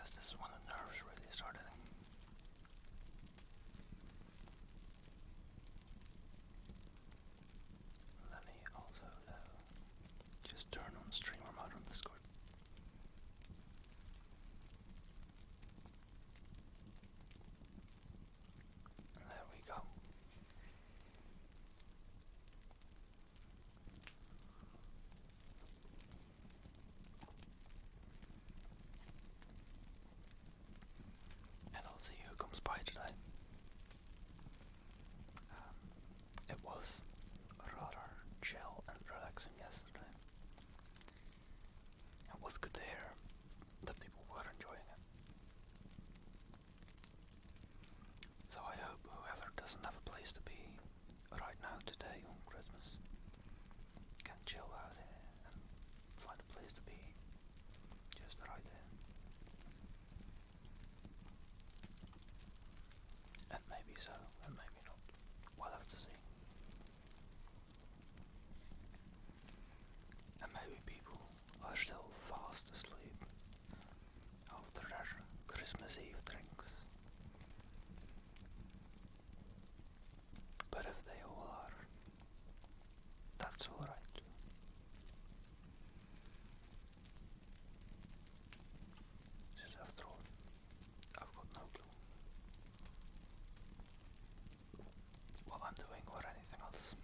guess this is when the nerves really started. Let me also just turn on streamer mode on Discord. And there we go. And I'll see who comes by today. It was rather chill and relaxing yesterday. It was good to hear that people were enjoying it. So I hope whoever doesn't have a place to be right now today on Christmas can chill out here and find a place to be just right there. And maybe so, and maybe not. We'll have to see. And maybe people are still fast asleep after their Christmas Eve drinks. But if they all are, that's alright. Just after all, I've got no clue what I'm doing or anything else.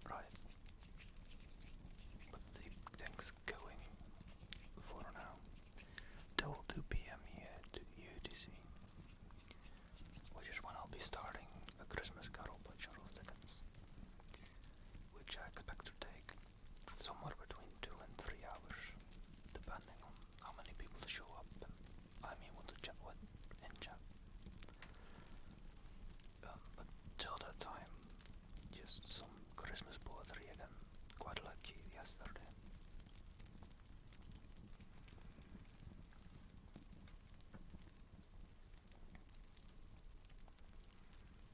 Right. But the thing's going for now till 2 PM here to UTC, which is when I'll be starting A Christmas Carol by Charles Dickens, which I expect to take somewhere between 2 and 3 hours, depending on how many people show up and I may want to chat with in chat. But till that time, just some Christmas poetry again, quite like yesterday.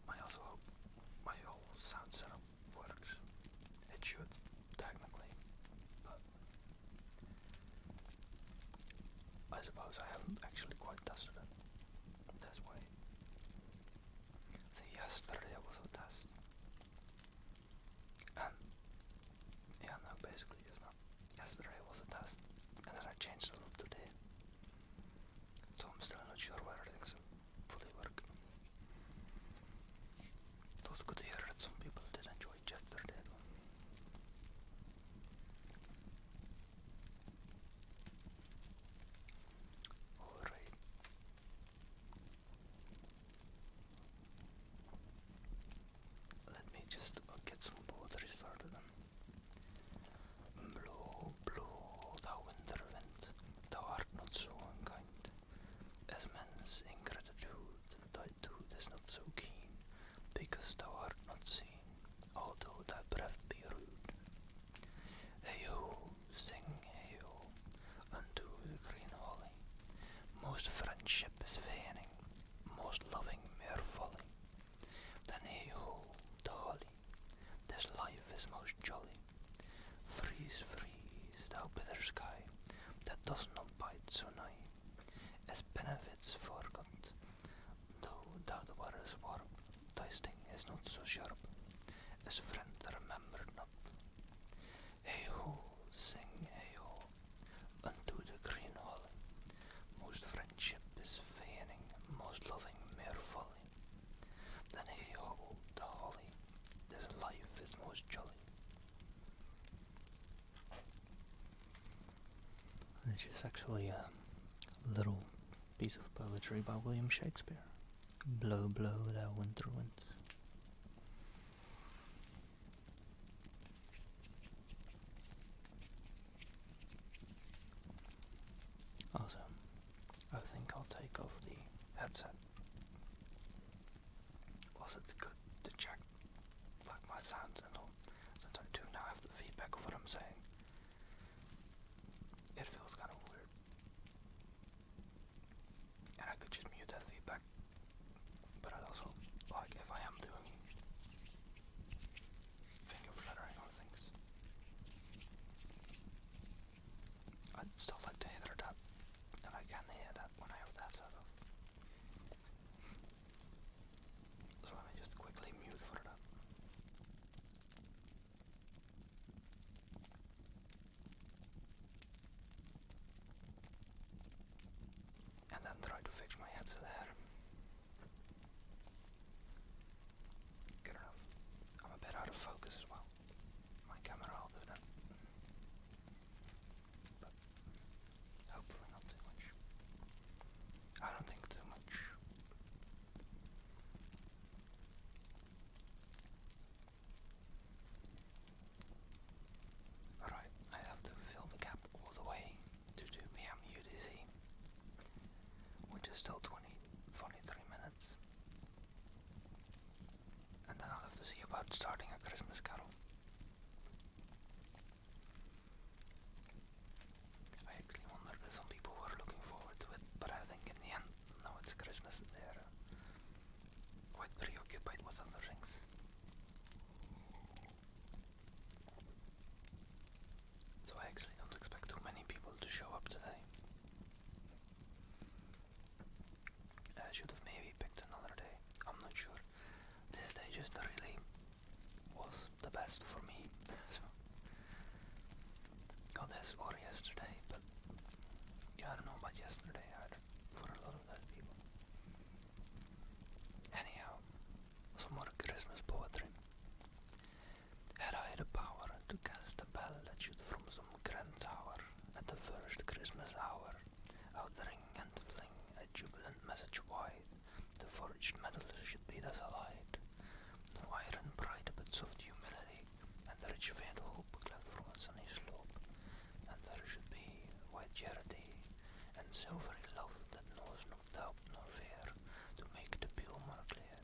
I also hope my whole sound setup works. It should, technically, but I suppose I haven't actually quite tested it this way. See, yesterday was a test. And, yeah, no, basically it's not. Yesterday was a test, and then I changed a lot today. So I'm still not sure whether things fully work. It was good to hear that some people did enjoy yesterday though. Alright. Let me just get some poetry started then. Blow, blow, thou winter wind, thou art not so unkind, as men's ingratitude, thy tooth is not so keen, because thou art not seen, although thy breath be rude. Hey-ho, sing hey-ho, unto the green holly, most friendship is feigning, most loving mere folly. Then hey-ho, the holly, this life is most jolly. Freeze, freeze, thou bitter sky, that does not bite so nigh, as benefits forgot, though thou wert warm, thy sting is not so sharp, as friend remembered not. Hey-ho, sing hey-ho, unto the green holly, most friendship is feigning, most loving mere folly. Then hey-ho, the holly, this life is most jolly. This is actually a little piece of poetry by William Shakespeare. Blow, blow, thou winter wind. Also, I think I'll take off the headset. Was it good to check like my sounds and all, since I do now have the feedback of what I'm saying? It feels kind of weird. And I could just mute that feedback. But I'd also like if I am doing finger fluttering or things. best for me. So, got this or yesterday, but yeah, I don't know about yesterday either, for a lot of those people. Anyhow, some more Christmas poetry. Had I the power to cast a bell that should from some grand tower at the first Christmas hour outring and fling a jubilant message wide, the forged metal should be thus allied. No iron pride but soft humility, and the rich vein hope cleft from a sunny slope, and there should be white charity and silvery love that knows no doubt nor fear, to make the pure more clear,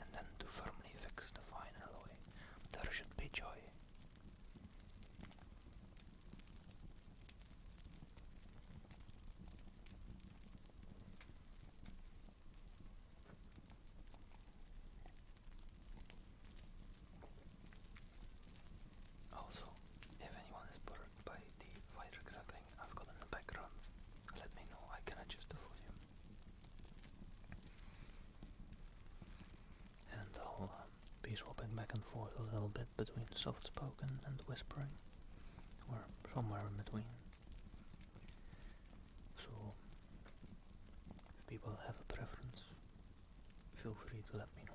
and then to firmly fix the fine alloy, there should be joy. Also, if anyone is bothered by the fighter crackling I've got in the background, let me know, I can adjust the volume. And I'll be swapping back and forth a little bit between soft-spoken and whispering, or somewhere in between. So, if people have a preference, feel free to let me know.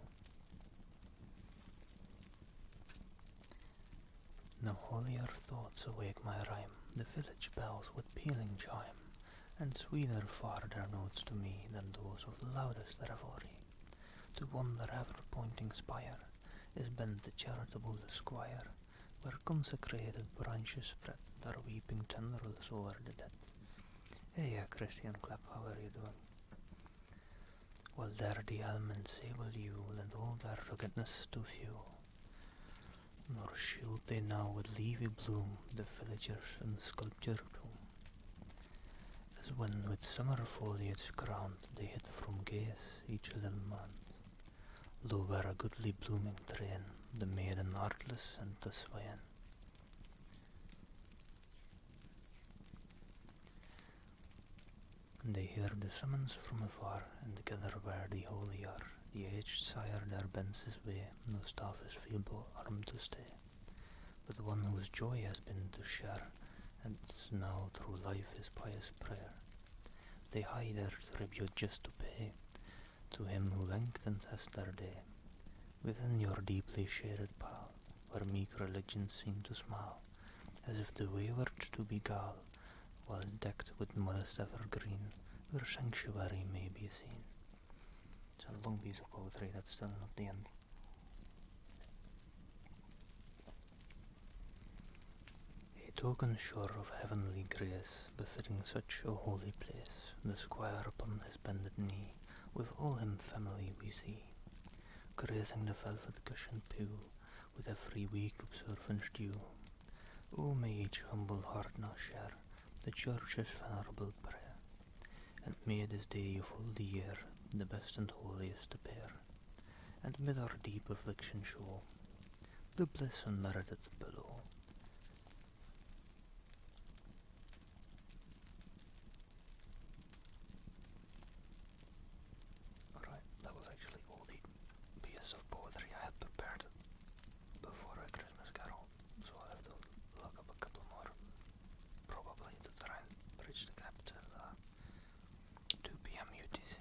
No holier thoughts awake my rhyme, the village bells with pealing chime, and sweeter far their notes to me than those of the loudest revelry. To one their ever-pointing spire is bent the charitable squire, where consecrated branches spread their weeping tendrils over the dead. Hey, Christian Clap, how are you doing? While there the elm and sable yew lend all their ruggedness to view, nor shield they now with leafy bloom the villagers and sculpture tomb. As when with summer foliage crowned they hid from gaze each little mound, lo where a goodly blooming train the maiden artless and the swain. They hear the summons from afar, and gather where the holy are. The aged sire there bends his way, no staff is feeble arm to stay, but one whose joy has been to share, and now through life his pious prayer. They hide their tribute just to pay to him who lengthened has their day. Within your deeply shaded pile, where meek religion seemed to smile, as if the wayward to beguile, while decked with modest evergreen, where sanctuary may be seen. It's a long piece of poetry, that's still not the end. A token sure of heavenly grace, befitting such a holy place, the squire upon his bended knee, with all him family we see, grazing the velvet cushioned pew, with every week observance due. O may each humble heart now share the church's venerable prayer, and may this day of all the year the best and holiest appear, and mid our deep affliction show the bliss unmerited below. Alright, that was actually all the pieces of poetry I had prepared before a Christmas carol, so I'll have to look up a couple more, probably to try and bridge the gap till 2 PM UTC.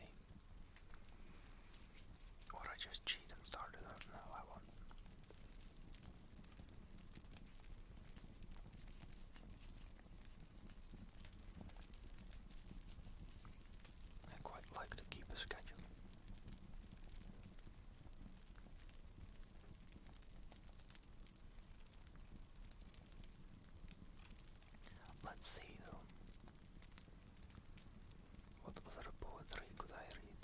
Or I just cheat and start it up now, I won't. I quite like to keep a schedule. Let's see though. What other poetry could I read?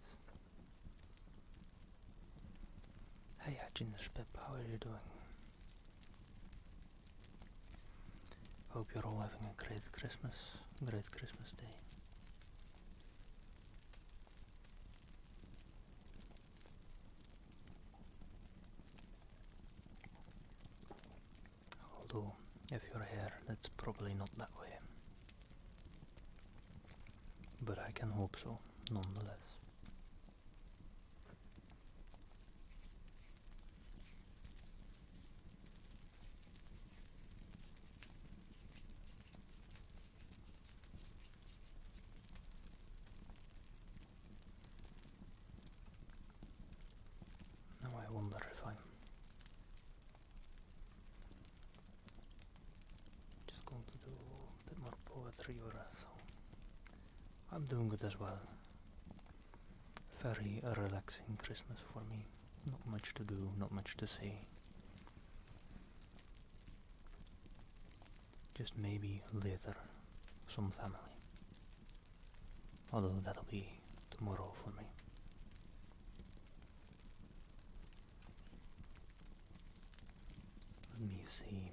Hey, Pip, how are you doing? Hope you're all having a great Christmas day. Although, if you're here, that's probably not that way. But I can hope so, nonetheless. poetry, so I'm doing good as well. Very relaxing Christmas for me. Not much to do, not much to say. Just maybe later, some family. Although that'll be tomorrow for me. Let me see.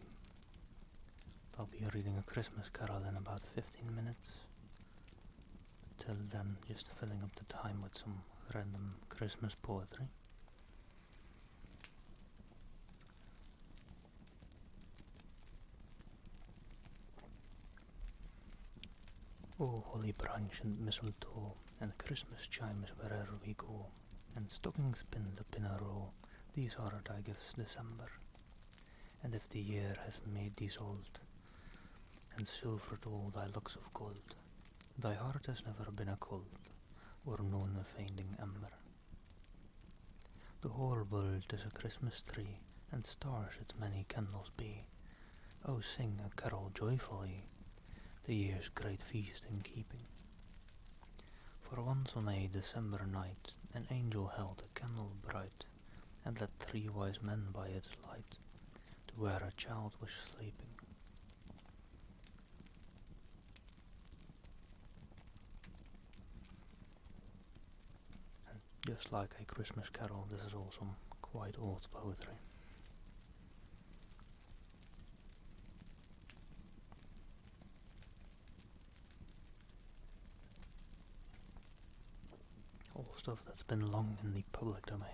I'll be reading a Christmas carol in about 15 minutes. Till then, just filling up the time with some random Christmas poetry. Oh, holly branch and mistletoe, and Christmas chimes wherever we go, and stockings pinned up in a row, these are thy gifts December. And if the year has made thee old, and silvered all thy locks of gold, thy heart has never been a cold, or known a fading ember. The whole world is a Christmas tree, and stars its many candles be. Oh, sing a carol joyfully, the year's great feast in keeping. For once on a December night, an angel held a candle bright, and led 3 wise men by its light, to where a child was sleeping. And just like a Christmas carol, this is also quite old poetry. All stuff that's been long in the public domain.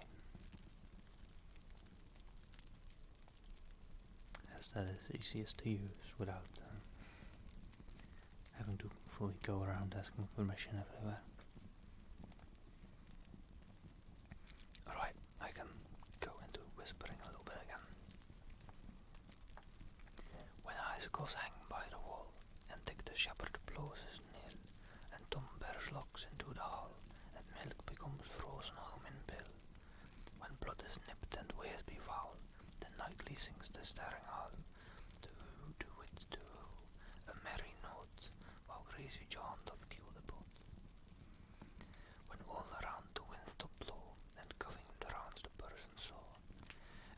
As that is easiest to use without having to fully go around asking permission everywhere. Alright, I can go into whispering a little bit again. When icicles hang by the wall, and Dick the shepherd blows his nail, and Tom bears locks into the hall, and milk becomes frozen home in pill. When blood is nipped and ways be foul, then nightly sings the staring owl. Do-woo, do-it, do-woo, a merry note, while crazy John doth kill the boat. When all around the winds do blow, and coughing drowns the person's soul,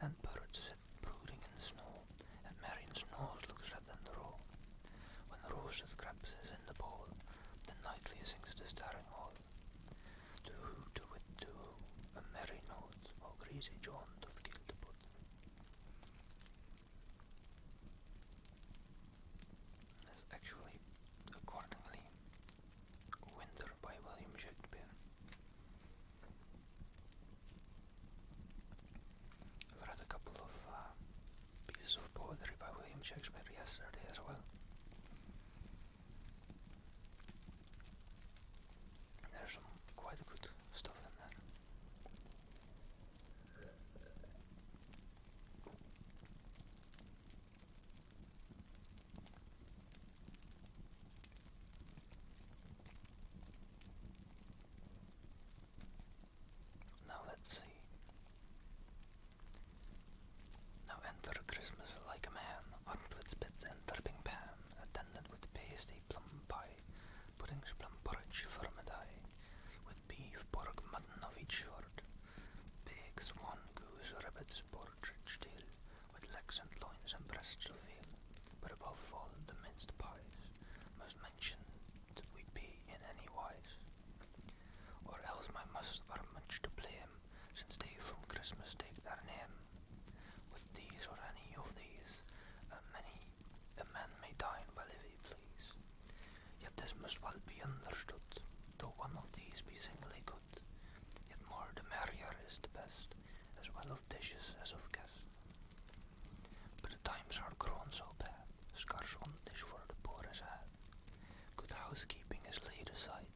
and birds sit brooding in the snow, and Marian's nose looks red and raw. When Rose's grapes is in the bowl, then nightly sings the staring owl. Do-woo, do-it, do-woo, a merry note, while crazy John doth kill the boat. That's actually, accordingly, Winter by William Shakespeare. I've read a couple of pieces of poetry by William Shakespeare yesterday as well. There's some quite good stuff in there. Now let's see. Now enter Christmas like a man, armed with spit and dripping pan, attended with pasty plum pie, puddings, plum porridge, firmidie, with beef, pork, mutton of each sort, pig, swan, goose, rabbits, partridge tail, with legs and loins and breasts of veal, but above all the minced pies, must mention that we be in any wise, or else my must are much to blame, since they from Christmas take their name. With these or any of these, a man may dine well if he please. Yet this must well be understood, though one of these be singly good, yet more the merrier is the best, as well of dishes as of guests. But the times are grown so bad, scarce one dish for the poor is had. Good housekeeping is laid aside,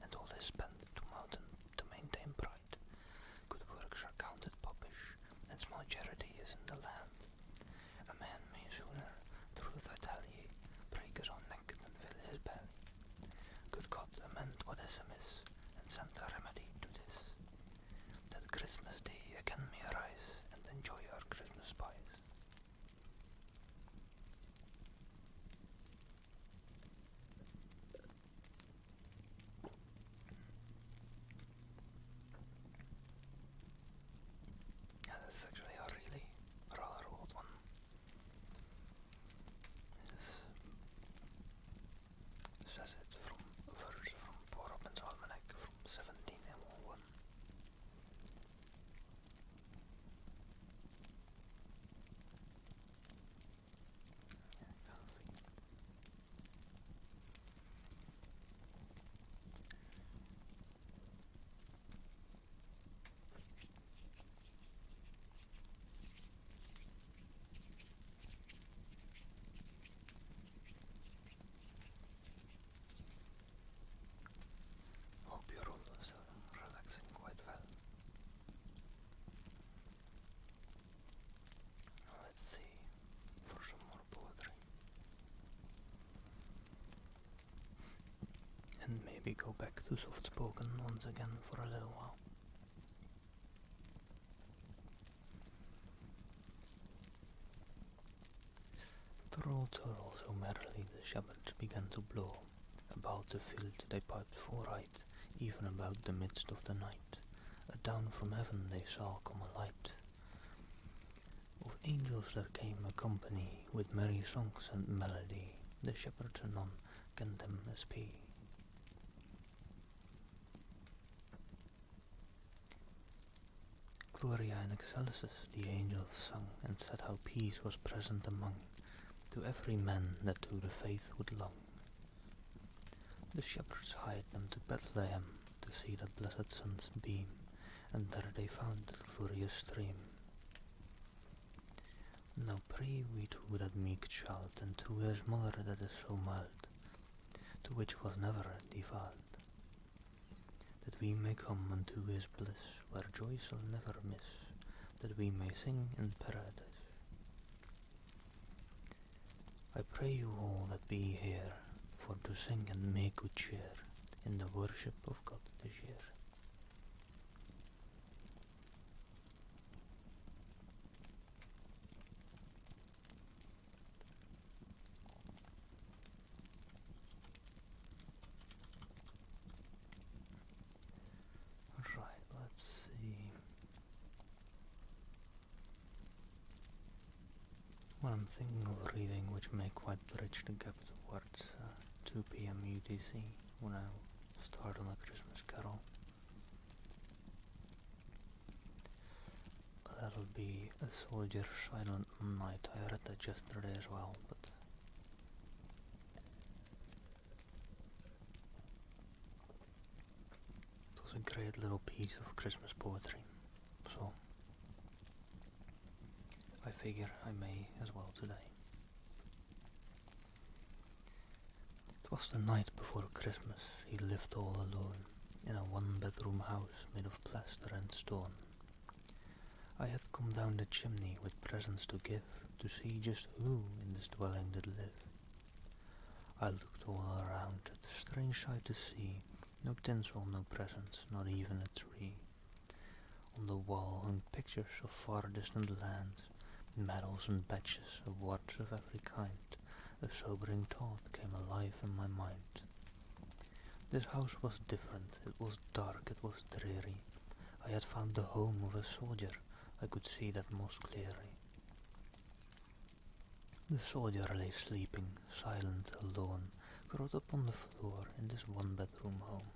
and all is spent to maintain pride. Good works are counted popping, says it from a verse from Poor Robin's Almanac from 1701. Hope you're all relaxing quite well. Let's see for some more poetry. And maybe go back to soft spoken once again for a little while. Turtle, turtle, so merrily the shepherds began to blow. About the field they piped forright, even about the midst of the night. Adown from heaven they saw come a light. Of angels there came a company, with merry songs and melody. The shepherds anon kenned them as P. Gloria in excelsis the angels sung, and said how peace was present among, to every man that to the faith would long. The shepherds hied them to Bethlehem, to see that blessed sun's beam, and there they found that glorious stream. Now pray we to that meek child, and to his mother that is so mild, to which was never defiled, that we may come unto his bliss, where joy shall never miss, that we may sing in paradise. I pray you all that be here, for to sing and make good cheer, in the worship of God this year. Right, let's see. Well, I'm thinking of reading which may quite bridge the gap towards 2 p.m. UTC when I start on a Christmas Carol. That'll be A Soldier's Silent Night. I read that yesterday as well, but it was a great little piece of Christmas poetry, so I figure I may as well today. It was the night before Christmas. He lived all alone in a one-bedroom house made of plaster and stone. I had come down the chimney with presents to give, to see just who in this dwelling did live. I looked all around, a strange sight to see, no tinsel, no presents, not even a tree. On the wall hung pictures of far distant lands, medals and badges, awards of every kind. A sobering thought came alive in my mind. This house was different, it was dark, it was dreary. I had found the home of a soldier, I could see that most clearly. The soldier lay sleeping, silent, alone, curled up on the floor in this one-bedroom home.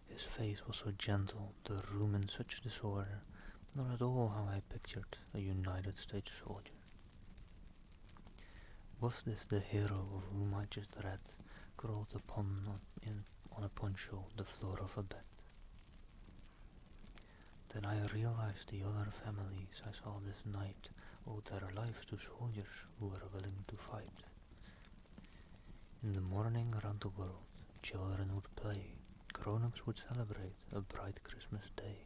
His face was so gentle, the room in such disorder, not at all how I pictured a United States soldier. Was this the hero of whom I just read, curled upon on a poncho the floor of a bed? Then I realized the other families I saw this night owed their lives to soldiers who were willing to fight. In the morning around the world, children would play, grown-ups would celebrate a bright Christmas day.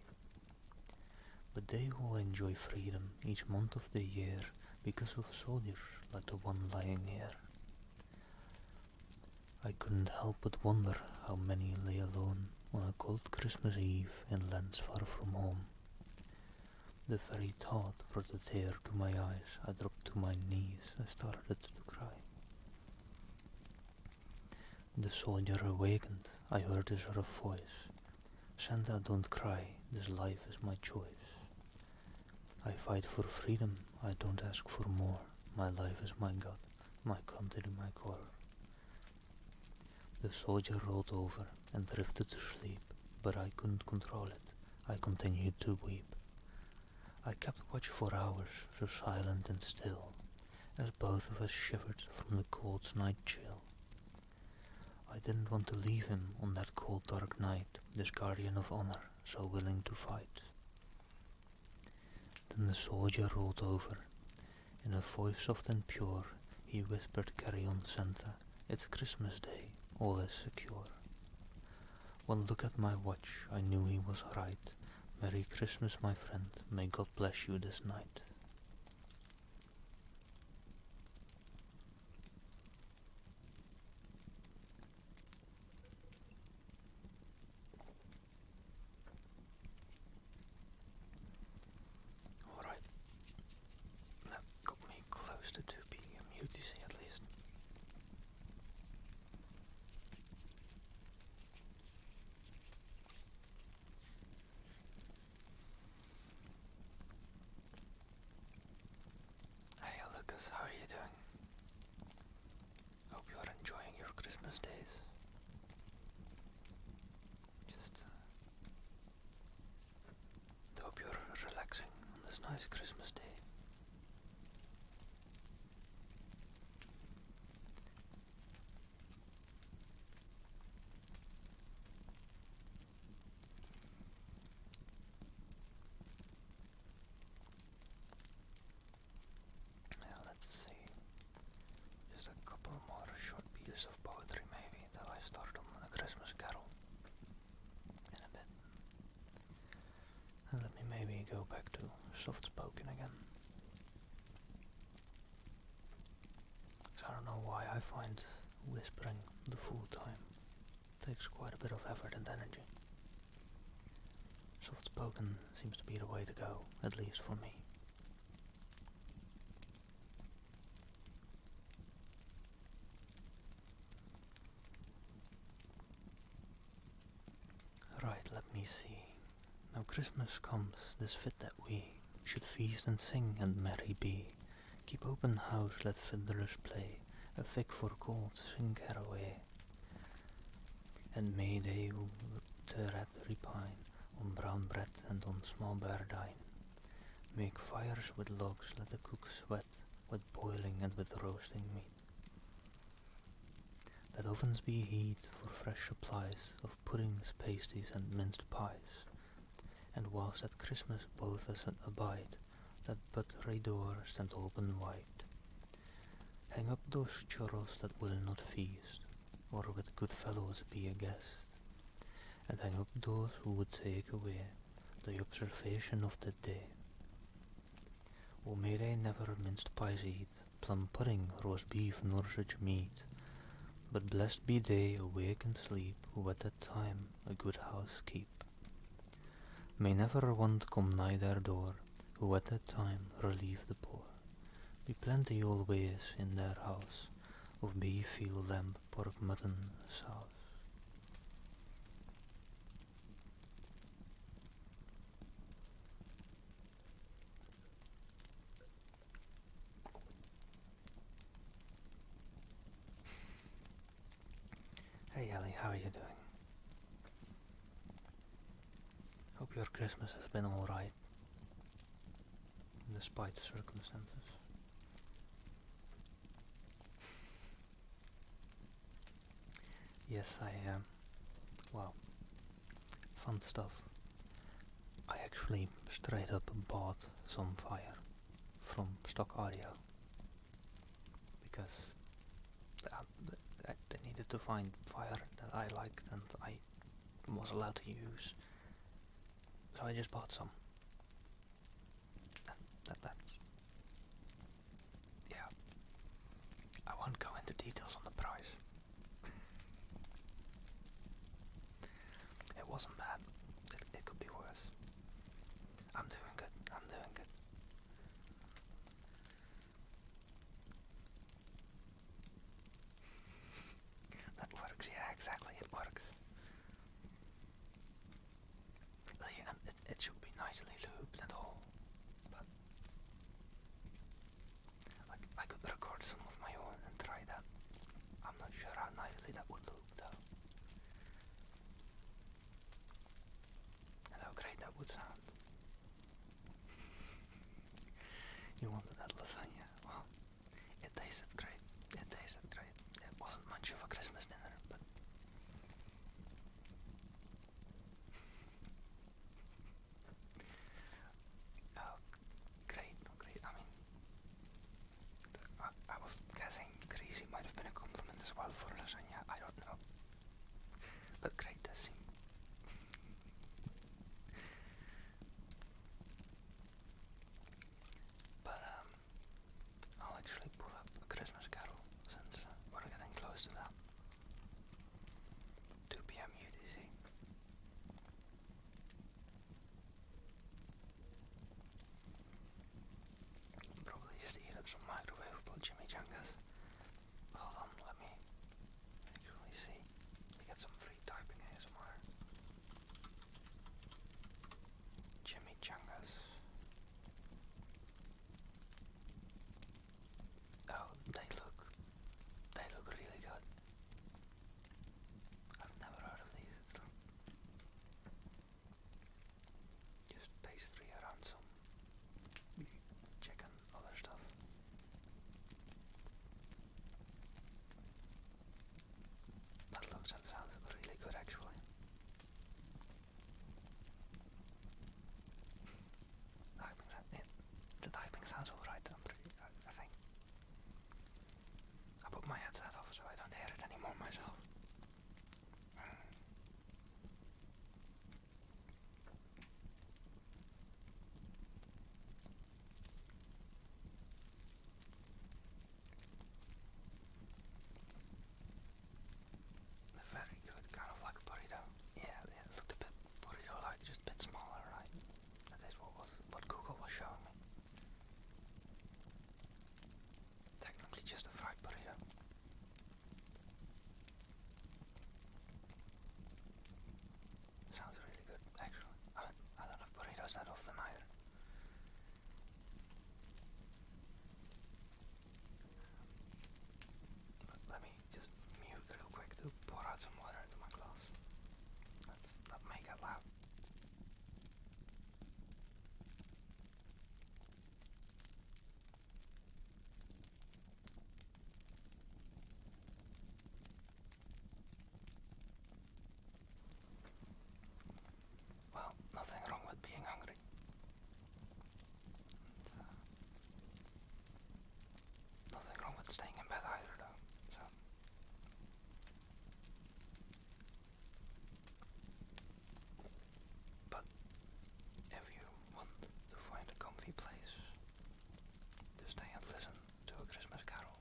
But they will enjoy freedom each month of the year because of soldiers like the one lying here. I couldn't help but wonder how many lay alone on a cold Christmas Eve in lands far from home. The very thought brought a tear to my eyes. I dropped to my knees. I started to cry. The soldier awakened. I heard his rough voice. Santa, don't cry. This life is my choice. I fight for freedom. I don't ask for more. My life is my God. My country, my core. The soldier rolled over and drifted to sleep, but I couldn't control it. I continued to weep. I kept watch for hours, so silent and still, as both of us shivered from the cold night chill. I didn't want to leave him on that cold dark night, this guardian of honor, so willing to fight. Then the soldier rolled over. In a voice soft and pure, he whispered, "Carry on, Santa, it's Christmas Day, all is secure." One look at my watch, I knew he was right. Merry Christmas, my friend, may God bless you this night. Alright, that got me close to 2 p.m. UTC at least. Hey Lucas, how are you doing? Hope you are enjoying your Christmas days. Just hope you're relaxing on this nice Christmas day. Now let's see. Just a couple more short pieces of poetry maybe till I start on a Christmas carol in a bit. And let me maybe go back to soft spoken again. So I don't know why I find whispering the full time takes quite a bit of effort and energy. Soft spoken seems to be the way to go, at least for me. Right, let me see. Now Christmas comes, 'tis fit that we should feast and sing and merry be. Keep open house, let fiddlers play, a fig for cold, sing caraway. And may they who thereat repine, on brown bread and on small bear dine. Make fires with logs, let the cook sweat, with boiling and with roasting meat. Let ovens be heat for fresh supplies of puddings, pasties, and minced pies. And whilst at Christmas both us abide, let buttery door stand open wide. Hang up those churros that will not feast, or with good fellows be a guest. And hang up those who would take away the observation of the day. O may they never minced pies eat, plum pudding, roast beef, nor such meat. But blessed be they awake and sleep, who at that time a good house keep. May never want come nigh their door, who at that time relieve the poor. Be plenty always in their house, of beef, veal, lamb, pork, mutton, sauce. Hey Ellie, how are you doing? Hope your Christmas has been alright, despite the circumstances. Yes, I am. Well, fun stuff. I actually straight up bought some fire from stock audio because they needed to find fire that I liked and I was allowed to use, so I just bought some. That's yeah. I won't go into details on the price. It wasn't bad. It could be worse. I'm doing good. I'm doing good. That works, yeah, exactly, it works. Yeah, and it should be nicely lubed and all, but as well for lasagna, I don't know. But great to see. But I'll actually pull up a Christmas Carol since we're getting close to that. 2 p.m. UTC. Probably just eat up some microwavable chimichangas. Hold on, let me actually see. We get some free typing ASMR. Chimichangas. Oh, they look really good. I've never heard of these. It's just pastry around some chicken, other stuff. That looks and sounds really good actually. The typing sounds alright, I think. I put my headset off so I don't hear it anymore myself. Very good, kind of like a burrito. Yeah, it looked a bit burrito-like, just a bit smaller, right? That is what Google was showing me. Technically just a fried burrito. Sounds really good, actually. I don't have burritos that often either. But let me just mute real quick to pour out some water into my glass. That may get loud. Well, nothing wrong with being hungry. Nothing wrong with staying in bed either, though. So. But if you want to find a comfy place to stay and listen to a Christmas Carol,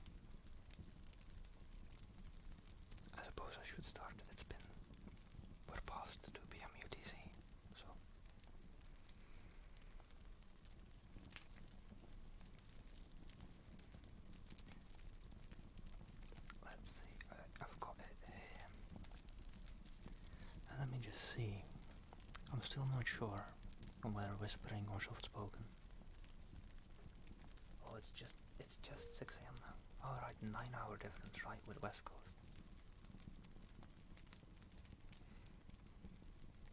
I suppose I should start. We're past 2 p.m. UTC, so. Let's see, I've got it here. And let me just see. I'm still not sure on whether whispering or soft spoken. Oh, it's just 6 a.m. now. Alright, 9-hour difference, right, with West Coast.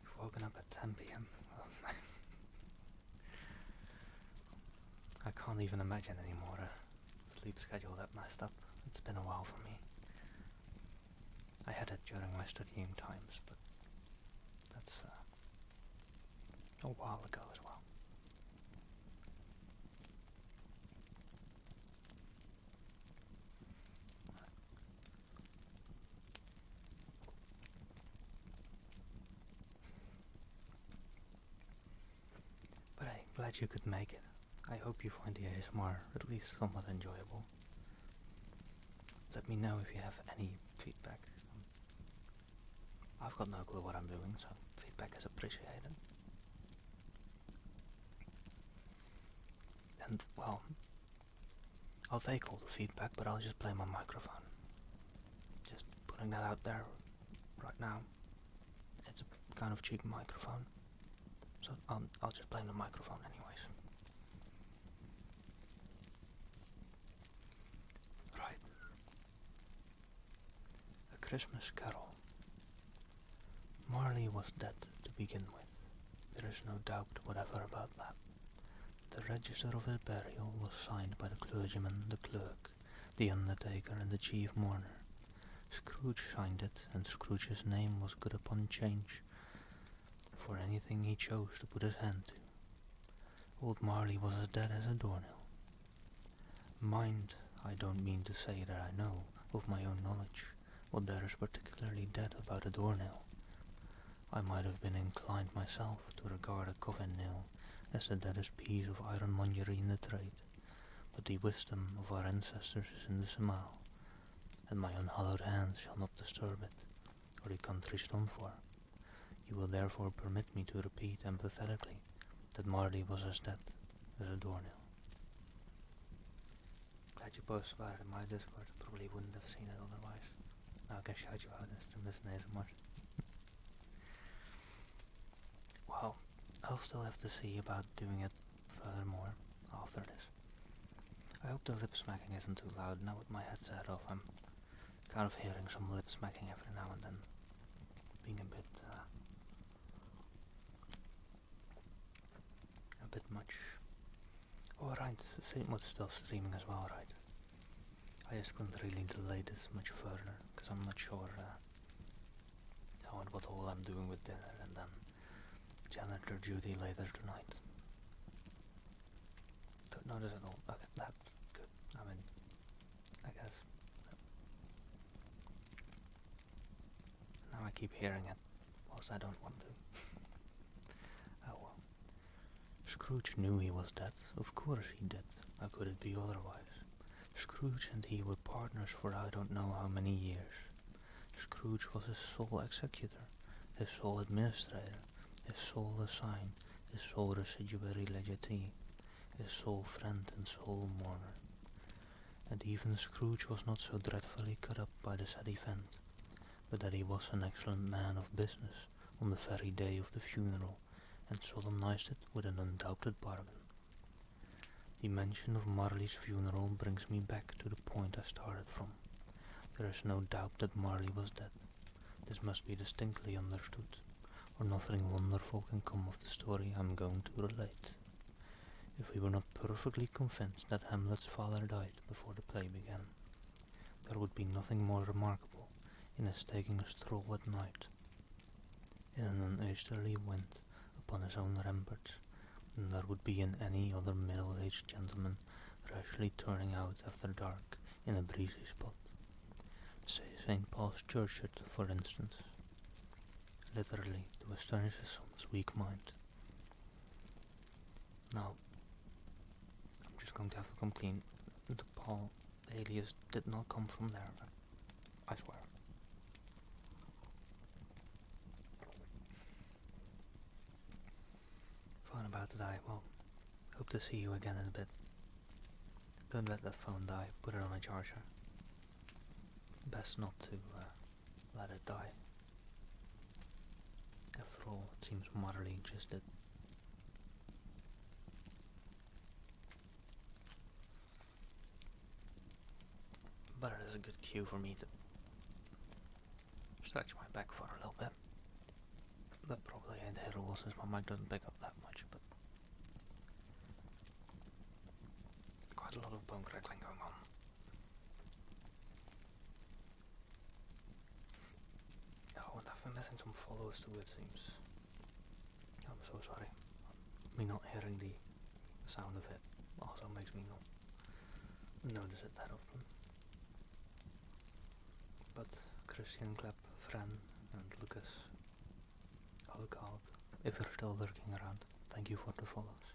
You've woken up at 10 p.m. I can't even imagine anymore a sleep schedule that messed up. It's been a while for me. I had it during my studying times, but that's a while ago as well. But hey, glad you could make it. I hope you find the ASMR at least somewhat enjoyable. Let me know if you have any feedback. I've got no clue what I'm doing, so feedback is appreciated. And, well, I'll take all the feedback, but I'll just play my microphone. Just putting that out there right now. It's a kind of cheap microphone, so I'll just blame the microphone anyways. Right. A Christmas Carol. Marley was dead to begin with. There is no doubt whatever about that. The register of his burial was signed by the clergyman, the clerk, the undertaker, and the chief mourner. Scrooge signed it, and Scrooge's name was good upon change for anything he chose to put his hand to. Old Marley was as dead as a doornail. Mind, I don't mean to say that I know of my own knowledge, what there is particularly dead about a doornail. I might have been inclined myself to regard a coffin nail as the deadest piece of ironmongery in the trade, but the wisdom of our ancestors is in the smile, and my unhallowed hands shall not disturb it, or the country's done for. You will therefore permit me to repeat emphatically that Marley was as dead as a doornail. Glad you posted about it in my Discord. Probably wouldn't have seen it otherwise. Now I can shout you out instead of missing ASMR. Well, I'll still have to see about doing it furthermore after this. I hope the lip smacking isn't too loud. Now with my headset off, I'm kind of hearing some lip smacking every now and then. Being a bit much. Alright, same with stuff streaming as well, right? I just couldn't really delay this much further, because I'm not sure how and what all I'm doing with dinner, and then janitor duty later tonight. Don't notice at all. Okay, that's good. I mean, I guess. Now I keep hearing it, whilst I don't want to. Oh well. Scrooge knew he was dead. Of course he did. How could it be otherwise? Scrooge and he were partners for I don't know how many years. Scrooge was his sole executor, his sole administrator, his sole assign, his sole residuary legatee, his sole friend and sole mourner. And even Scrooge was not so dreadfully cut up by the said event, but that he was an excellent man of business on the very day of the funeral, and solemnized it with an undoubted bargain. The mention of Marley's funeral brings me back to the point I started from. There is no doubt that Marley was dead. This must be distinctly understood, or nothing wonderful can come of the story I am going to relate. If we were not perfectly convinced that Hamlet's father died before the play began, there would be nothing more remarkable in his taking a stroll at night, in an uneasterly wind, upon his own ramparts, than there would be in any other middle-aged gentleman rashly turning out after dark in a breezy spot. Say St. Paul's Churchyard, for instance, literally to astonish his son's weak mind. Now, I'm just going to have to come clean. The Paul alias did not come from there, I swear. Phone about to die. Well, hope to see you again in a bit. Don't let that phone die. Put it on a charger. Best not to let it die. After all, it seems Marley just did. But it is a good cue for me to stretch my back for a little bit. That probably ain't terrible since my mic doesn't pick up that much, but quite a lot of bone crackling going on. Oh, and I've been missing some follows too, it seems. I'm so sorry. Me not hearing the sound of it also makes me not notice it that often. But Christian, Clap, Fran, and Lucas, look out if you're still lurking around. Thank you for the follows.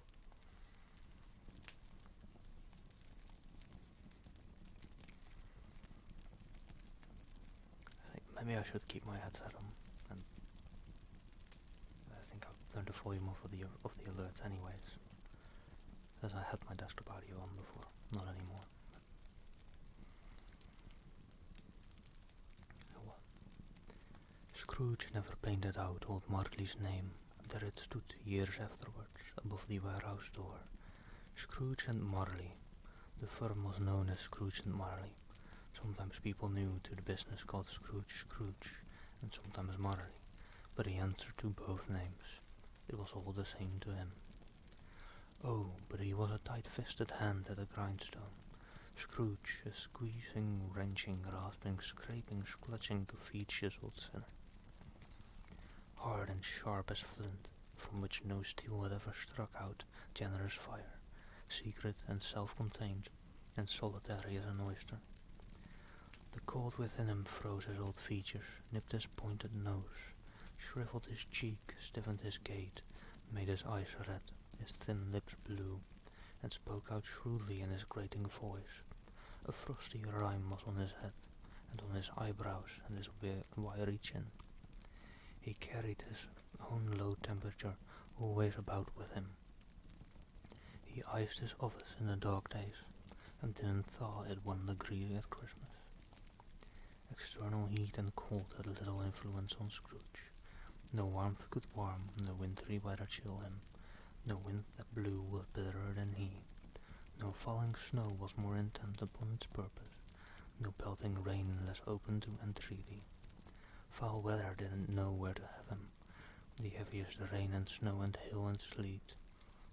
Maybe I should keep my headset on, and I think I've turned the volume off of the alerts anyways, as I had my desktop audio on before, not anymore. Scrooge never painted out old Marley's name. There it stood years afterwards, above the warehouse door. Scrooge and Marley. The firm was known as Scrooge and Marley. Sometimes people knew to the business called Scrooge, and sometimes Marley, but he answered to both names. It was all the same to him. Oh, but he was a tight-fisted hand at a grindstone. Scrooge, a squeezing, wrenching, rasping, scraping, clutching, defeat-chiseled sinner. Hard and sharp as flint, from which no steel had ever struck out generous fire, secret and self-contained, and solitary as an oyster. The cold within him froze his old features, nipped his pointed nose, shriveled his cheek, stiffened his gait, made his eyes red, his thin lips blue, and spoke out shrewdly in his grating voice. A frosty rime was on his head, and on his eyebrows and his wiry chin. He carried his own low temperature always about with him. He iced his office in the dog days, and didn't thaw it 1 degree at Christmas. External heat and cold had little influence on Scrooge. No warmth could warm, no wintry weather chill him. No wind that blew was bitterer than he. No falling snow was more intent upon its purpose. No pelting rain less open to entreaty. Foul weather didn't know where to have him. The heaviest rain and snow and hail and sleet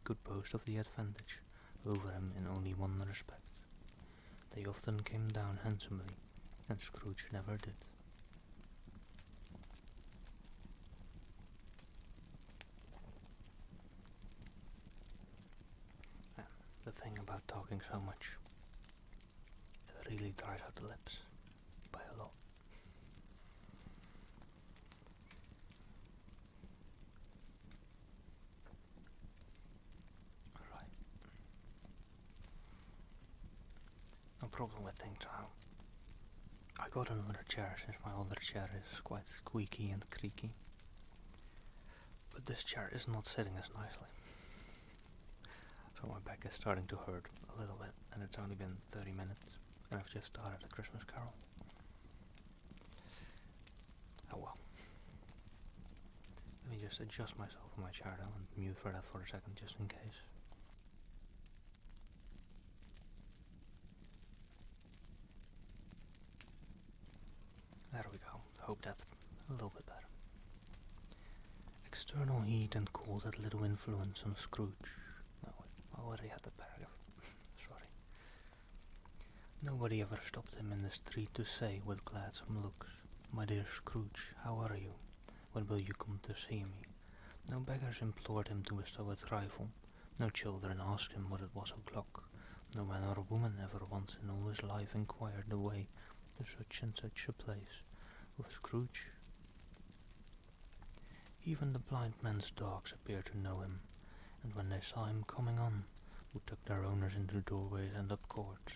could boast of the advantage over him in only one respect. They often came down handsomely, and Scrooge never did. And the thing about talking so much, it really dries out the lips by a lot. Right. No problem with things now. I got another chair since my other chair is quite squeaky and creaky. But this chair is not sitting as nicely. So my back is starting to hurt a little bit, and it's only been 30 minutes, and I've just started a Christmas carol. Oh well. Let me just adjust myself on my chair now and mute for that for a second, just in case. There we go. Hope that's a little bit better. External heat and cold had little influence on Scrooge. No, I already had the paragraph. Sorry. Nobody ever stopped him in the street to say with gladsome looks, "My dear Scrooge, how are you? When will you come to see me?" No beggars implored him to bestow a trifle. No children asked him what it was o'clock. No man or woman ever once in all his life inquired the way to such and such a place. With Scrooge, even the blind men's dogs appeared to know him, and when they saw him coming on, would tuck their owners into doorways and up courts,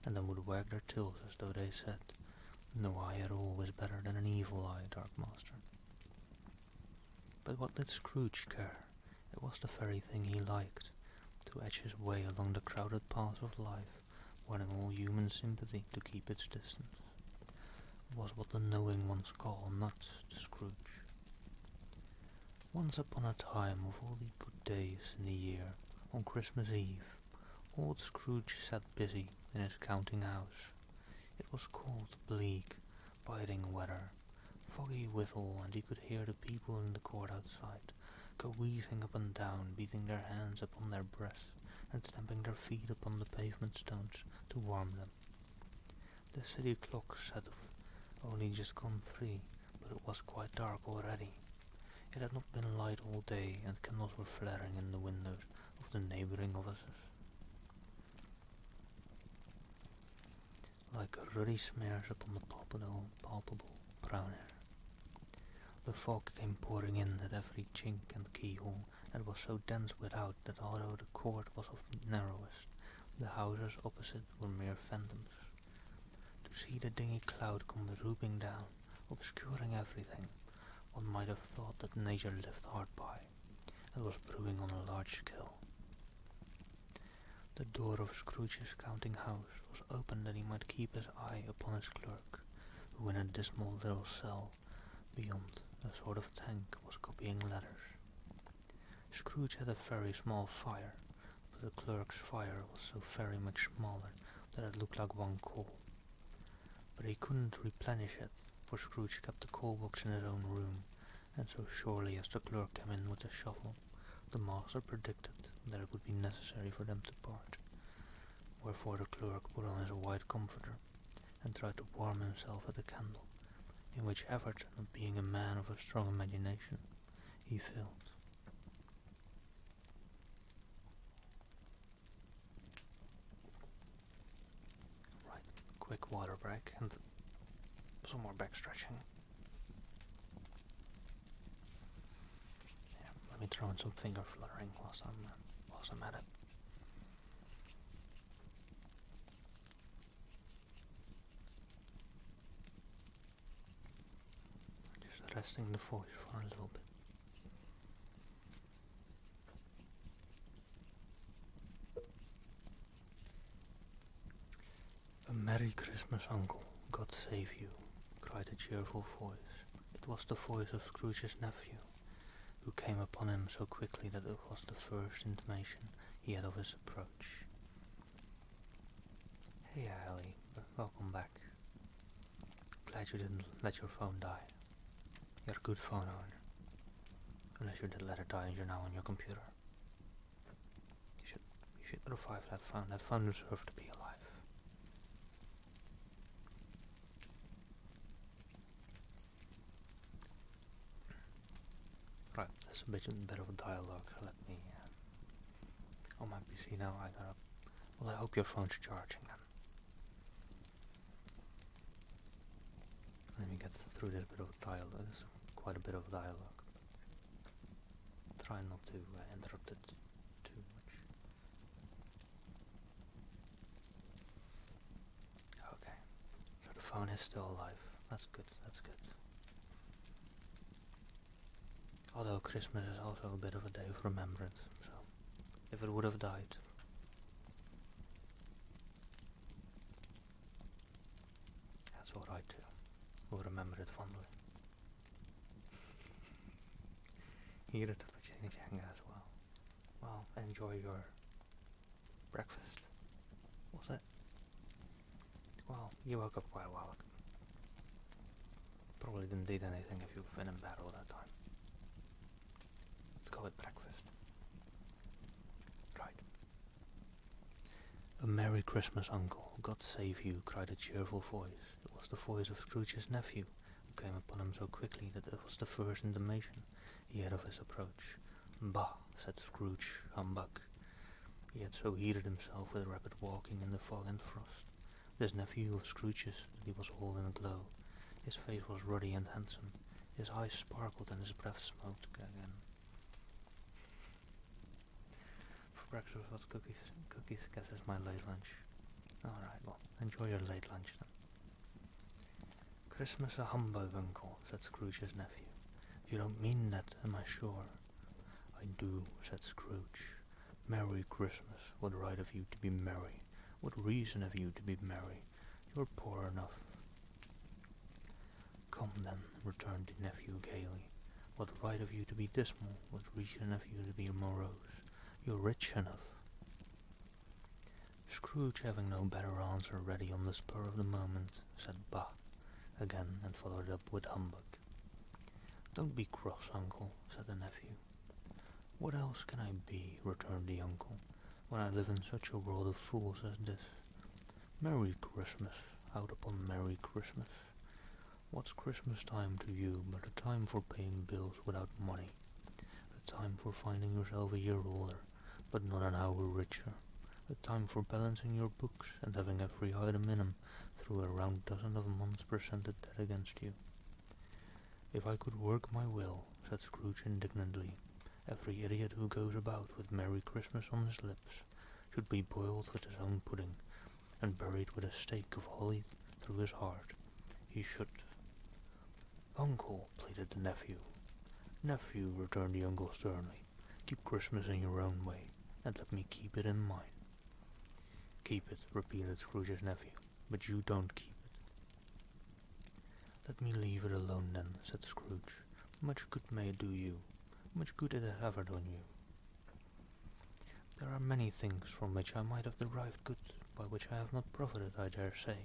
and then would wag their tails as though they said, "No eye at all is better than an evil eye, Dark Master." But what did Scrooge care? It was the very thing he liked, to edge his way along the crowded paths of life, wanting all human sympathy to keep its distance. It was what the knowing ones call nuts to Scrooge. Once upon a time, of all the good days in the year, on Christmas Eve, old Scrooge sat busy in his counting house. It was cold, bleak, biting weather, foggy withal, and he could hear the people in the court outside go wheezing up and down, beating their hands upon their breasts, and stamping their feet upon the pavement stones to warm them. The city clock said only just gone 3, but it was quite dark already. It had not been light all day, and candles were flaring in the windows of the neighbouring offices. Like ruddy smears upon the palpable brown hair. The fog came pouring in at every chink and keyhole, and was so dense without that although the court was of the narrowest, the houses opposite were mere phantoms. To see the dingy cloud come drooping down, obscuring everything, one might have thought that nature lived hard by, and was brewing on a large scale. The door of Scrooge's counting house was open that he might keep his eye upon his clerk, who in a dismal little cell beyond a sort of tank was copying letters. Scrooge had a very small fire, but the clerk's fire was so very much smaller that it looked like one coal. But he couldn't replenish it, for Scrooge kept the coal box in his own room, and so surely as the clerk came in with a shovel, the master predicted that it would be necessary for them to part, wherefore the clerk put on his white comforter, and tried to warm himself at the candle, in which effort, not being a man of a strong imagination, he failed. Right, quick water break, and Some more back stretching. Yeah, let me throw in some finger fluttering whilst I'm at it. Just resting the voice for a little bit. A Merry Christmas, Uncle, God save you, cried a cheerful voice. It was the voice of Scrooge's nephew, who came upon him so quickly that it was the first intimation he had of his approach. Hey, Ali, welcome back. Glad you didn't let your phone die. You're a good phone owner. Unless you did let it die and you're now on your computer. You should revive that phone. That phone deserves to be alive. Right, that's a bit of a dialogue, so let me... on my PC now, I got up. Well, I hope your phone's charging then. Let me get through this bit of dialogue. This is quite a bit of dialogue. Try not to interrupt it too much. Okay, so the phone is still alive. That's good, that's good. Although Christmas is also a bit of a day of remembrance, so if it would have died, that's what I'd do. We'll remember it fondly. Hier het opportunity as well. Well, enjoy your breakfast. What's that? Well, you woke up quite a while ago. Probably didn't eat anything if you've been in bed all that time. Let's call it breakfast. Right. A Merry Christmas, Uncle. God save you, cried a cheerful voice. It was the voice of Scrooge's nephew, who came upon him so quickly that it was the first intimation he had of his approach. Bah, said Scrooge, humbug. He had so heated himself with rapid walking in the fog and frost. This nephew of Scrooge's, that he was all in a glow. His face was ruddy and handsome. His eyes sparkled and his breath smoked again. For breakfast was cookies. Cookies, guess is my late lunch. Alright, well, enjoy your late lunch then. Christmas a humbug, Uncle, said Scrooge's nephew. You don't mean that, am I sure? I do, said Scrooge. Merry Christmas. What right have you to be merry? What reason have you to be merry? You're poor enough. Come then, returned the nephew gaily. What right have you to be dismal? What reason have you to be morose? You're rich enough. Scrooge, having no better answer ready on the spur of the moment, said bah again and followed up with humbug. Don't be cross, Uncle, said the nephew. What else can I be, returned the uncle, when I live in such a world of fools as this? Merry Christmas, out upon Merry Christmas. What's Christmas time to you but a time for paying bills without money, a time for finding yourself a year older, but not an hour richer, a time for balancing your books and having every item in 'em through a round dozen of months presented dead against you. If I could work my will, said Scrooge indignantly, every idiot who goes about with Merry Christmas on his lips should be boiled with his own pudding and buried with a stake of holly through his heart. He should. Uncle, pleaded the nephew. Nephew, returned the uncle sternly, keep Christmas in your own way, and let me keep it in mine. Keep it, repeated Scrooge's nephew, but you don't keep it. Let me leave it alone then, said Scrooge. Much good may it do you. Much good it has ever done you. There are many things from which I might have derived good, by which I have not profited, I dare say,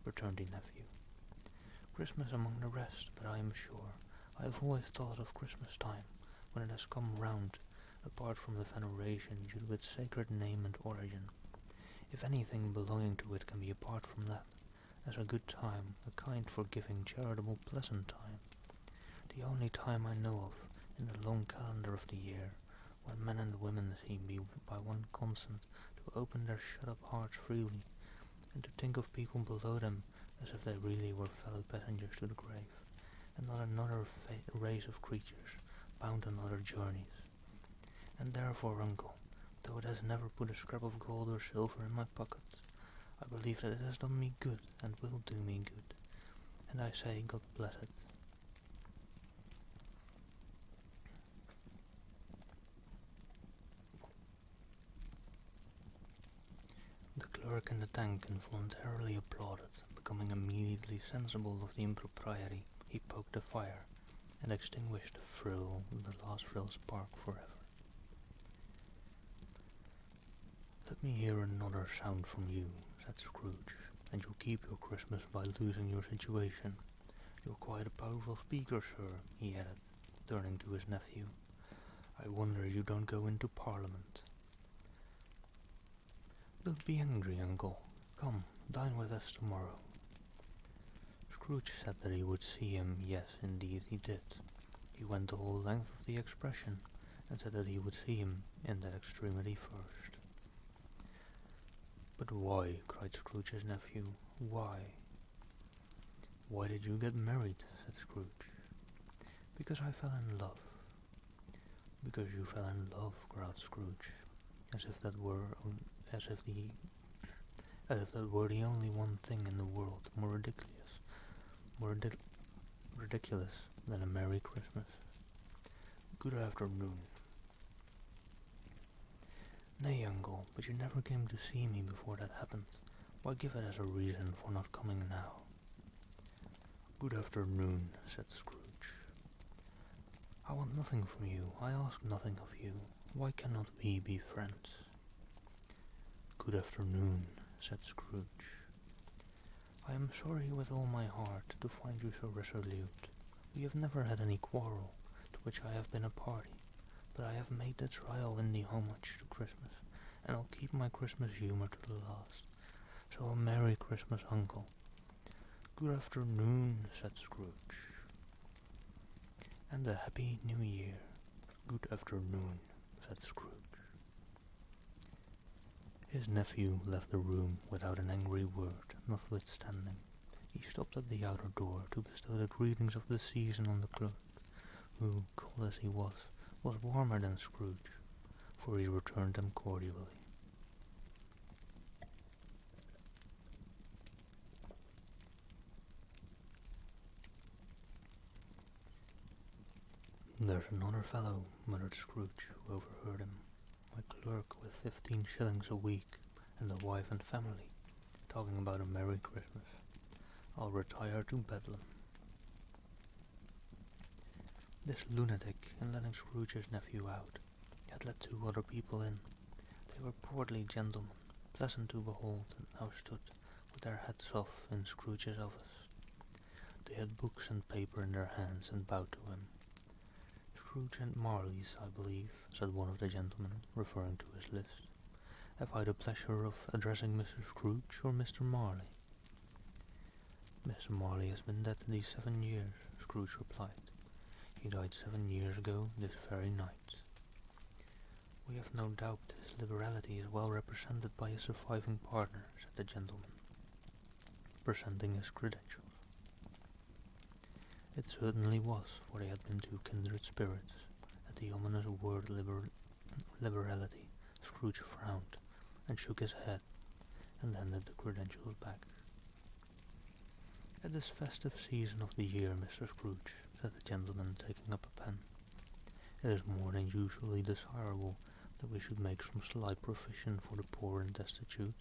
returned the nephew. Christmas among the rest, but I am sure I have always thought of Christmas time, when it has come round, apart from the veneration due to its sacred name and origin. If anything belonging to it can be apart from that, as a good time, a kind, forgiving, charitable, pleasant time, the only time I know of in the long calendar of the year, when men and women seem by one consent to open their shut-up hearts freely, and to think of people below them as if they really were fellow passengers to the grave, and not another race of creatures bound on other journeys. And therefore, uncle, though it has never put a scrap of gold or silver in my pocket, I believe that it has done me good and will do me good, and I say God bless it. The clerk in the tank involuntarily applauded, becoming immediately sensible of the impropriety. He poked the fire, and extinguished the last frail spark forever. Let me hear another sound from you, said Scrooge, and you'll keep your Christmas by losing your situation. You're quite a powerful speaker, sir, he added, turning to his nephew. I wonder you don't go into Parliament. Don't be angry, uncle. Come, dine with us tomorrow. Scrooge said that he would see him. Yes, indeed he did. He went the whole length of the expression, and said that he would see him in that extremity first. But why? Cried Scrooge's nephew. Why? Why did you get married? Said Scrooge. Because I fell in love. Because you fell in love, growled Scrooge, as if that were the only one thing in the world more ridiculous than a Merry Christmas. Good afternoon. Nay, uncle, but you never came to see me before that happened. Why give it as a reason for not coming now? Good afternoon, said Scrooge. I want nothing from you. I ask nothing of you. Why cannot we be friends? Good afternoon, said Scrooge. I am sorry with all my heart to find you so resolute. We have never had any quarrel, to which I have been a party, but I have made the trial in the homage to Christmas, and I'll keep my Christmas humour to the last. So a Merry Christmas, uncle. Good afternoon, said Scrooge. And a Happy New Year. Good afternoon, said Scrooge. His nephew left the room without an angry word, notwithstanding. He stopped at the outer door to bestow the greetings of the season on the clerk, who, cold as he was warmer than Scrooge, for he returned them cordially. There's another fellow, muttered Scrooge, who overheard him. My clerk with 15 shillings a week, and a wife and family, talking about a Merry Christmas. I'll retire to Bedlam. This lunatic, in letting Scrooge's nephew out, had let 2 other people in. They were portly gentlemen, pleasant to behold, and now stood, with their hats off, in Scrooge's office. They had books and paper in their hands, and bowed to him. Scrooge and Marley's, I believe, said one of the gentlemen, referring to his list. Have I the pleasure of addressing Mr. Scrooge or Mr. Marley? Mr. Marley has been dead these 7 years, Scrooge replied. He died 7 years ago this very night. We have no doubt his liberality is well represented by his surviving partner, said the gentleman, presenting his credentials. It certainly was, for they had been 2 kindred spirits. At the ominous word liberality, Scrooge frowned, and shook his head, and handed the credentials back. At this festive season of the year, Mr. Scrooge, said the gentleman, taking up a pen, it is more than usually desirable that we should make some slight provision for the poor and destitute,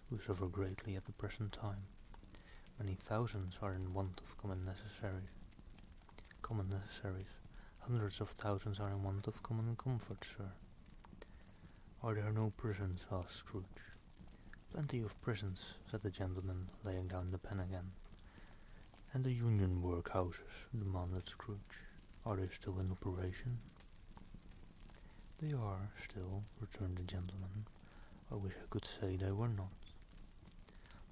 who suffer greatly at the present time. Many thousands are in want of common necessaries. Hundreds of thousands are in want of common comfort, sir. Are there no prisons? Asked Scrooge. Plenty of prisons, said the gentleman, laying down the pen again. And the union workhouses? Demanded Scrooge. Are they still in operation? They are, still, returned the gentleman. I wish I could say they were not.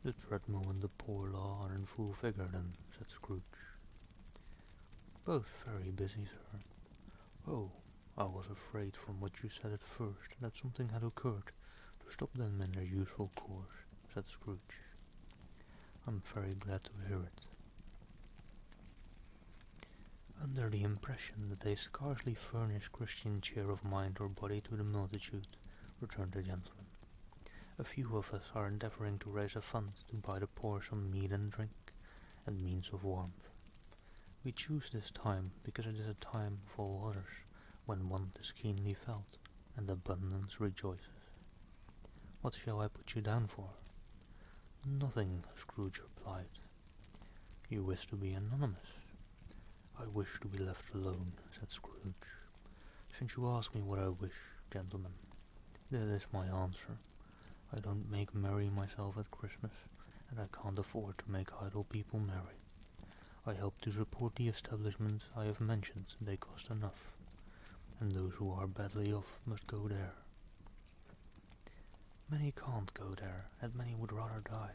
The treadmill and the poor law are in full vigour, then, said Scrooge. Both very busy, sir. Oh, I was afraid from what you said at first that something had occurred to stop them in their usual course, said Scrooge. I'm very glad to hear it. Under the impression that they scarcely furnish Christian cheer of mind or body to the multitude, returned the gentleman, a few of us are endeavouring to raise a fund to buy the poor some meat and drink, and means of warmth. We choose this time because it is a time of all others when want is keenly felt, and abundance rejoices. What shall I put you down for? Nothing, Scrooge replied. You wish to be anonymous. I wish to be left alone, said Scrooge. Since you ask me what I wish, gentlemen, that is my answer. I don't make merry myself at Christmas, and I can't afford to make idle people merry. I help to support the establishments I have mentioned, they cost enough, and those who are badly off must go there. Many can't go there, and many would rather die.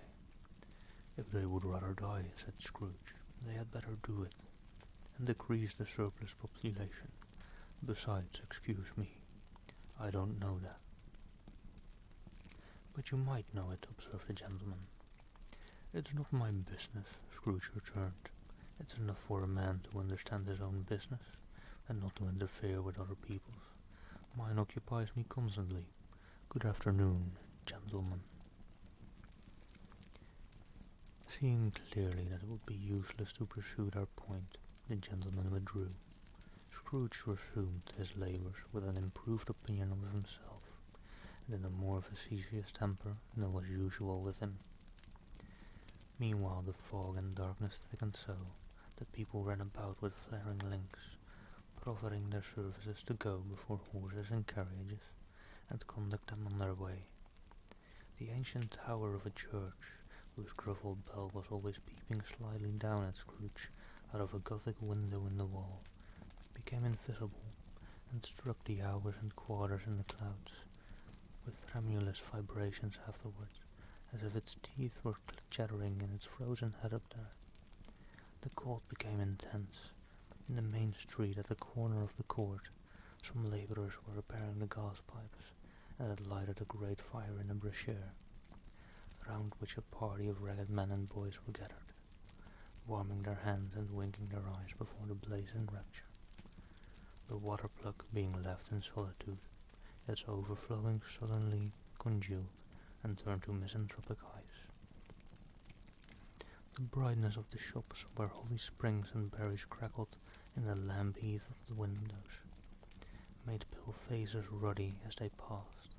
If they would rather die, said Scrooge, they had better do it, and decrease the surplus population. Besides, excuse me, I don't know that. But you might know it, observed the gentleman. It's not my business, Scrooge returned. It's enough for a man to understand his own business, and not to interfere with other people's. Mine occupies me constantly. Good afternoon, gentlemen. Seeing clearly that it would be useless to pursue their point, the gentleman withdrew. Scrooge resumed his labours with an improved opinion of himself, and in a more facetious temper than was usual with him. Meanwhile the fog and darkness thickened so that people ran about with flaring lamps, proffering their services to go before horses and carriages, and conduct them on their way. The ancient tower of a church, whose gruffled bell was always peeping slyly down at Scrooge out of a Gothic window in the wall, became invisible, and struck the hours and quarters in the clouds, with tremulous vibrations afterwards, as if its teeth were chattering in its frozen head up there. The cold became intense. In the main street at the corner of the court, some labourers were repairing the gas pipes, and had lighted a great fire in a brasherie, round which a party of ragged men and boys were gathered, warming their hands and winking their eyes before the blaze in rapture. The water plug being left in solitude, its overflowing suddenly congealed and turned to misanthropic eyes. The brightness of the shops where holly springs and berries crackled in the lamp heath of the windows made pale faces ruddy as they passed.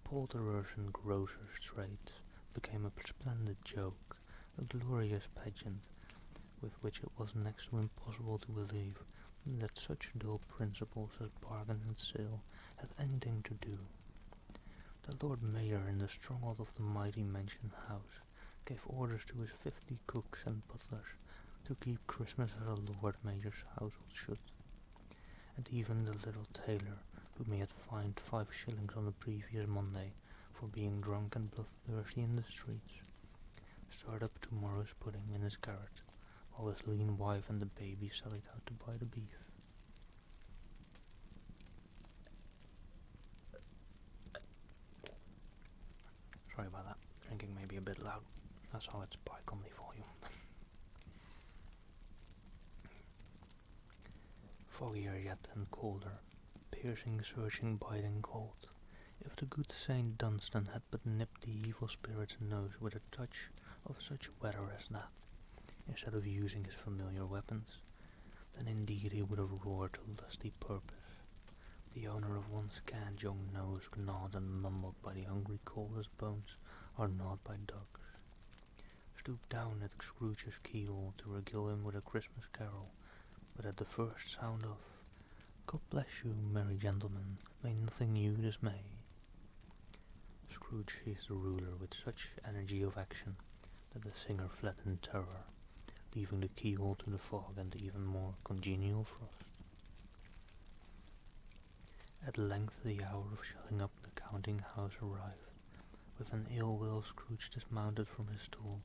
Poulterers and grocers' trades became a splendid joke, a glorious pageant, with which it was next to impossible to believe that such dull principles as bargain and sale had anything to do. The Lord Mayor in the stronghold of the mighty mansion house gave orders to his 50 cooks and butlers to keep Christmas as a Lord Mayor's household should, and even the little tailor, whom he had fined 5 shillings on the previous Monday for being drunk and bloodthirsty in the streets, stirred up tomorrow's pudding in his garret, while his lean wife and the baby sallied out to buy the beef. Sorry about that, drinking may be a bit loud, that's how it's spike on the volume. Foggier yet and colder, piercing, searching, biting cold. If the good Saint Dunstan had but nipped the evil spirit's nose with a touch of such weather as that, instead of using his familiar weapons, then indeed he would have roared to lusty purpose. The owner of one scant young nose gnawed and mumbled by the hungry cold as bones are gnawed by dogs. Stooped down at Scrooge's keyhole to regale him with a Christmas carol, but at the first sound of "God bless you, merry gentlemen, may nothing you dismay," Scrooge seized the ruler with such energy of action that the singer fled in terror, leaving the keyhole to the fog and even more congenial frost. At length the hour of shutting up the counting-house arrived. With an ill-will Scrooge dismounted from his stool,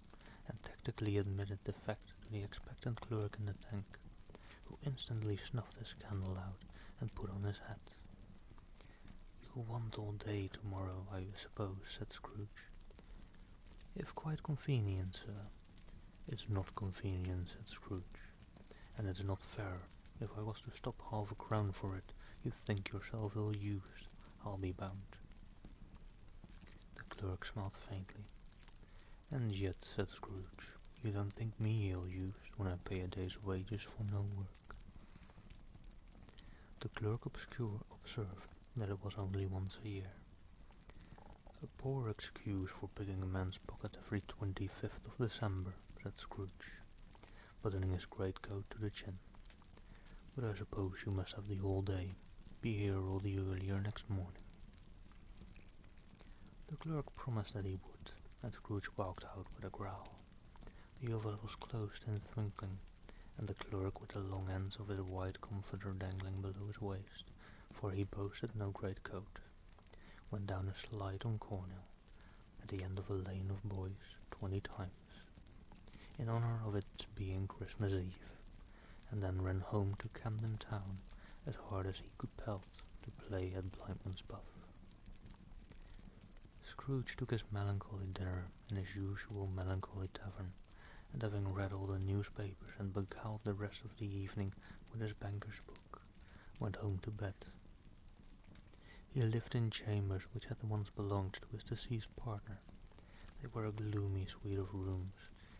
and tactically admitted the fact to the expectant clerk in the tank, who instantly snuffed his candle out and put on his hat. "You'll want all day tomorrow, I suppose," said Scrooge. If quite convenient, sir. It's not convenient, said Scrooge, and it's not fair. If I was to stop half a crown for it, you'd think yourself ill-used, I'll be bound. The clerk smiled faintly. And yet, said Scrooge, you don't think me ill-used when I pay a day's wages for no work. The clerk observed that it was only once a year. A poor excuse for picking a man's pocket every 25th of December, said Scrooge, buttoning his greatcoat to the chin. But I suppose you must have the whole day. Be here all the earlier next morning. The clerk promised that he would, and Scrooge walked out with a growl. The office was closed in a twinkling, and the clerk, with the long ends of his white comforter dangling below his waist, for he boasted no greatcoat, went down a slide on Cornhill, at the end of a lane of boys, 20 times, in honour of its being Christmas Eve, and then ran home to Camden Town as hard as he could pelt to play at Blindman's Buff. Scrooge took his melancholy dinner in his usual melancholy tavern, and having read all the newspapers and beguiled the rest of the evening with his banker's book, went home to bed. He lived in chambers which had once belonged to his deceased partner. They were a gloomy suite of rooms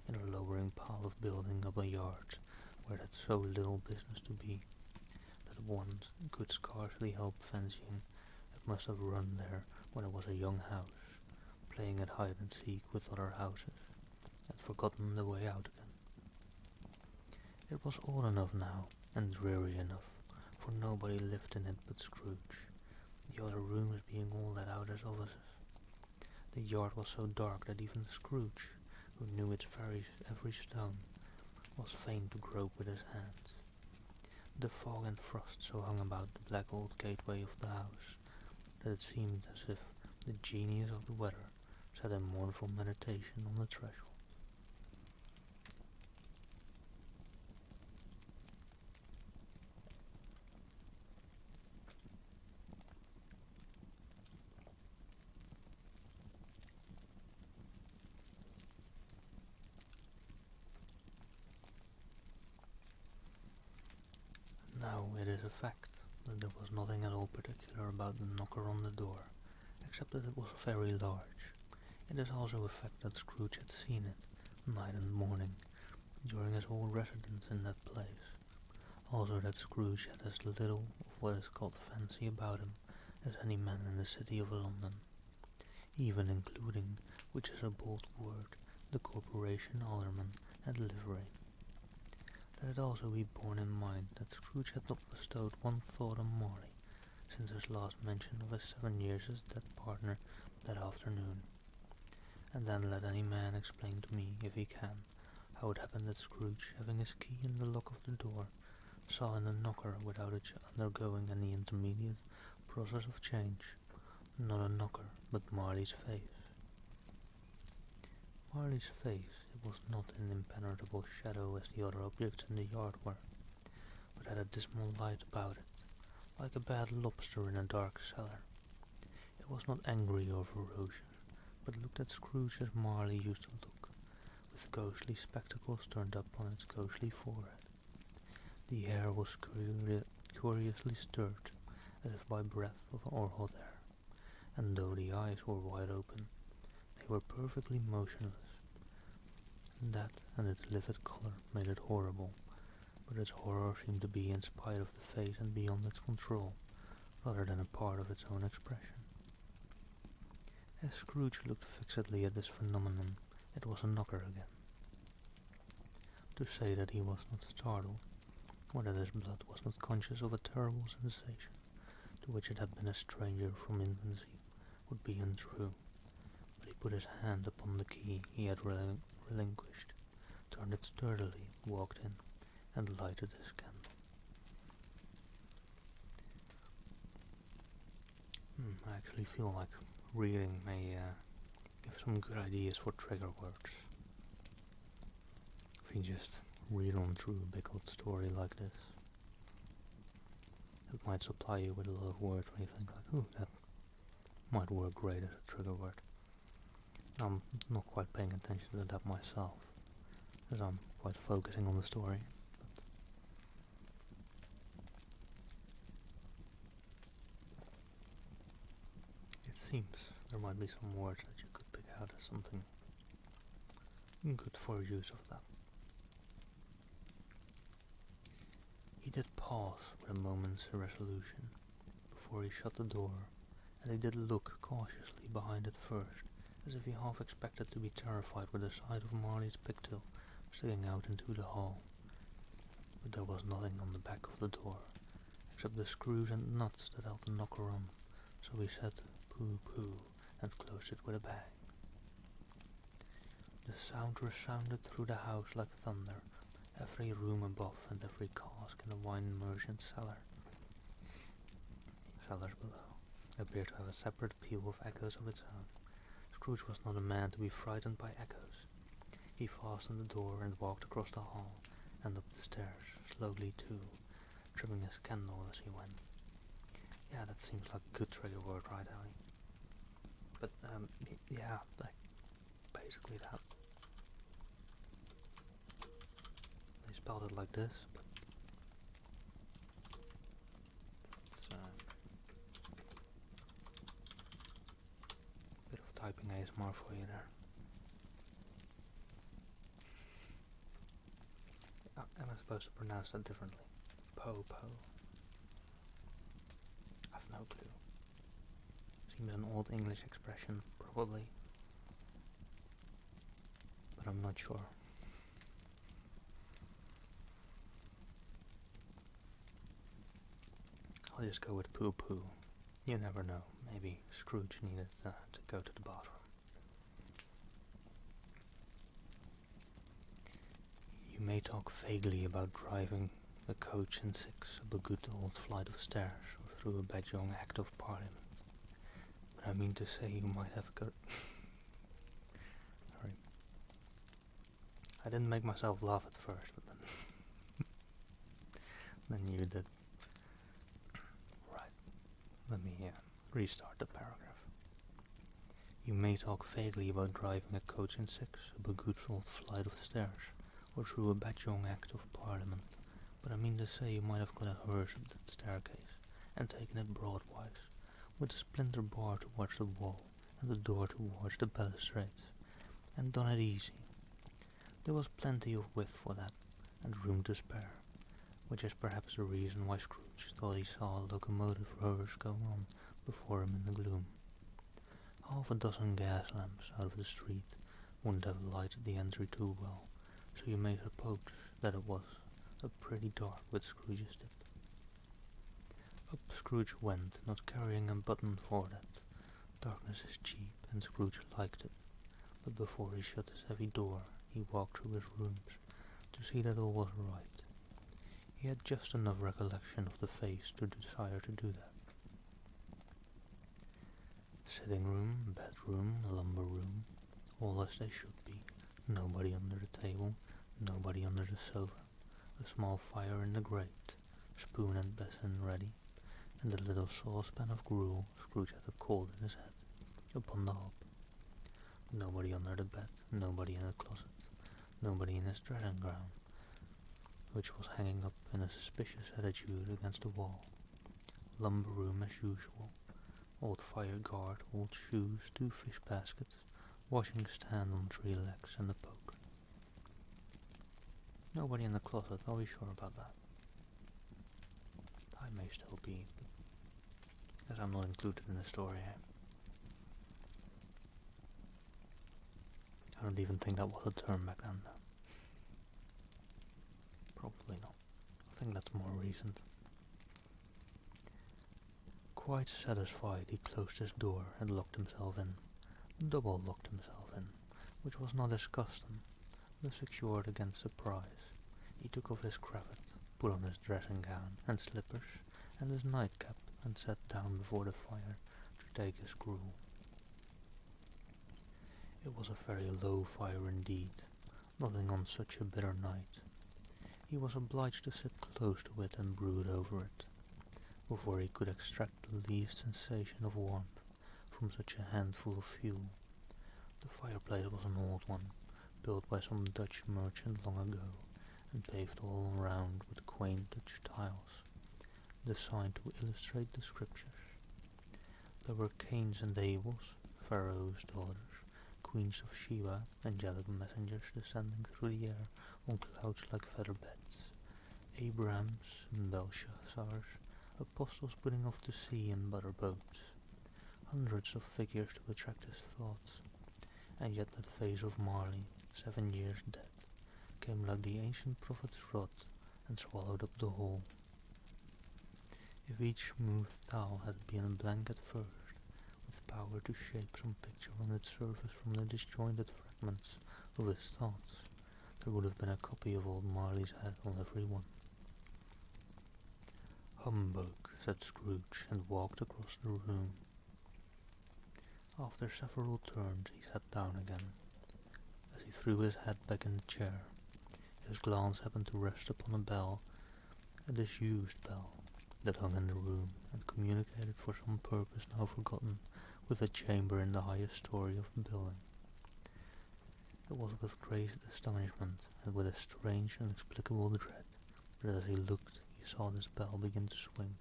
in a lowering pile of building up a yard where it had so little business to be, that one could scarcely help fancying it must have run there when it was a young house, playing at hide-and-seek with other houses, and forgotten the way out again. It was old enough now, and dreary enough, for nobody lived in it but Scrooge, the other rooms being all let out as offices. The yard was so dark that even Scrooge, who knew its every stone, was fain to grope with his hands. The fog and frost so hung about the black old gateway of the house that it seemed as if the genius of the weather sat in mournful meditation on the threshold. Now it is a fact that there was nothing at all particular about the knocker on the door, except that it was very large. It is also a fact that Scrooge had seen it, night and morning, during his whole residence in that place. Also that Scrooge had as little of what is called fancy about him as any man in the city of London, even including, which is a bold word, the corporation alderman and livery. Let it also be borne in mind that Scrooge had not bestowed one thought on Marley since his last mention of his 7 years as dead partner that afternoon. And then let any man explain to me, if he can, how it happened that Scrooge, having his key in the lock of the door, saw in the knocker, without it undergoing any intermediate process of change, not a knocker, but Marley's face. Marley's face, it was not an impenetrable shadow as the other objects in the yard were, but had a dismal light about it, like a bad lobster in a dark cellar. It was not angry or ferocious, but looked at Scrooge as Marley used to look, with ghostly spectacles turned up on its ghostly forehead. The hair was curiously stirred, as if by breath or hot air, and though the eyes were wide open, they were perfectly motionless. That and its livid colour made it horrible, but its horror seemed to be in spite of the face and beyond its control, rather than a part of its own expression. As Scrooge looked fixedly at this phenomenon, it was a knocker again. To say that he was not startled, or that his blood was not conscious of a terrible sensation to which it had been a stranger from infancy, would be untrue, but he put his hand upon the key he had relinquished, turned it sturdily, walked in, and lighted his candle. I actually feel like reading may give some good ideas for trigger words. If you just read on through a big old story like this, it might supply you with a lot of words when you think like, ooh, that might work great as a trigger word. I'm not quite paying attention to that myself, as I'm quite focusing on the story. But it seems there might be some words that you could pick out as something good for use of that. He did pause with a moment's irresolution before he shut the door, and he did look cautiously behind it first, as if he half expected to be terrified with the sight of Marley's pigtail sticking out into the hall. But there was nothing on the back of the door, except the screws and nuts that held the knocker on, so he said "pooh pooh" and closed it with a bang. The sound resounded through the house like thunder, every room above and every cask in the wine merchant's cellars below appeared to have a separate peal of echoes of its own. Scrooge was not a man to be frightened by echoes. He fastened the door and walked across the hall and up the stairs, slowly too, trimming his candle as he went. Yeah, that seems like a good trigger word, right, Ellie? But, yeah, like, basically that. They spelled it like this, but it's a bit of typing ASMR for you there. Am I supposed to pronounce that differently? Po. I've no clue. Seems an old English expression, probably. But I'm not sure. I'll just go with poo poo. You never know. Maybe Scrooge needed to go to the bathroom. You may talk vaguely about driving a coach and six up a good old flight of stairs or through a Bajong Act of Parliament, but I mean to say you might have got... Sorry. I didn't make myself laugh at first, but then you did. Right. Let me restart the paragraph. You may talk vaguely about driving a coach and six up a good old flight of stairs or through a Bajong Act of Parliament, but I mean to say you might have got a hearse up that staircase and taken it broadwise, with a splinter bar towards the wall and the door towards the balustrades, and done it easy. There was plenty of width for that, and room to spare, which is perhaps the reason why Scrooge thought he saw a locomotive hearse going on before him in the gloom. Half a dozen gas lamps out of the street wouldn't have lighted the entry too well, so you may suppose that it was pretty dark with Scrooge's dip. Up Scrooge went, not carrying a button for that. Darkness is cheap, and Scrooge liked it. But before he shut his heavy door, he walked through his rooms to see that all was right. He had just enough recollection of the face to desire to do that. Sitting room, bedroom, lumber room, all as they should be. Nobody under the table, nobody under the sofa. A small fire in the grate, spoon and basin ready, and a little saucepan of gruel Scrooge had a cold in his head, upon the hob. Nobody under the bed, nobody in the closet, nobody in his dressing gown, which was hanging up in a suspicious attitude against the wall. Lumber room as usual. Old fire guard, old shoes, 2 fish baskets, washing stand on 3 legs, and a poker. Nobody in the closet, are we sure about that? I may still be, as I'm not included in the story. I don't even think that was a term back then. Probably not. I think that's more recent. Quite satisfied, he closed his door and locked himself in. Double locked himself in, which was not his custom, but secured against surprise. He took off his cravat, put on his dressing gown and slippers, and his nightcap, and sat down before the fire to take his gruel. It was a very low fire indeed, nothing on such a bitter night. He was obliged to sit close to it and brood over it, before he could extract the least sensation of warmth from such a handful of fuel, The fireplace was an old one, built by some Dutch merchant long ago, and paved all round with quaint Dutch tiles, designed to illustrate the scriptures. There were Cains and Abels, Pharaoh's daughters, queens of Sheba, angelic messengers descending through the air on clouds like feather beds, Abrahams and Belshazzars, apostles putting off to sea in butter boats, hundreds of figures to attract his thoughts, and yet that face of Marley, 7 years dead, came like the ancient prophet's rod and swallowed up the whole. If each smooth towel had been a blank at first, with power to shape some picture on its surface from the disjointed fragments of his thoughts, there would have been a copy of old Marley's head on every one. Humbug, said Scrooge, and walked across the room. After several turns he sat down again. As he threw his head back in the chair, his glance happened to rest upon a bell, a disused bell, that hung in the room and communicated for some purpose now forgotten with a chamber in the highest story of the building. It was with great astonishment and with a strange inexplicable dread that as he looked he saw this bell begin to swing.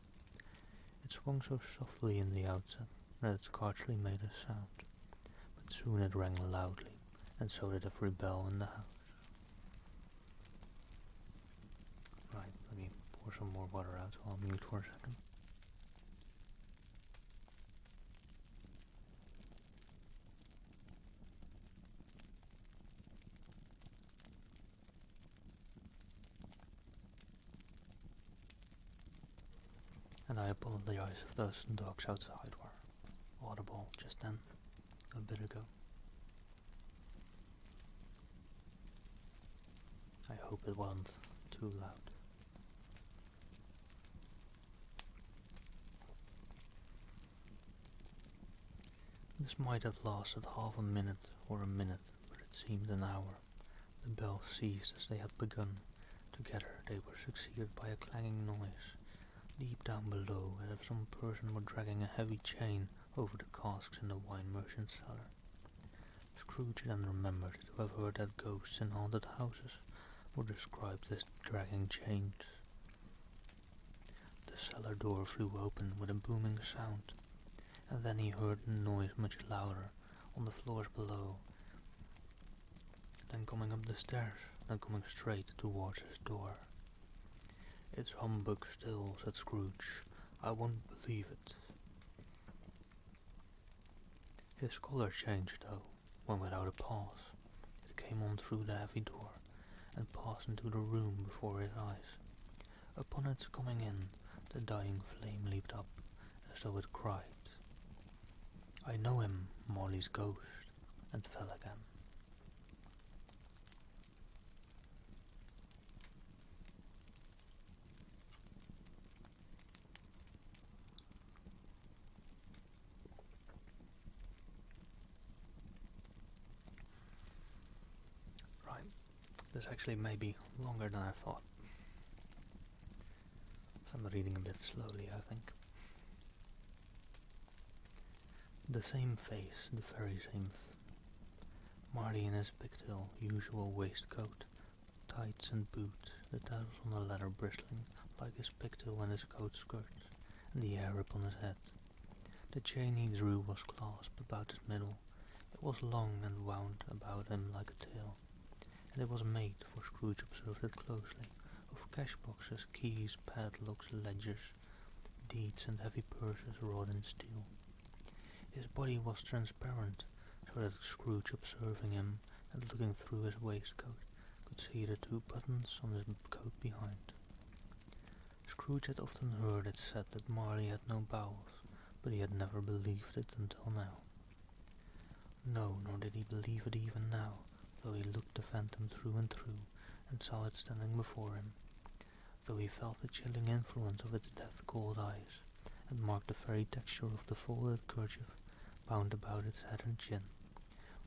It swung so softly in the outset that it scarcely made a sound, but soon it rang loudly, and so did every bell in the house. Right, let me pour some more water out, so I'll mute for a second. And I apologize if those dogs outside were audible just then, a bit ago. I hope it wasn't too loud. This might have lasted half a minute or a minute, but it seemed an hour. The bell ceased as they had begun. Together they were succeeded by a clanging noise, deep down below, as if some person were dragging a heavy chain over the casks in the wine merchant's cellar. Scrooge then remembered to have heard that ghosts in haunted houses were described as dragging chains. The cellar door flew open with a booming sound, and then he heard the noise much louder on the floors below, then coming up the stairs, then coming straight towards his door. "It's humbug still," said Scrooge. "I won't believe it." His colour changed, though, when without a pause it came on through the heavy door, and passed into the room before his eyes. Upon its coming in, the dying flame leaped up, as though it cried, "I know him, Marley's ghost," and fell again. Right, this actually may be longer than I thought. So I'm reading a bit slowly, I think. The same face, the very same Marley in his pigtail, usual waistcoat, tights and boots, the tassels on the leather bristling like his pigtail and his coat skirts, and the hair upon his head. The chain he drew was clasped about his middle. It was long and wound about him like a tail, and it was made, for Scrooge observed it closely, of cash boxes, keys, padlocks, ledgers, deeds, and heavy purses wrought in steel. His body was transparent, so that Scrooge, observing him and looking through his waistcoat, could see the 2 buttons on his coat behind. Scrooge had often heard it said that Marley had no bowels, but he had never believed it until now. No, nor did he believe it even now, though he looked the phantom through and through, and saw it standing before him, though he felt the chilling influence of its death-cold eyes, and marked the very texture of the folded kerchief bound about its head and chin,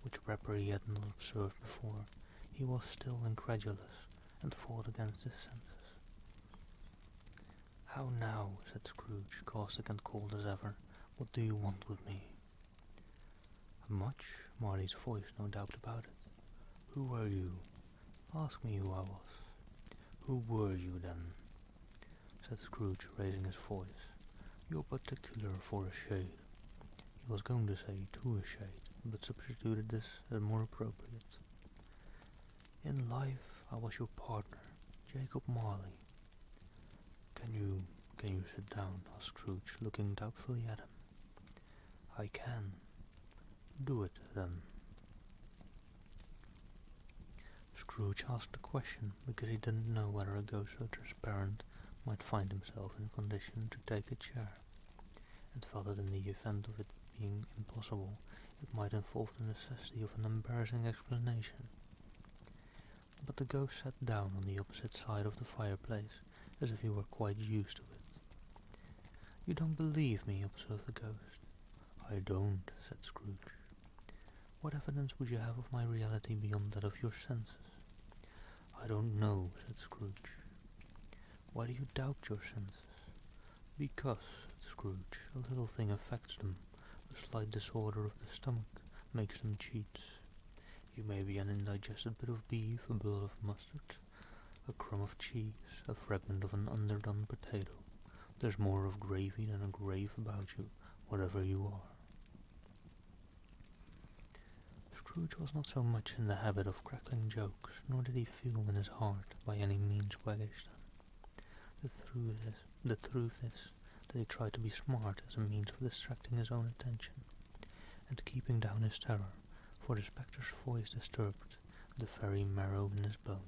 which wrapper he had not observed before. He was still incredulous, and fought against his senses. "How now?" said Scrooge, caustic and cold as ever. "What do you want with me?" Much, Marley's voice, no doubt about it. Who were you? Ask me who I was. Who were you then? Said Scrooge, raising his voice. You're particular for a shade. He was going to say to a shade, but substituted this as more appropriate. In life, I was your partner, Jacob Marley. Can you sit down? Asked Scrooge, looking doubtfully at him. I can. Do it, then. Scrooge asked the question because he didn't know whether a ghost so transparent might find himself in a condition to take a chair, and felt that in the event of it being impossible, it might involve the necessity of an embarrassing explanation. But the ghost sat down on the opposite side of the fireplace, as if he were quite used to it. You don't believe me, observed the ghost. I don't, said Scrooge. What evidence would you have of my reality beyond that of your senses? I don't know, said Scrooge. Why do you doubt your senses? Because, said Scrooge, a little thing affects them. A slight disorder of the stomach makes them cheats. You may be an indigested bit of beef, a bullet of mustard, a crumb of cheese, a fragment of an underdone potato. There's more of gravy than a grave about you, whatever you are. Scrooge was not so much in the habit of crackling jokes, nor did he feel in his heart by any means waggish them. The truth is that he tried to be smart as a means of distracting his own attention, and keeping down his terror, for the spectre's voice disturbed the very marrow in his bones.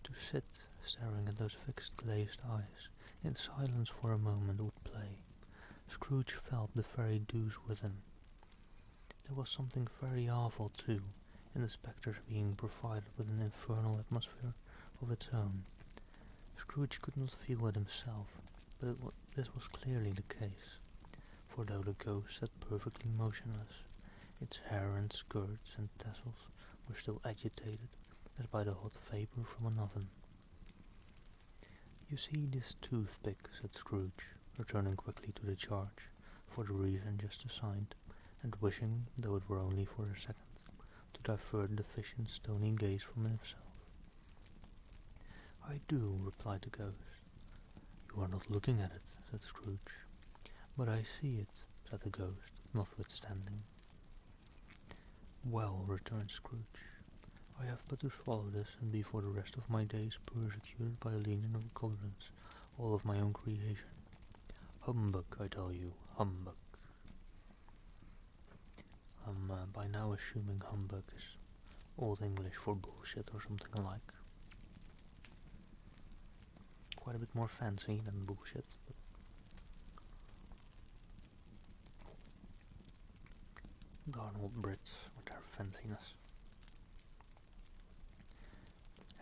To sit staring at those fixed glazed eyes in silence for a moment would play. Scrooge felt the very deuce with him. There was something very awful, too, in the spectre's being provided with an infernal atmosphere of its own. Scrooge could not feel it himself, but this was clearly the case, for though the ghost sat perfectly motionless, its hair and skirts and tassels were still agitated as by the hot vapour from an oven. You see this toothpick, said Scrooge, returning quickly to the charge, for the reason just assigned, and wishing, though it were only for a second, to divert the fish's stony gaze from himself. I do, replied the ghost. You are not looking at it, said Scrooge. But I see it, said the ghost, notwithstanding. Well, returned Scrooge, I have but to swallow this and be for the rest of my days persecuted by a legion of goblins, all of my own creation. Humbug, I tell you, humbug. I'm by now assuming humbug is Old English for bullshit or something alike. Quite a bit more fancy than bullshit, but darn old Brits with their fanciness.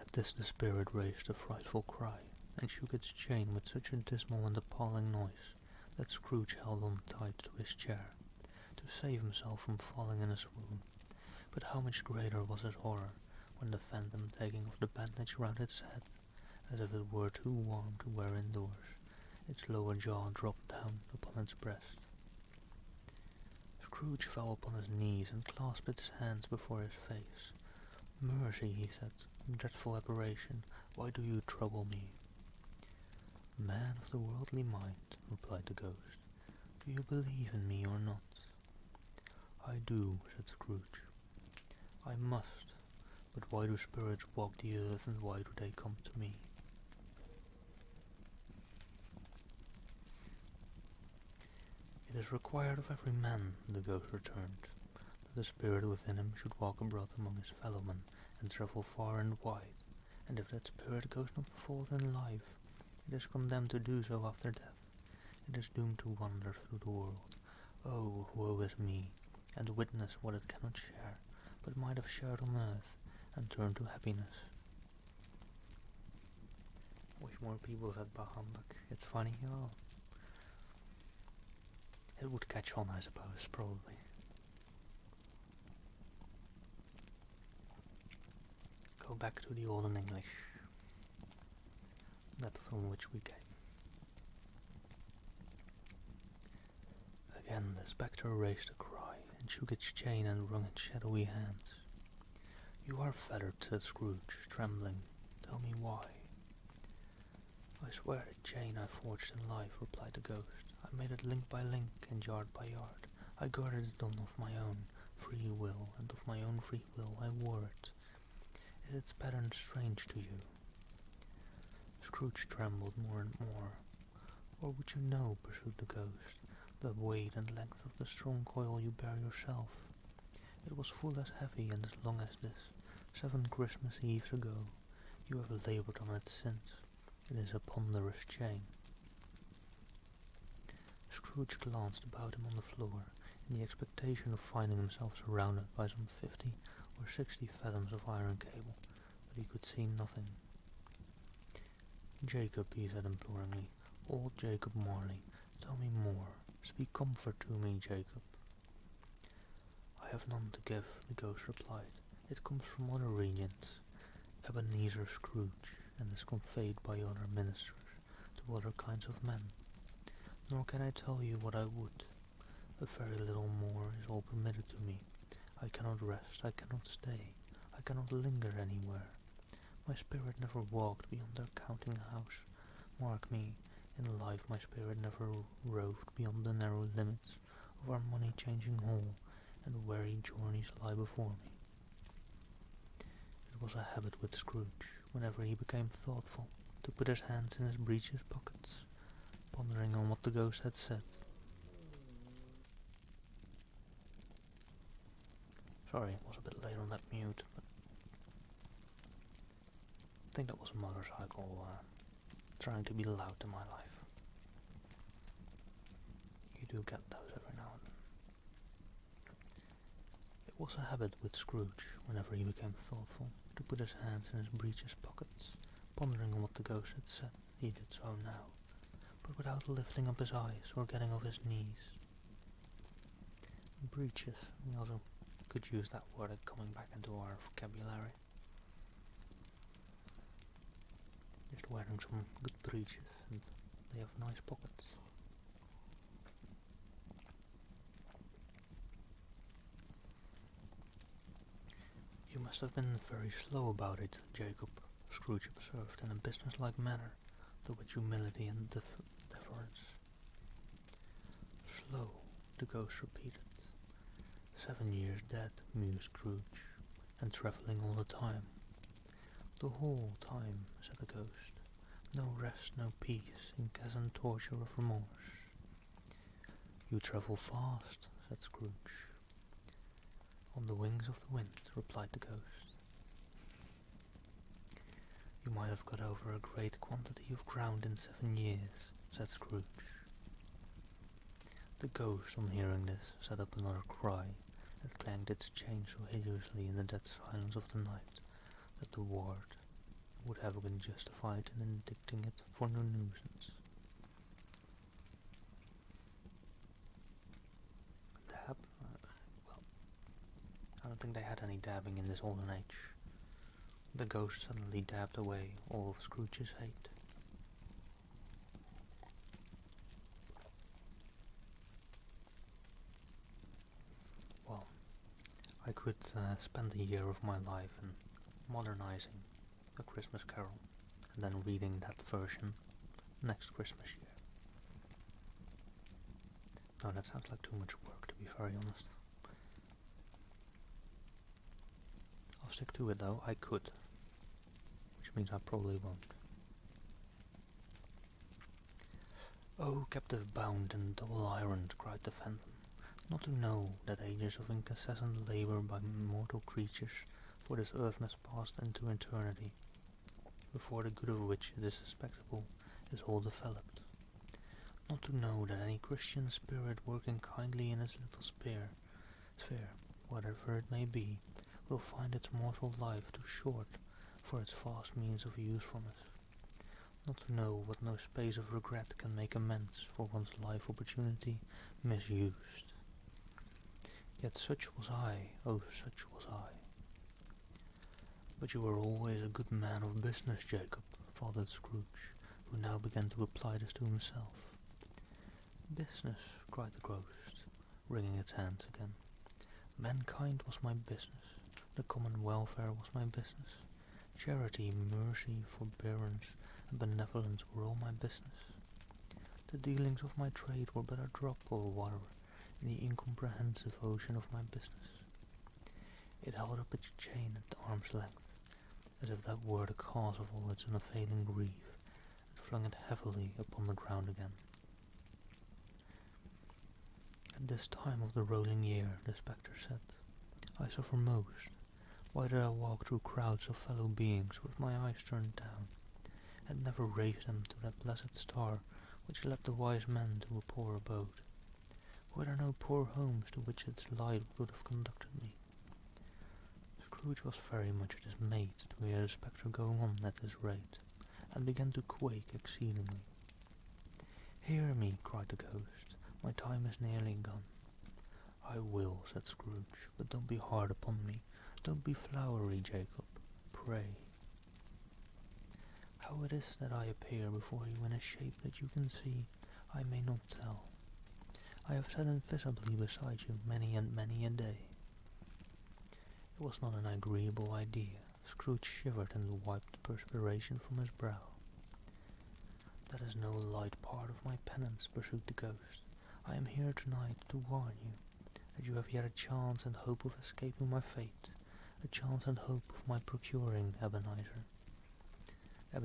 At this the spirit raised a frightful cry, and shook its chain with such a dismal and appalling noise that Scrooge held on tight to his chair, to save himself from falling in a swoon. But how much greater was his horror when the phantom, taking off the bandage round its head, as if it were too warm to wear indoors, its lower jaw dropped down upon its breast. Scrooge fell upon his knees and clasped his hands before his face. Mercy, he said, dreadful aberration, why do you trouble me? Man of the worldly mind, replied the ghost, do you believe in me or not? I do, said Scrooge. I must, but why do spirits walk the earth and why do they come to me? It is required of every man, the ghost returned, that the spirit within him should walk abroad among his fellowmen and travel far and wide, and if that spirit goes not forth in life, it is condemned to do so after death. It is doomed to wander through the world. Oh, woe is me, and witness what it cannot share, but might have shared on earth, and turn to happiness. Wish more people said bah humbug. It's funny, oh. It would catch on, I suppose, probably. Go back to the olden English, that from which we came. Again the spectre raised a cry, and shook its chain and wrung its shadowy hands. "You are fettered," said Scrooge, trembling. "Tell me why." "I swear the chain I forged in life," replied the ghost. "I made it link by link and yard by yard. I girded it on of my own free will, and of my own free will I wore it. Is its pattern strange to you?" Scrooge trembled more and more. "Or would you know," pursued the ghost, "the weight and length of the strong coil you bear yourself? It was full as heavy and as long as this, 7 Christmas Eves ago. You have laboured on it since. It is a ponderous chain." Scrooge glanced about him on the floor, in the expectation of finding himself surrounded by some 50 or 60 fathoms of iron cable, but he could see nothing. "Jacob," he said imploringly, "old Jacob Marley, tell me more. Speak comfort to me, Jacob." "I have none to give," the ghost replied. "It comes from other regions, Ebenezer Scrooge, and is conveyed by other ministers to other kinds of men. Nor can I tell you what I would. A very little more is all permitted to me. I cannot rest, I cannot stay, I cannot linger anywhere. My spirit never walked beyond their counting-house. Mark me, in life my spirit never roved beyond the narrow limits of our money-changing hall, and weary journeys lie before me." It was a habit with Scrooge, whenever he became thoughtful, to put his hands in his breeches pockets, pondering on what the ghost had said. Sorry, it was a bit late on that mute, but I think that was a motorcycle trying to be loud in my life. You do get those every now and then. It was a habit with Scrooge, whenever he became thoughtful, to put his hands in his breeches pockets, pondering on what the ghost had said. He did so now, but without lifting up his eyes or getting off his knees. Breeches, we also could use that word coming back into our vocabulary. Just wearing some good breeches, and they have nice pockets. "You must have been very slow about it, Jacob," Scrooge observed in a businesslike manner, though with humility and deference. "Slow," the ghost repeated. 7 years dead," mused Scrooge, "and travelling all the time." "The whole time," said the ghost. "No rest, no peace, incessant torture of remorse." "You travel fast," said Scrooge. "On the wings of the wind," replied the ghost. "You might have got over a great quantity of ground in 7 years," said Scrooge. The ghost, on hearing this, set up another cry, that clanged its chain so hideously in the dead silence of the night that the ward would have been justified in indicting it for no nuisance. Dab? Well, I don't think they had any dabbing in this olden age. The ghost suddenly dabbed away all of Scrooge's hate. Well, I could spend a year of my life in modernizing A Christmas Carol, and then reading that version next Christmas year. No, that sounds like too much work, to be very honest. I'll stick to it though, I could. Which means I probably won't. "Oh, captive bound and double-ironed," cried the phantom, "not to know that ages of incessant labour by mortal creatures for this earth must pass into eternity, before the good of which it is susceptible is all developed. Not to know that any Christian spirit working kindly in its little sphere, whatever it may be, will find its mortal life too short for its vast means of usefulness. Not to know what no space of regret can make amends for one's life opportunity misused. Yet such was I, oh such was I." "But you were always a good man of business, Jacob," faltered Scrooge, who now began to apply this to himself. "Business!" cried the ghost, wringing its hands again. Mankind was my business. The common welfare was my business. Charity, mercy, forbearance, and benevolence were all my business. The dealings of my trade were but a drop of water in the incomprehensive ocean of my business. It held up its chain at arm's length, as if that were the cause of all its unavailing grief, and flung it heavily upon the ground again. At this time of the rolling year, the spectre said, I suffer most. Why did I walk through crowds of fellow beings with my eyes turned down, and never raise them to that blessed star which led the wise men to a poor abode? Were there no poor homes to which its light would have conducted me? Scrooge was very much dismayed to hear the spectre going on at this rate, and began to quake exceedingly. Hear me, cried the ghost, my time is nearly gone. I will, said Scrooge, but don't be hard upon me. Don't be flowery, Jacob, pray. How it is that I appear before you in a shape that you can see, I may not tell. I have sat invisibly beside you many and many a day. It was not an agreeable idea. Scrooge shivered and wiped the perspiration from his brow. That is no light part of my penance, pursued the ghost. I am here tonight to warn you that you have yet a chance and hope of escaping my fate, a chance and hope of my procuring Ebenezer, I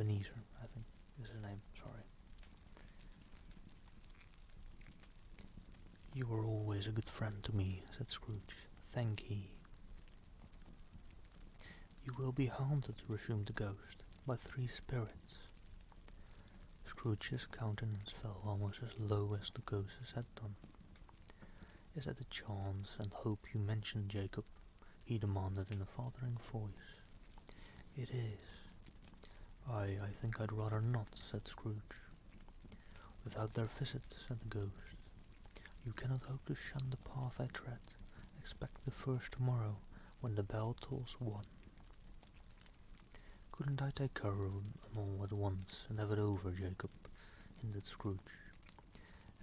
think, is his name, sorry. You were always a good friend to me, said Scrooge. Thank ye. You will be haunted, resumed the ghost, by 3 spirits. Scrooge's countenance fell almost as low as the ghost's had done. Is that the chance and hope you mentioned, Jacob? He demanded in a faltering voice. It is. I think I'd rather not, said Scrooge. Without their visits, said the ghost, you cannot hope to shun the path I tread. Expect the first tomorrow, when the bell tolls 1. Couldn't I take care of them all at once and have it over, Jacob? Hinted Scrooge.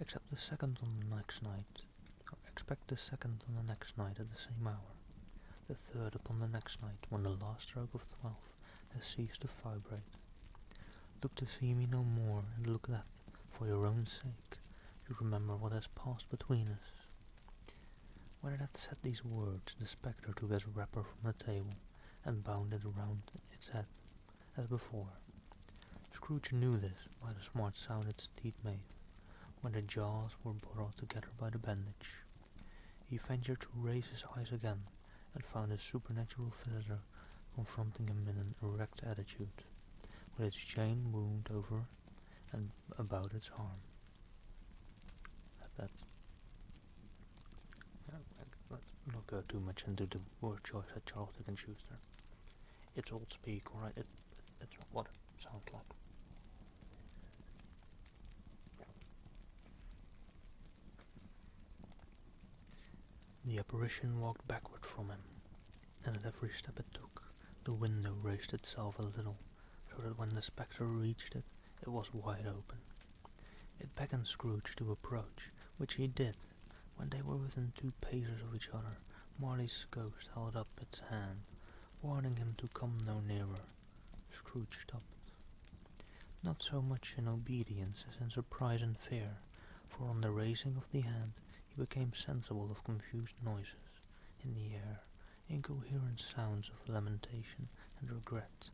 Except the second on the next night, or expect the second on the next night at the same hour, the third upon the next night when the last stroke of 12 has ceased to vibrate. Look to see me no more, and look that, for your own sake, you remember what has passed between us. When it had said these words, the spectre took his wrapper from the table and bound it round its head, as before. Scrooge knew this by the smart sound its teeth made, when the jaws were brought together by the bandage. He ventured to raise his eyes again, and found his supernatural visitor confronting him in an erect attitude, with its chain wound over and about its arm. Let's not go too much into the word choice at Charles Dickens Schuster. It's old speak, alright? It's what it sounds like. The apparition walked backward from him, and at every step it took, the window raised itself a little, so that when the spectre reached it, it was wide open. It beckoned Scrooge to approach, which he did. When they were within 2 paces of each other, Marley's ghost held up its hand, warning him to come no nearer. Scrooge stopped. Not so much in obedience as in surprise and fear, for on the raising of the hand he became sensible of confused noises in the air, incoherent sounds of lamentation and regret,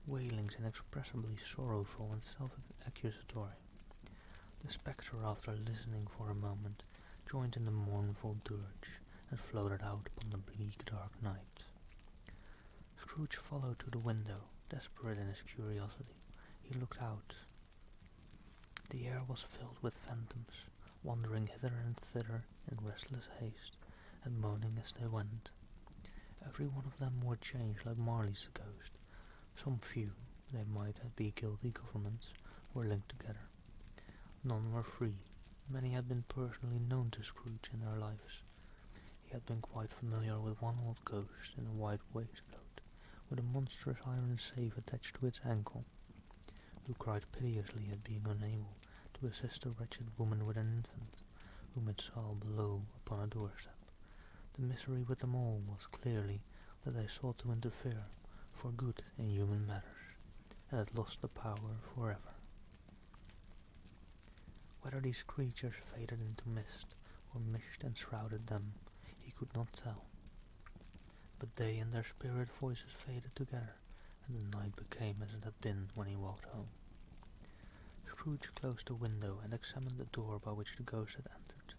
wailings inexpressibly sorrowful and self-accusatory. The spectre, after listening for a moment, joined in the mournful dirge, and floated out upon the bleak dark night. Scrooge followed to the window, desperate in his curiosity. He looked out. The air was filled with phantoms, wandering hither and thither in restless haste, and moaning as they went. Every one of them wore changed like Marley's ghost. Some few, they might be guilty governments, were linked together. None were free. Many had been personally known to Scrooge in their lives. He had been quite familiar with one old ghost in a white waistcoat, with a monstrous iron safe attached to its ankle, who cried piteously at being unable to assist a wretched woman with an infant, whom it saw below upon a doorstep. The misery with them all was clearly that they sought to interfere for good in human matters, and had lost the power forever. Whether these creatures faded into mist, or mist enshrouded them, he could not tell. But they and their spirit voices faded together, and the night became as it had been when he walked home. Scrooge closed the window and examined the door by which the ghost had entered.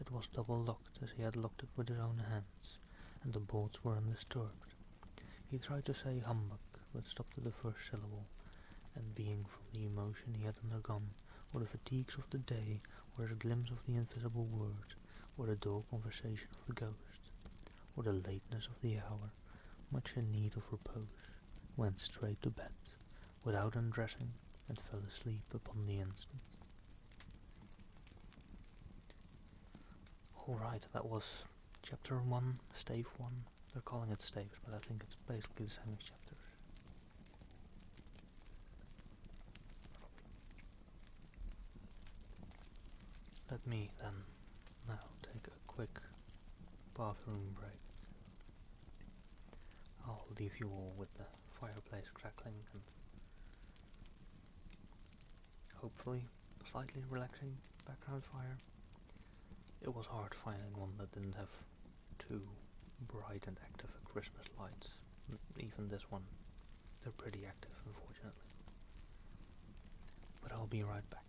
It was double-locked, as he had locked it with his own hands, and the bolts were undisturbed. He tried to say humbug, but stopped at the first syllable, and being from the emotion he had undergone, or the fatigues of the day, or his glimpse of the invisible world, or the dull conversation of the ghost, or the lateness of the hour, much in need of repose, went straight to bed, without undressing, and fell asleep upon the instant. Alright, that was chapter 1, stave 1. They're calling it staves, but I think it's basically the same as chapters. Let me then now take a quick bathroom break. I'll leave you all with the fireplace crackling and hopefully slightly relaxing background fire. It was hard finding one that didn't have too bright and active Christmas lights. Even this one, they're pretty active, unfortunately. But I'll be right back.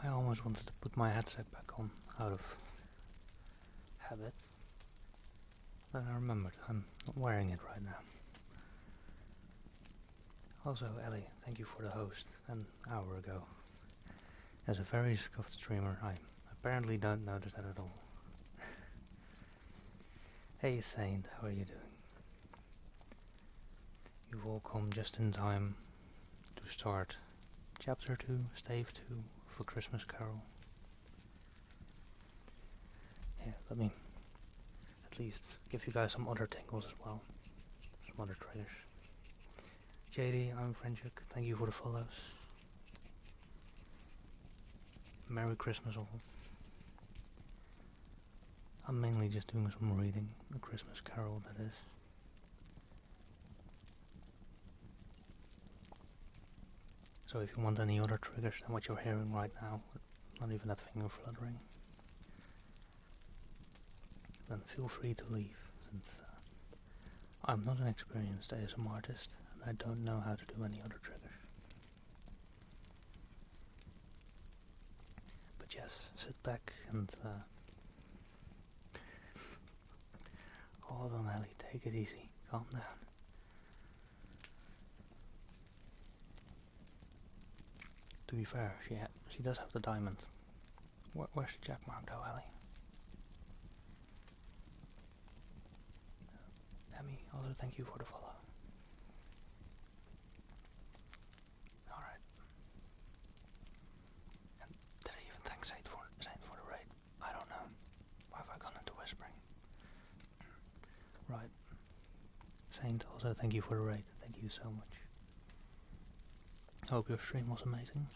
I almost wanted to put my headset back on, out of habit. Then I remembered, I'm not wearing it right now. Also, Ellie, thank you for the host an hour ago. As a very scuffed streamer, I apparently don't notice that at all. Hey Saint, how are you doing? You've all come just in time to start chapter 2, stave 2 of A Christmas Carol. Yeah, let me at least give you guys some other tingles as well. Some other triggers. JD, I'm Frenchik, thank you for the follows. Merry Christmas all. I'm mainly just doing some reading, A Christmas Carol that is. So if you want any other triggers than what you're hearing right now, not even that finger fluttering, then feel free to leave, since I'm not an experienced ASMR artist, and I don't know how to do any other triggers. But yes, sit back and hold on, Ellie. Take it easy. Calm down. To be fair, she does have the diamond. Where's the check mark though, Ellie? Emmy, also thank you for the follow. Alright. And did I even thank Saint for the raid? I don't know. Why have I gone into whispering? Right. Saint, also thank you for the raid. Thank you so much. Hope your stream was amazing.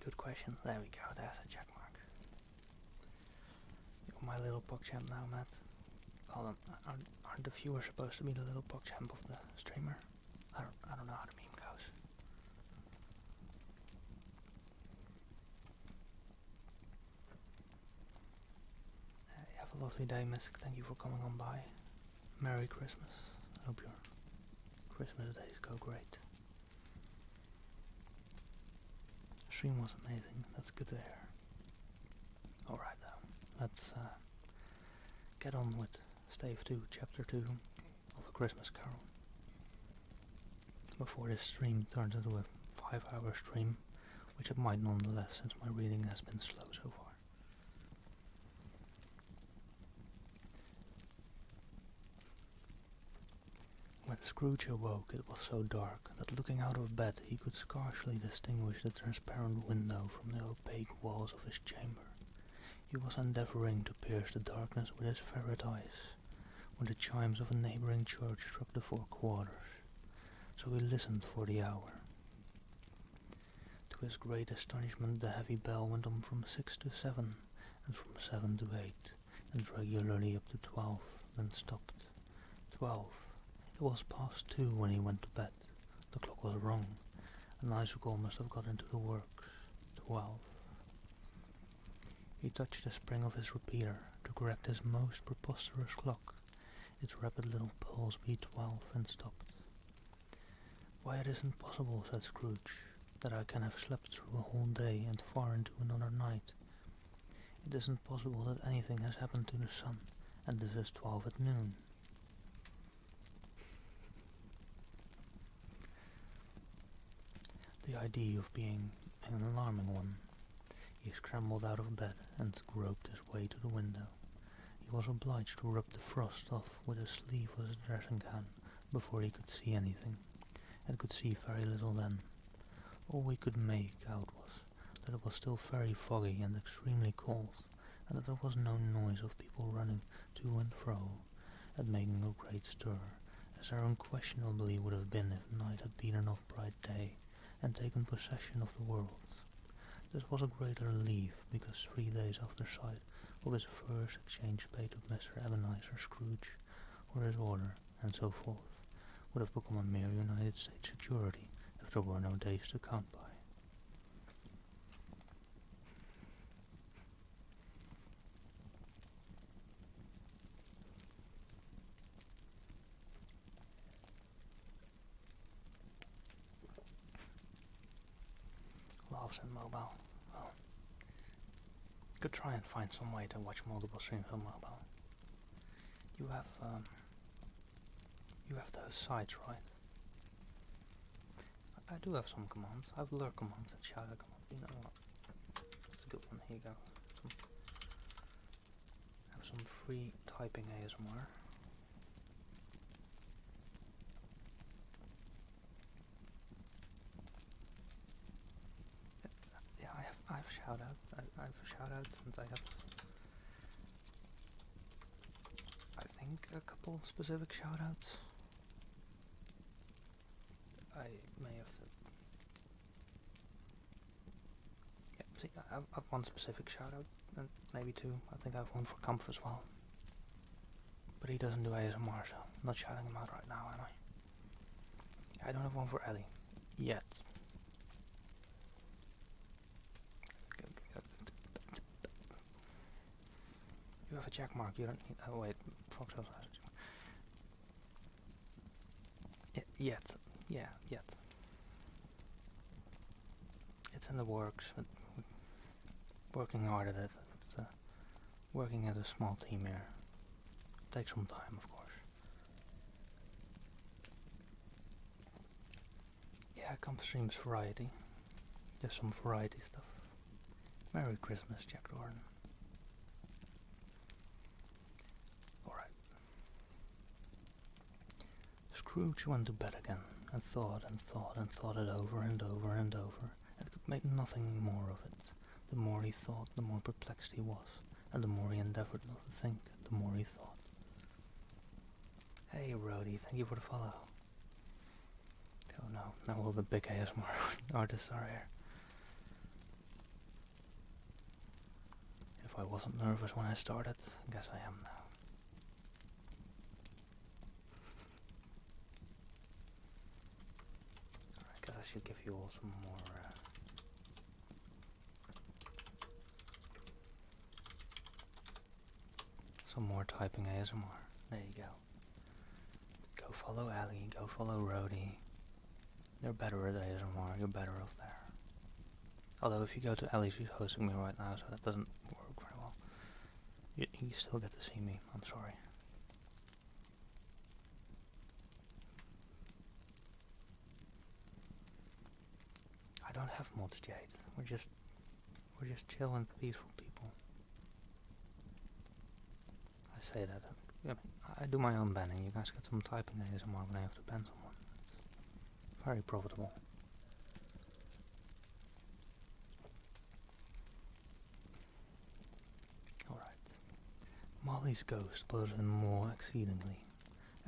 Good question. There we go. There's a check mark. You're my little PogChamp now, Matt. Hold on. Aren't the viewers supposed to be the little PogChamp of the streamer? I don't know how the meme goes. Have a lovely day, Mystic. Thank you for coming on by. Merry Christmas. I hope your Christmas days go great. Stream was amazing. That's good to hear. Alright though, let's get on with Stave 2, Chapter 2 of A Christmas Carol. Before this stream turns into a 5-hour stream, which it might nonetheless since my reading has been slow so far. When Scrooge awoke, it was so dark that looking out of bed he could scarcely distinguish the transparent window from the opaque walls of his chamber. He was endeavouring to pierce the darkness with his ferret eyes, when the chimes of a neighbouring church struck the 4 quarters, so he listened for the hour. To his great astonishment, the heavy bell went on from 6 to 7, and from 7 to 8, and regularly up to 12, then stopped. 12. It was past 2 when he went to bed. The clock was wrong. An icicle must have got into the works. 12. He touched the spring of his repeater to correct his most preposterous clock. Its rapid little pulse beat 12 and stopped. Why, it isn't possible, said Scrooge, that I can have slept through a whole day and far into another night. It isn't possible that anything has happened to the sun, and this is 12 at noon. The idea of being an alarming one. He scrambled out of bed and groped his way to the window. He was obliged to rub the frost off with a sleeveless dressing gown before he could see anything, and could see very little then. All we could make out was that it was still very foggy and extremely cold, and that there was no noise of people running to and fro, and making a great stir, as there unquestionably would have been if night had beaten off bright day and taken possession of the world. This was a greater relief, because 3 days after sight of his first exchange paid with Mr. Ebenezer Scrooge, or his order, and so forth, would have become a mere United States security if there were no days to count by. Laughs and mobile. Well, could try and find some way to watch multiple streams on mobile. You have those sites, right? I do have some commands. I have lurk commands and shout out commands. You know what? That's a good one. Here you go. Have some free typing ASMR. Yeah, I have shout out. I have shout outs, and I have, I think, a couple specific shout outs. I may have to. Yeah, see, I have one specific shout out, and maybe 2. I think I have one for Comf as well. But he doesn't do ASMR, so I'm not shouting him out right now, am I? I don't have one for Ellie. Yet. You have a check mark, you don't need. Oh, wait. Fox also has a check mark. Yet. Yeah, yet. It's in the works, but working hard at it. It's, working as a small team here. Takes some time, of course. Yeah, come streams variety. Just some variety stuff. Merry Christmas, Jack Gordon. Alright. Scrooge went to bed again, and thought and thought and thought it over and over and over, and could make nothing more of it. The more he thought, the more perplexed he was, and the more he endeavored not to think, the more he thought. Hey Rody, thank you for the follow. Oh no, now all the big ASMR artists are here. If I wasn't nervous when I started, I guess I am now. I guess I should give you all some more typing ASMR. There you go. Go follow Ali, go follow Rody. They're better at ASMR, you're better off there. Although if you go to Ali, she's hosting me right now, so that doesn't work very well. You still get to see me, I'm sorry. I don't have mods, Jade. We're just chill and peaceful people. I say that. I do my own banning. You guys get some typing ASMR when I have to ban someone. It's very profitable. Alright. Molly's ghost bothered him more exceedingly.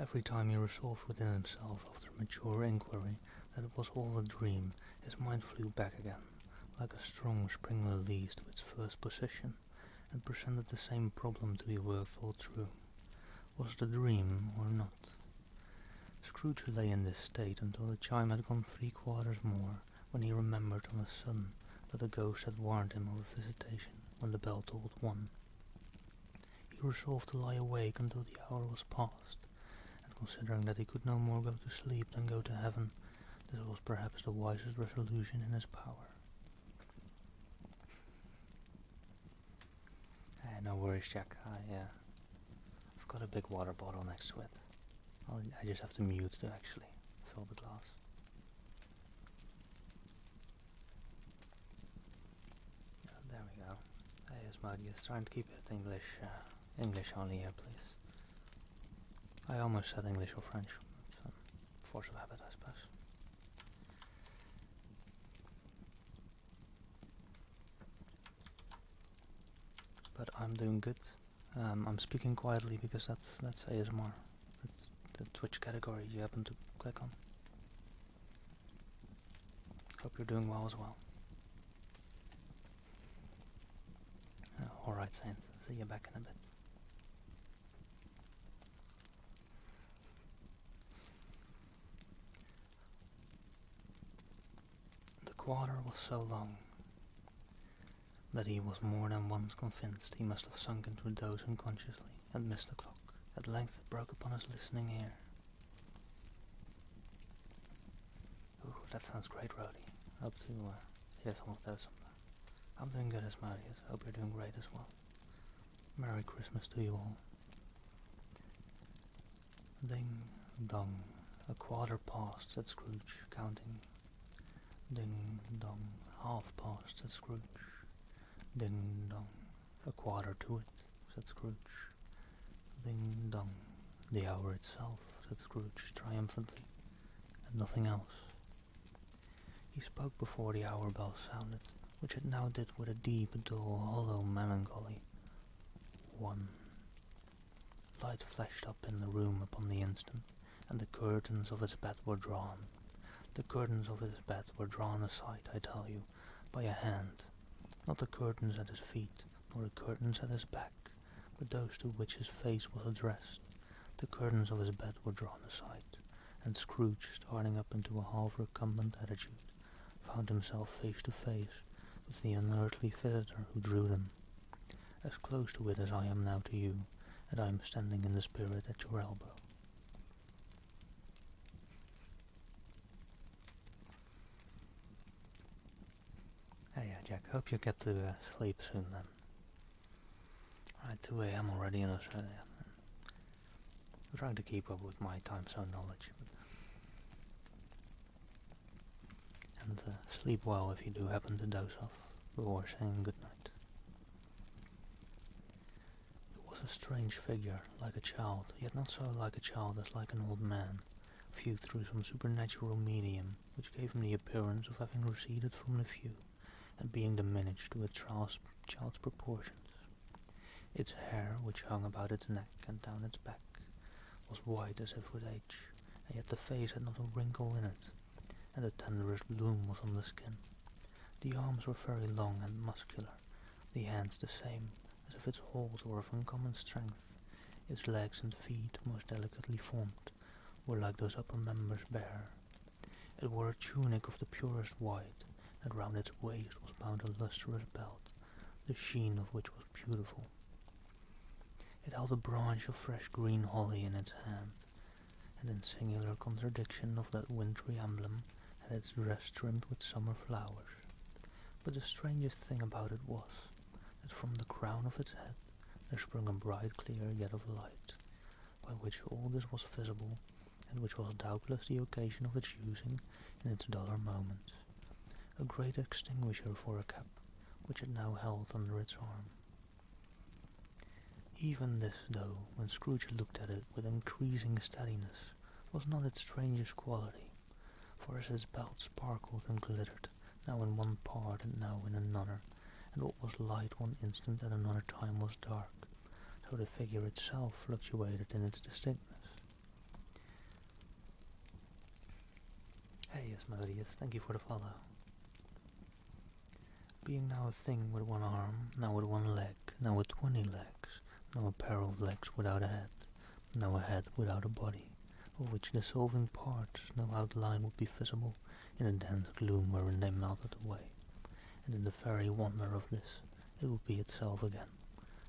Every time he resolved within himself after mature inquiry that it was all a dream, his mind flew back again, like a strong spring released to its first position, and presented the same problem to be worked all through. Was it a dream or not? Scrooge lay in this state until the chime had gone 3/4 more, when he remembered on a sudden that the ghost had warned him of a visitation when the bell tolled 1. He resolved to lie awake until the hour was past, and considering that he could no more go to sleep than go to heaven, this was perhaps the wisest resolution in his power. No worries, Jack. I've got a big water bottle next to it. I just have to mute to actually fill the glass. There we go. Hey, Asmodeus, trying to keep it English only here, please. I almost said English or French. It's force of habit, I suppose. But I'm doing good. I'm speaking quietly because that's ASMR. That's the Twitch category you happen to click on. Hope you're doing well as well. Alright, Saint. See you back in a bit. The quarter was so long that he was more than once convinced he must have sunk into a doze unconsciously and missed the clock. At length it broke upon his listening ear. Ooh, that sounds great, Rody. Hope to hear some of those sometime. I'm doing good, Asmodeus. Hope you're doing great as well. Merry Christmas to you all. Ding dong. A quarter past, said Scrooge, counting. Ding dong. Half past, said Scrooge. Ding dong. A quarter to it, said Scrooge. Ding dong. The hour itself, said Scrooge triumphantly, and nothing else. He spoke before the hour bell sounded, which it now did with a deep, dull, hollow melancholy. 1. Light flashed up in the room upon the instant, and the curtains of his bed were drawn. The curtains of his bed were drawn aside, I tell you, by a hand, not the curtains at his feet, nor the curtains at his back, but those to which his face was addressed. The curtains of his bed were drawn aside, and Scrooge, starting up into a half-recumbent attitude, found himself face to face with the unearthly visitor who drew them, as close to it as I am now to you, and I am standing in the spirit at your elbow. Hey, Jack, hope you get to sleep soon then. Right, 2 a.m. already in Australia. I'm trying to keep up with my time zone knowledge. And sleep well if you do happen to doze off before saying goodnight. It was a strange figure, like a child, yet not so like a child as like an old man, viewed through some supernatural medium, which gave him the appearance of having receded from the view, and being diminished to a child's proportions. Its hair, which hung about its neck and down its back, was white as if with age, and yet the face had not a wrinkle in it, and the tenderest bloom was on the skin. The arms were very long and muscular, the hands the same, as if its hold were of uncommon strength. Its legs and feet, most delicately formed, were like those upper members bare. It wore a tunic of the purest white, and round its waist was bound a lustrous belt, the sheen of which was beautiful. It held a branch of fresh green holly in its hand, and in singular contradiction of that wintry emblem, had its dress trimmed with summer flowers. But the strangest thing about it was, that from the crown of its head there sprung a bright clear jet of light, by which all this was visible, and which was doubtless the occasion of its using in its duller moments, a great extinguisher for a cap, which it now held under its arm. Even this, though, when Scrooge looked at it with increasing steadiness, was not its strangest quality, for as its belt sparkled and glittered, now in one part and now in another, and what was light one instant at another time was dark, so the figure itself fluctuated in its distinctness. Hey, Asmodeus, thank you for the follow. Being now a thing with one arm, now with one leg, now with 20 legs, now a pair of legs without a head, now a head without a body, of which dissolving parts no outline would be visible in the dense gloom wherein they melted away, and in the very wonder of this it would be itself again,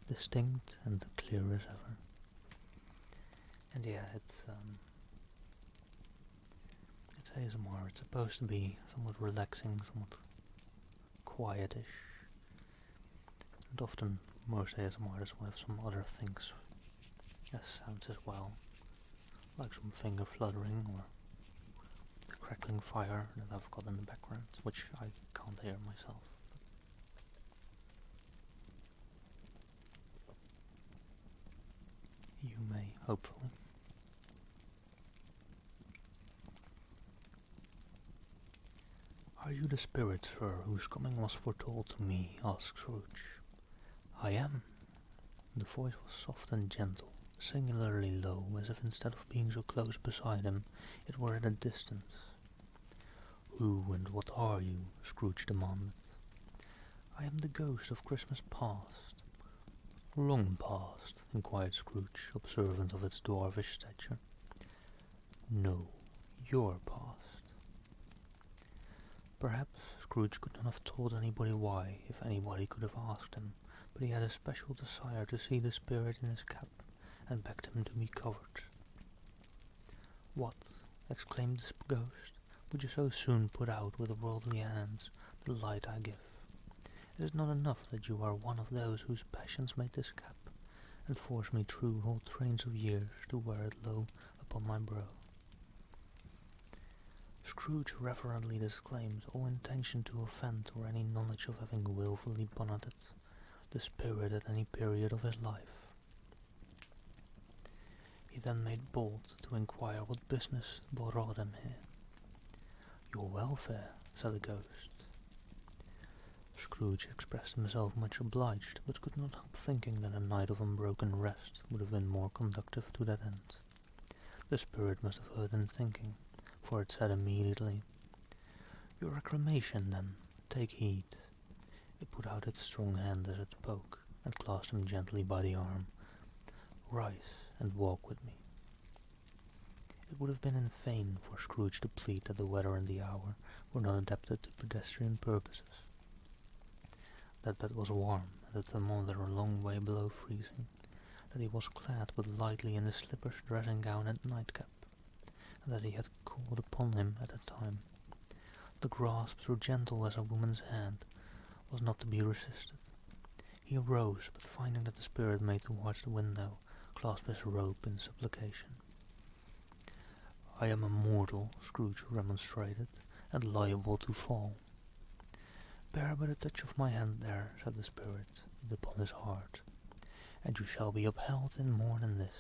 distinct and clear as ever. And yeah, it's ASMR. It's supposed to be somewhat relaxing, somewhat quietish, and often most ASMRs will have some other things as sounds as well, like some finger fluttering or the crackling fire that I've got in the background, which I can't hear myself. You may, hopefully. Are you the spirit, sir, whose coming was foretold to me? Asked Scrooge. I am. The voice was soft and gentle, singularly low, as if instead of being so close beside him, it were at a distance. Who and what are you? Scrooge demanded. I am the ghost of Christmas past. Long past? Inquired Scrooge, observant of its dwarfish stature. No, your past. Perhaps Scrooge could not have told anybody why, if anybody could have asked him, but he had a special desire to see the spirit in his cap, and begged him to be covered. What? Exclaimed the ghost. Would you so soon put out with worldly hands the light I give? It is not enough that you are one of those whose passions made this cap, and force me through whole trains of years to wear it low upon my brow. Scrooge reverently disclaimed all intention to offend or any knowledge of having wilfully bonneted the spirit at any period of his life. He then made bold to inquire what business brought him here. Your welfare, said the ghost. Scrooge expressed himself much obliged, but could not help thinking that a night of unbroken rest would have been more conducive to that end. The spirit must have heard him thinking, for it said immediately, Your reclamation, then, take heed. It put out its strong hand as it spoke, and clasped him gently by the arm. Rise and walk with me. It would have been in vain for Scrooge to plead that the weather and the hour were not adapted to pedestrian purposes. That bed was warm, and the thermometer a long way below freezing, that he was clad but lightly in his slippers, dressing gown, and nightcap, and that he had called upon him at a time. The grasps were gentle as a woman's hand, was not to be resisted. He arose, but finding that the spirit made towards the window, clasped his robe in supplication. "I am a mortal," Scrooge remonstrated, "and liable to fall." "Bear but a touch of my hand there," said the spirit, but upon his heart, "and you shall be upheld in more than this."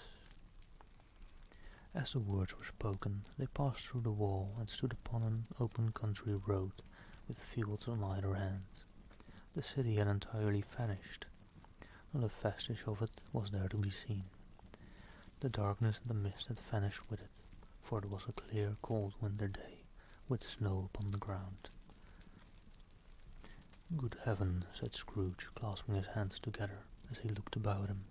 As the words were spoken, they passed through the wall and stood upon an open country road, with fields on either hand. The city had entirely vanished. Not a vestige of it was there to be seen. The darkness and the mist had vanished with it, for it was a clear, cold winter day, with snow upon the ground. "Good heaven," said Scrooge, clasping his hands together as he looked about him.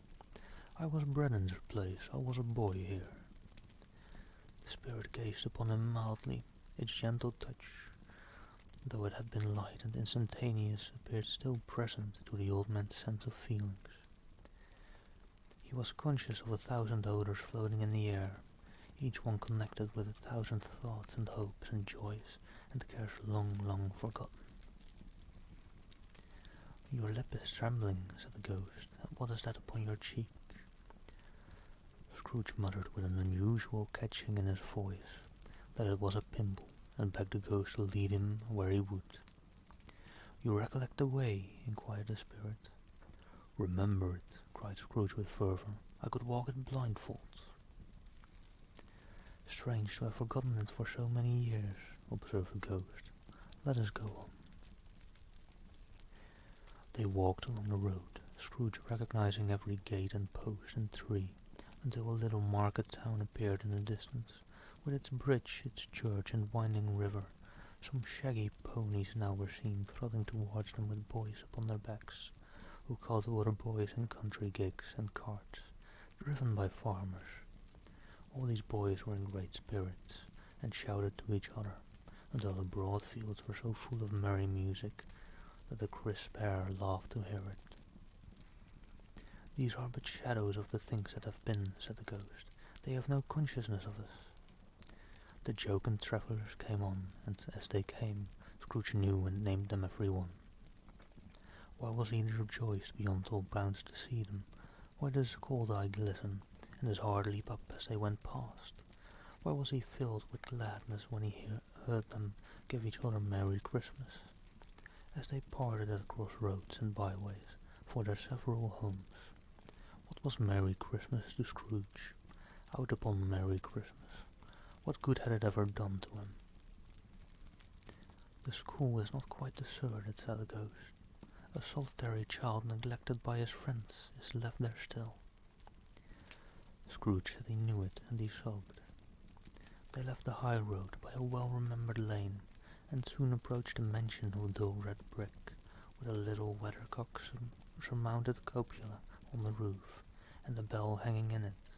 "I was bred in this place. I was a boy here." The spirit gazed upon him mildly. Its gentle touch, though it had been light and instantaneous, appeared still present to the old man's sense of feelings. He was conscious of 1,000 odors floating in the air, each one connected with 1,000 thoughts and hopes and joys and cares long, long forgotten. "Your lip is trembling," said the ghost, "and what is that upon your cheek?" Scrooge muttered with an unusual catching in his voice that it was a pimple, and begged the ghost to lead him where he would. "You recollect the way?" inquired the spirit. "Remember it," cried Scrooge with fervour. "I could walk it blindfold." "Strange to have forgotten it for so many years," observed the ghost. "Let us go on." They walked along the road, Scrooge recognizing every gate and post and tree, until a little market town appeared in the distance, with its bridge, its church, and winding river. Some shaggy ponies now were seen trotting towards them with boys upon their backs, who called to other boys in country gigs and carts, driven by farmers. All these boys were in great spirits, and shouted to each other, until the broad fields were so full of merry music that the crisp air laughed to hear it. "These are but shadows of the things that have been," said the ghost. "They have no consciousness of us." The jocund travellers came on, and as they came, Scrooge knew and named them every one. Why was he rejoiced beyond all bounds to see them? Why did his cold eye glisten, and his heart leap up as they went past? Why was he filled with gladness when he heard them give each other Merry Christmas? As they parted at crossroads and byways for their several homes, what was Merry Christmas to Scrooge? Out upon Merry Christmas. What good had it ever done to him? "The school is not quite deserted," said the ghost. "A solitary child neglected by his friends is left there still." Scrooge said he knew it, and he sobbed. They left the high road by a well-remembered lane, and soon approached a mansion of dull red brick, with a little weathercock surmounted cupola on the roof, and a bell hanging in it.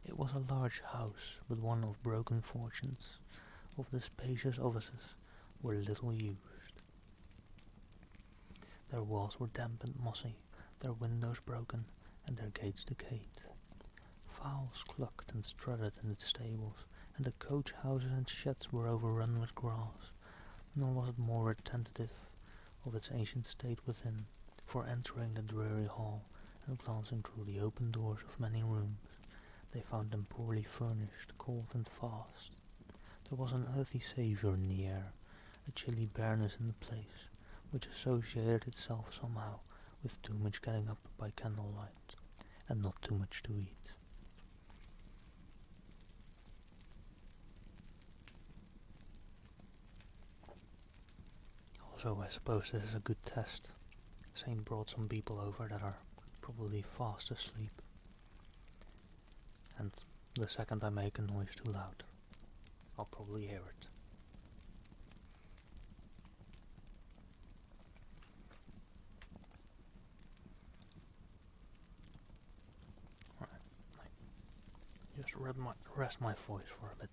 It was a large house, but one of broken fortunes. Of the spacious offices were little used. Their walls were damp and mossy, their windows broken, and their gates decayed. Fowls clucked and strutted in its stables, and the coach houses and sheds were overrun with grass. Nor was it more retentive of its ancient state within, for entering the dreary hall and glancing through the open doors of many rooms, they found them poorly furnished, cold and fast. There was an earthly savour in the air, a chilly bareness in the place, which associated itself somehow with too much getting up by candlelight, and not too much to eat. Also, I suppose this is a good test. Saint brought some people over that are probably fast asleep, and the second I make a noise too loud, I'll probably hear it. Right, just rest my voice for a bit.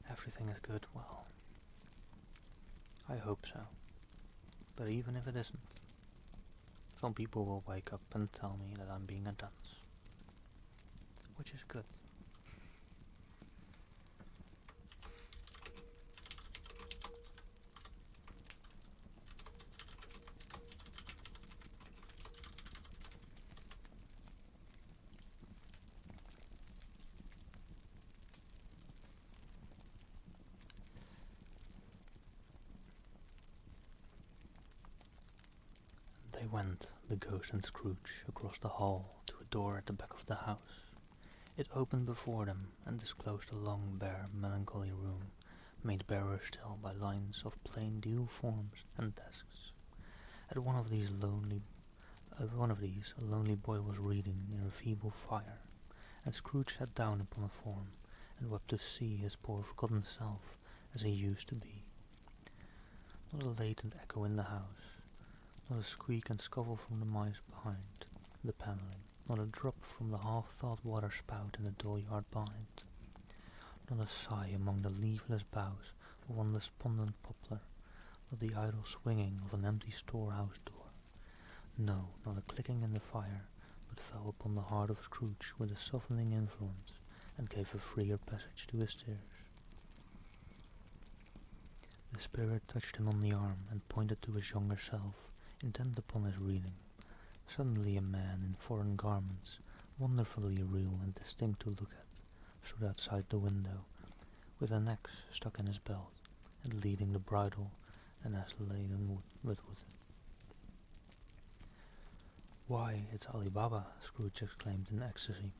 Everything is good, well, I hope so. But even if it isn't, some people will wake up and tell me that I'm being a dunce, which is good. They went, the ghost and Scrooge, across the hall to a door at the back of the house. It opened before them and disclosed a long, bare, melancholy room, made barer still by lines of plain deal forms and desks. At one of these, a lonely boy was reading near a feeble fire, and Scrooge sat down upon a form and wept to see his poor forgotten self as he used to be. Not a latent echo in the house, not a squeak and scuffle from the mice behind the panelling, not a drop from the half-thawed water spout in the dooryard behind, not a sigh among the leafless boughs of one despondent poplar, not the idle swinging of an empty storehouse door. No, not a clicking in the fire, but fell upon the heart of Scrooge with a softening influence, and gave a freer passage to his tears. The spirit touched him on the arm and pointed to his younger self, intent upon his reading. Suddenly a man in foreign garments, wonderfully real and distinct to look at, stood outside the window, with an axe stuck in his belt, and leading the bridle and ass laden with wood. "Why, it's Ali Baba!" Scrooge exclaimed in ecstasy.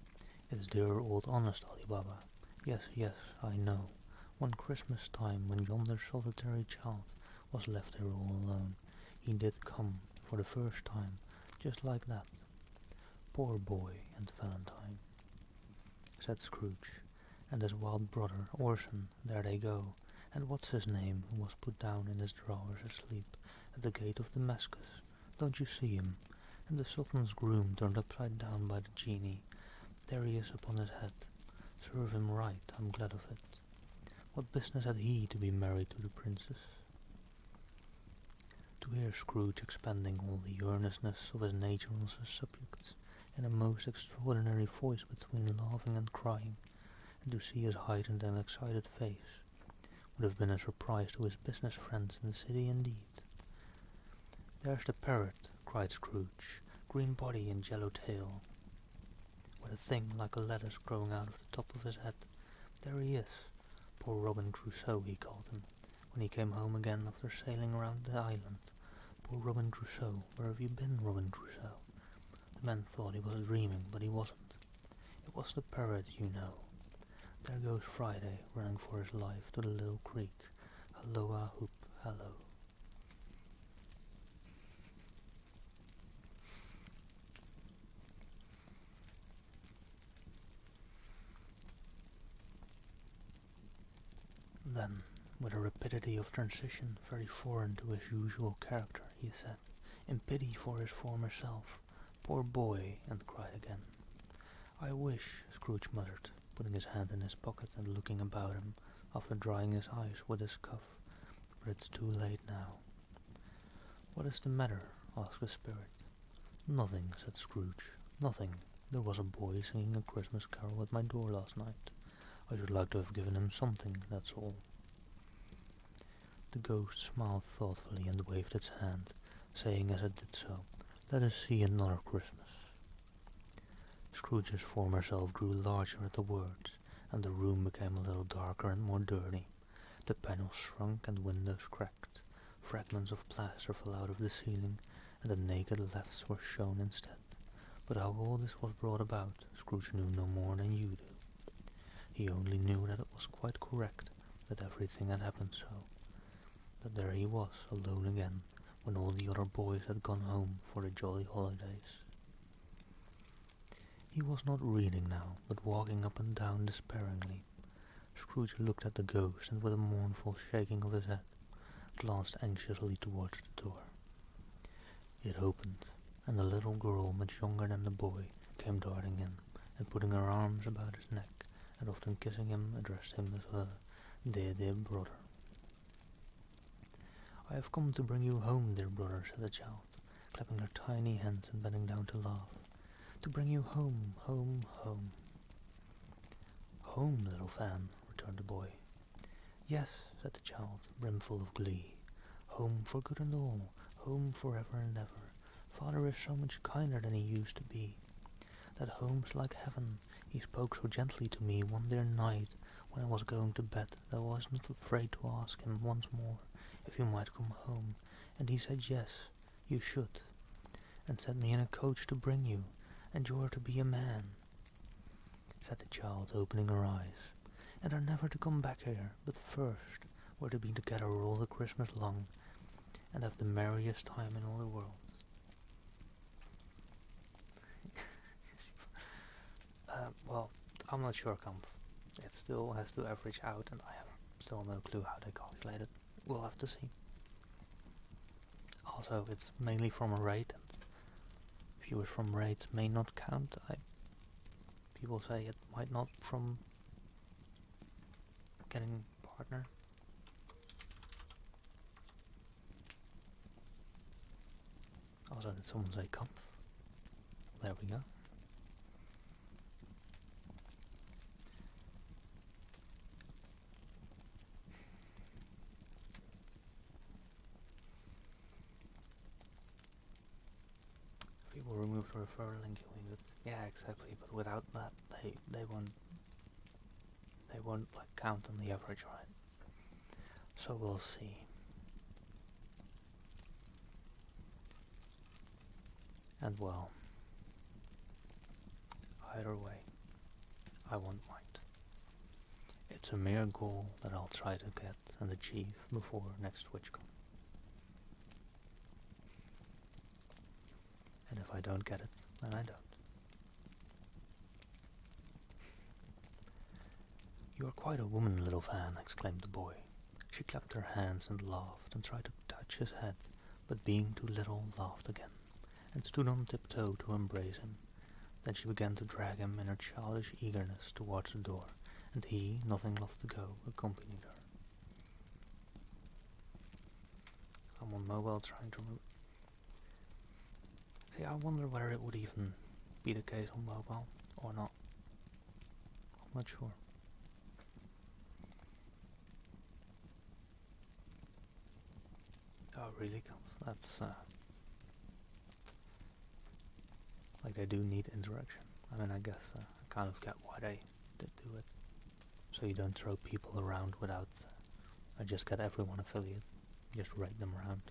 "It's dear old honest Ali Baba. Yes, yes, I know. One Christmas time, when yonder solitary child was left here all alone, he did come, for the first time, just like that. Poor boy and Valentine," said Scrooge, "and his wild brother, Orson, there they go, and what's his name, who was put down in his drawers asleep at the gate of Damascus, don't you see him? And the Sultan's groom turned upside down by the genie, there he is upon his head. Serve him right, I'm glad of it. What business had he to be married to the princess?" To hear Scrooge expending all the earnestness of his nature on such subjects, in a most extraordinary voice between laughing and crying, and to see his heightened and excited face, would have been a surprise to his business friends in the city indeed. "There's the parrot," cried Scrooge, "green body and yellow tail, with a thing like a lettuce growing out of the top of his head. There he is. Poor Robin Crusoe, he called him, when he came home again after sailing around the island. Poor Robin Crusoe, where have you been, Robin Crusoe?" The man thought he was dreaming, but he wasn't. It was the parrot, you know. There goes Friday, running for his life to the little creek. Halloa hoop, hallo. Then, with a rapidity of transition very foreign to his usual character, he said, in pity for his former self, "Poor boy," and cried again. "I wish," Scrooge muttered, putting his hand in his pocket and looking about him, after drying his eyes with his cuff, "but it's too late now." "What is the matter?" asked the spirit. "Nothing," said Scrooge, "nothing. There was a boy singing a Christmas carol at my door last night. I should like to have given him something, that's all." The ghost smiled thoughtfully and waved its hand, saying as it did so, "Let us see another Christmas." Scrooge's former self grew larger at the words, and the room became a little darker and more dirty. The panels shrunk and windows cracked. Fragments of plaster fell out of the ceiling, and the naked lefts were shown instead. But how all this was brought about, Scrooge knew no more than you do. He only knew that it was quite correct, that everything had happened so. That there he was, alone again, when all the other boys had gone home for the jolly holidays. He was not reading now, but walking up and down despairingly. Scrooge looked at the ghost, and with a mournful shaking of his head, glanced anxiously towards the door. It opened, and a little girl much younger than the boy came darting in, and putting her arms about his neck, and often kissing him, addressed him as her dear brother. "I have come to bring you home, dear brother," said the child, clapping her tiny hands and bending down to laugh. "To bring you home, home, home." "Home, little Fan," returned the boy. "Yes," said the child, brimful of glee. "Home for good and all, home for ever and ever. Father is so much kinder than he used to be. That home's like heaven. He spoke so gently to me one dear night when I was going to bed that I was not afraid to ask him once more if he might come home, and he said yes, you should. and set me in a coach to bring you, and you are to be a man," said the child, opening her eyes, "and are never to come back here, but first we're to be together all the Christmas long, and have the merriest time in all the world." Well, I'm not sure, Comp. It still has to average out, and I have still no clue how they calculate it. We'll have to see. Also, it's mainly from a rate, and viewers from rates may not count. People say it might not from getting partner. Also, did someone say Comp? There we go. People remove the referral link you leave it. Yeah, exactly. But without that, they won't like count on the average, right? So we'll see. And well, either way, I won't mind. It's a mere goal that I'll try to get and achieve before next TwitchCon. And if I don't get it, then I don't. "You are quite a woman, little Van," exclaimed the boy. She clapped her hands and laughed, and tried to touch his head, but being too little, laughed again, and stood on tiptoe to embrace him. Then she began to drag him in her childish eagerness towards the door, and he, nothing loth to go, accompanied her. I'm on mobile trying to remove. See, I wonder whether it would even be the case on mobile or not. I'm not sure. Oh, really? That's like they do need interaction. I mean, I guess I kind of get why they did do it. So you don't throw people around without, I just get everyone affiliate, just rate them around.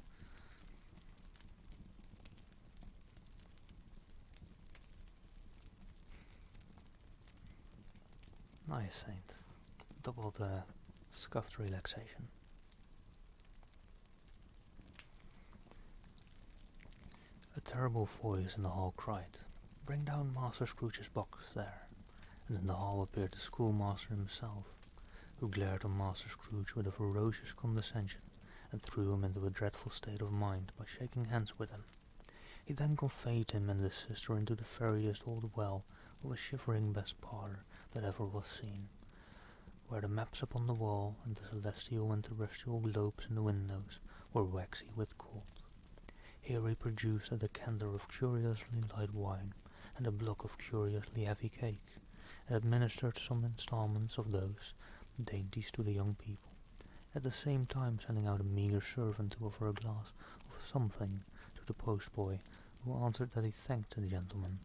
Nice, Saint. Double the scuffed relaxation. A terrible voice in the hall cried, "Bring down Master Scrooge's box there," and in the hall appeared the schoolmaster himself, who glared on Master Scrooge with a ferocious condescension, and threw him into a dreadful state of mind by shaking hands with him. He then conveyed him and his sister into the veriest old well of a shivering best parlour that ever was seen, where the maps upon the wall and the celestial and terrestrial globes in the windows were waxy with cold. Here he produced a decanter of curiously light wine and a block of curiously heavy cake, and administered some instalments of those dainties to the young people, at the same time sending out a meagre servant to offer a glass of something to the postboy, who answered that he thanked the gentleman,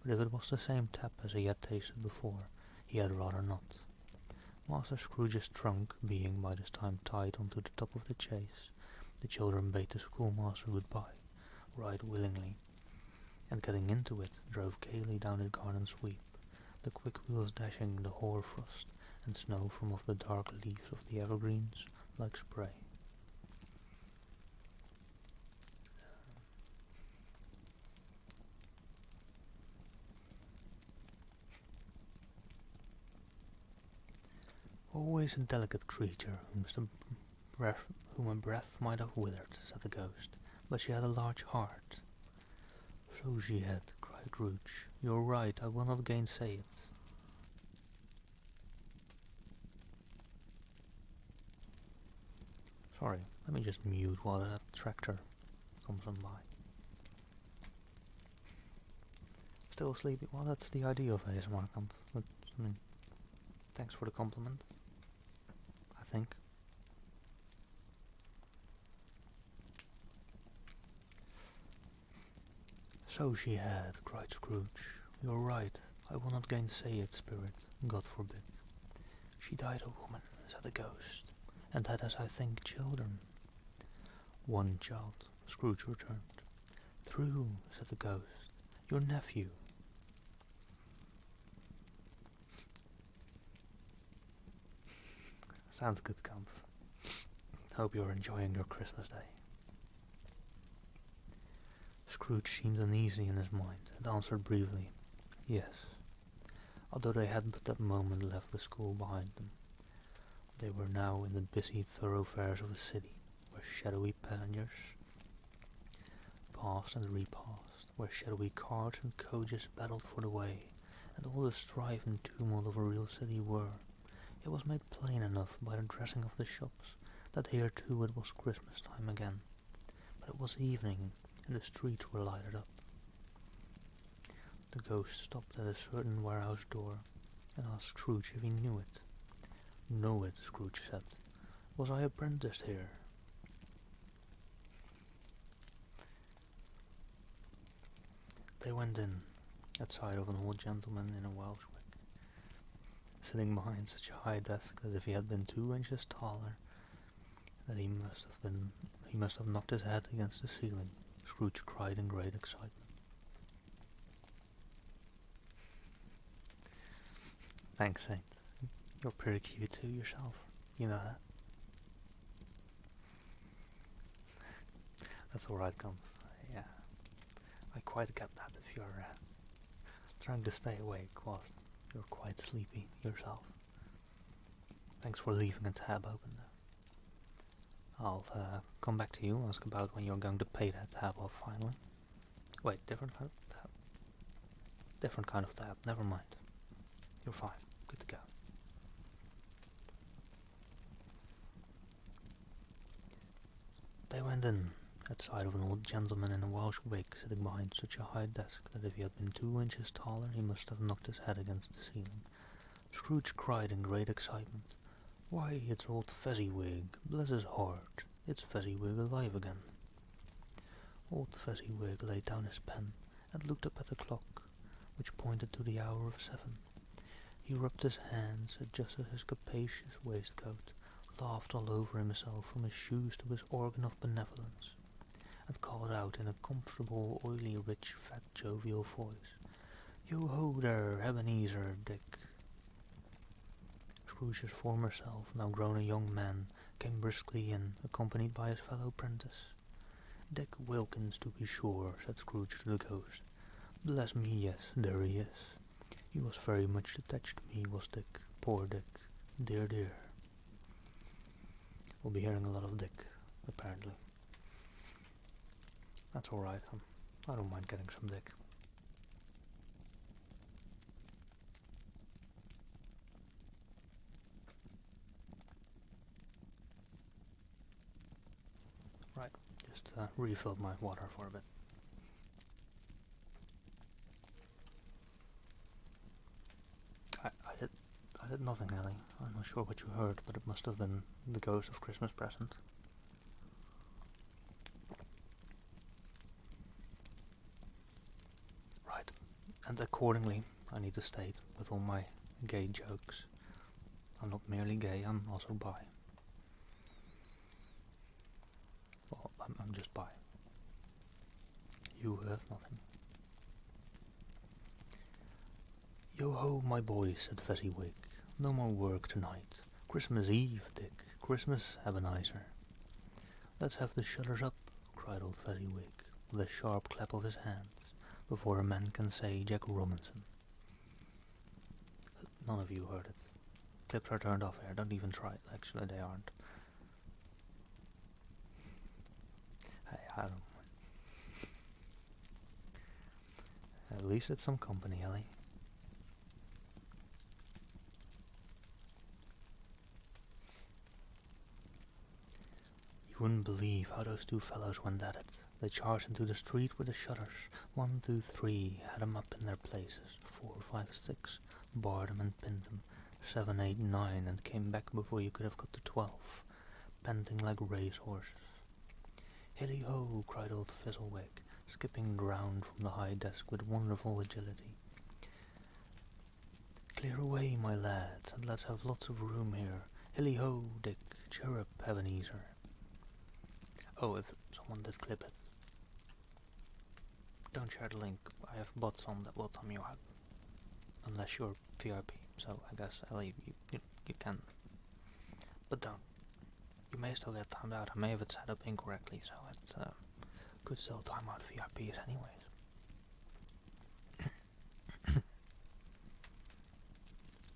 but if it was the same tap as he had tasted before, he had rather not. Master Scrooge's trunk being by this time tied onto the top of the chaise, the children bade the schoolmaster goodbye, right willingly, and getting into it, drove gaily down the garden sweep, the quick wheels dashing the hoar-frost and snow from off the dark leaves of the evergreens like spray. Always a delicate creature whom a breath might have withered, said the ghost, but she had a large heart. So she had, cried Scrooge. You're right, I will not gainsay it. Sorry, let me just mute while that tractor comes on by. Still sleepy? Well, that's the idea of ASMR Camp. But, I mean, thanks for the compliment. I think. So she had, cried Scrooge. You're right, I will not gainsay it, spirit, God forbid. She died a woman, said the ghost, and had, as I think, children. One child, Scrooge returned. Through, said the ghost. Your nephew. Sounds good, Comp. Hope you're enjoying your Christmas day. Scrooge seemed uneasy in his mind, and answered briefly, yes. Although they had but that moment left the school behind them, they were now in the busy thoroughfares of a city, where shadowy passengers passed and repassed, where shadowy carts and coaches battled for the way, and all the strife and tumult of a real city were. It was made plain enough by the dressing of the shops that here too it was Christmas time again, but it was evening, and the streets were lighted up. The ghost stopped at a certain warehouse door, and asked Scrooge if he knew it. Know it, Scrooge said. Was I apprenticed here? They went in, at sight of an old gentleman in a Welsh wig, sitting behind such a high desk that if he had been 2 inches taller, that he must have knocked his head against the ceiling. Scrooge cried in great excitement. Thanks, Saint. You're pretty cute too yourself. You know that. That's alright, Comp. Yeah, I quite get that if you're trying to stay awake whilst you're quite sleepy yourself. Thanks for leaving a tab open though. I'll come back to you, ask about when you're going to pay that tab off finally. Wait, different kind of tab? Different kind of tab, never mind. You're fine, good to go. They went in, at sight of an old gentleman in a Welsh wig sitting behind such a high desk that if he had been 2 inches taller he must have knocked his head against the ceiling. Scrooge cried in great excitement, "Why, it's old Fezziwig, bless his heart, it's Fezziwig alive again." Old Fezziwig laid down his pen and looked up at the clock, which pointed to the hour of 7. He rubbed his hands, adjusted his capacious waistcoat, laughed all over himself from his shoes to his organ of benevolence, and called out in a comfortable, oily, rich, fat, jovial voice, "Yo-ho there, Ebenezer, Dick." Scrooge's former self, now grown a young man, came briskly in, accompanied by his fellow apprentice. "Dick Wilkins, to be sure," said Scrooge to the ghost. "Bless me, yes, there he is. He was very much attached to me, was Dick. Poor Dick. Dear, dear." We'll be hearing a lot of Dick, apparently. That's alright, I don't mind getting some Dick. Right, just refilled my water for a bit. I did nothing, Ellie. I'm not sure what you heard, but it must have been the ghost of Christmas present. Right, and accordingly, I need to state, with all my gay jokes, I'm not merely gay, I'm also bi. Well, I'm just bi. You heard nothing. "Yo-ho, my boy," said Fezziwig. "No more work tonight. Christmas Eve, Dick. Christmas Ebenezer." "Let's have the shutters up," cried old Fezziwig, with a sharp clap of his hands, before a man can say Jack Robinson. None of you heard it. Clips are turned off here, don't even try it, actually they aren't. Hey, I don't mind. At least it's some company, Ellie. You wouldn't believe how those 2 fellows went at it. They charged into the street with the shutters. 1, 2, 3, had 'em up in their places. 4, 5, 6, barred 'em and pinned 'em. 7, 8, 9, and came back before you could have got to 12, panting like race-horses. "Hilly-ho!" cried old Fizzlewig, skipping round from the high desk with wonderful agility. "Clear away, my lads, and let's have lots of room here. Hilly-ho, Dick, chirrup, Ebenezer." Oh, if someone did clip it. don't share the link. I have bots on that will time you out. Unless you're VIP, so I guess I'll leave you can. But don't. You may still get timed out. I may have it set up incorrectly, so it could still time out VIPs anyways.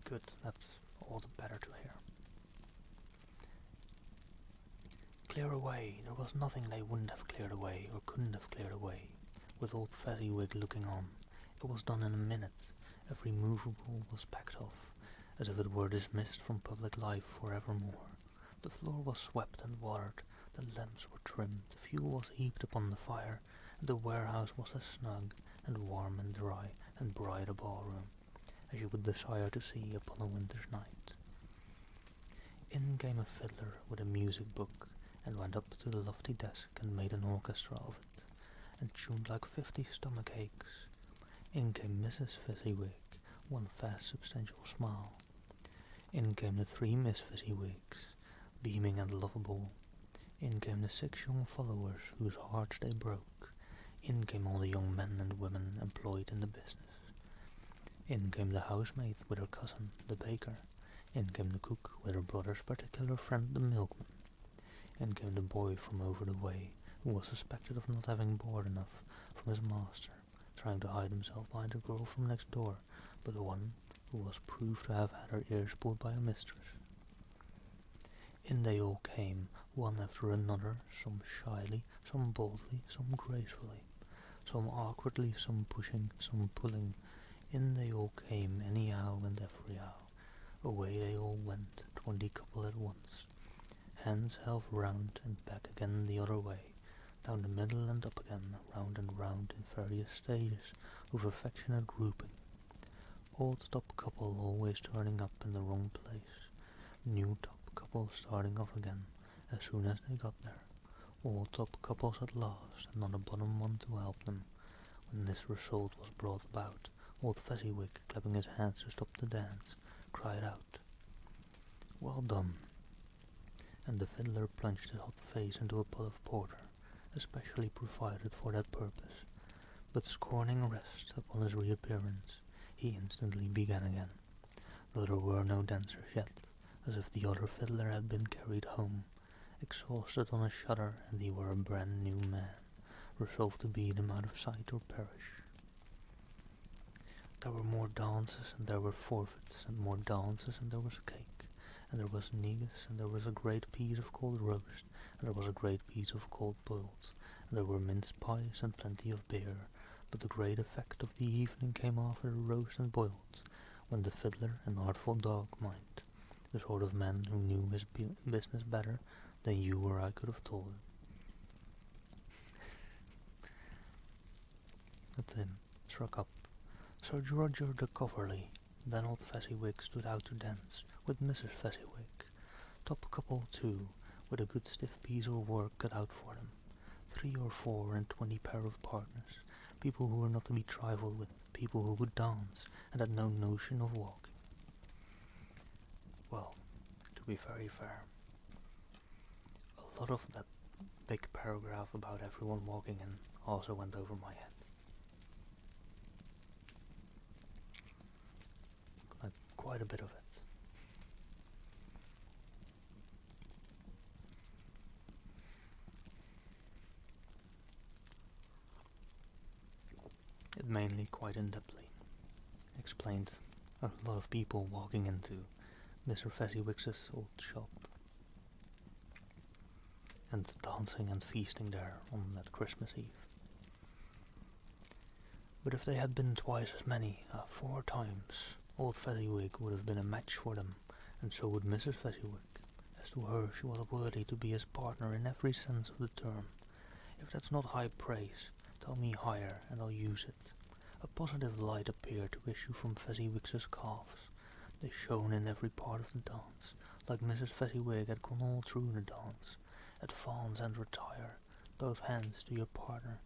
Good, that's all the better to hear. Clear away. There was nothing they wouldn't have cleared away, or couldn't have cleared away, with old Fezziwig looking on. It was done in a minute. Every movable was packed off, as if it were dismissed from public life forevermore. The floor was swept and watered, the lamps were trimmed, the fuel was heaped upon the fire, and the warehouse was as snug and warm and dry and bright a ballroom as you would desire to see upon a winter's night. In came a fiddler with a music book, and went up to the lofty desk and made an orchestra of it, and tuned like 50 stomach aches. In came Mrs. Fezziwig, one fast substantial smile. In came the 3 Miss Fezziwigs, beaming and lovable. In came the 6 young followers whose hearts they broke. In came all the young men and women employed in the business. In came the housemaid with her cousin, the baker. In came the cook with her brother's particular friend, the milkman. In came the boy from over the way, who was suspected of not having board enough from his master, trying to hide himself behind a girl from next door, but one who was proved to have had her ears pulled by her mistress. In they all came, one after another, some shyly, some boldly, some gracefully, some awkwardly, some pushing, some pulling. In they all came, anyhow and everyhow. Away they all went, 20 couple at once, hands half round and back again the other way, down the middle and up again, round and round in various stages of affectionate grouping. Old top couple always turning up in the wrong place, new top couple starting off again as soon as they got there, all top couples at last, and not a bottom one to help them. When this result was brought about, old Fezziwig, clapping his hands to stop the dance, cried out, "Well done!" and the fiddler plunged his hot face into a pot of porter, especially provided for that purpose, but scorning rest upon his reappearance, he instantly began again, though there were no dancers yet, as if the other fiddler had been carried home, exhausted on a shutter, and he were a brand new man, resolved to beat him out of sight or perish. There were more dances, and there were forfeits, and more dances, and there was cake, and there was negus, and there was a great piece of cold roast, and there was a great piece of cold boiled, and there were mince pies and plenty of beer, but the great effect of the evening came after the roast and boiled, when the fiddler, an artful dog, mind, the sort of man who knew his business better than you or I could have told him. At him struck up Sir Roger de Coverley. Then old Fezziwig stood out to dance with Mrs. Fezziwig. Top couple too, with a good stiff piece of work cut out for them. 3 or 4 and 20 pair of partners, people who were not to be trifled with, people who would dance and had no notion of walking. Well, to be very fair, a lot of that big paragraph about everyone walking in also went over my head. Like, quite a bit of it. It mainly, quite in-depthly, explained a lot of people walking into Mr. Fezziwig's old shop and dancing and feasting there on that Christmas Eve. But if they had been twice as many, 4 times, old Fezziwig would have been a match for them, and so would Mrs. Fezziwig. As to her, she was worthy to be his partner in every sense of the term. If that's not high praise, tell me higher, and I'll use it. A positive light appeared to issue from Fezziwig's calves. They shone in every part of the dance, like Mrs. Fezziwig had gone all through the dance. Advance and retire, both hands to your partner,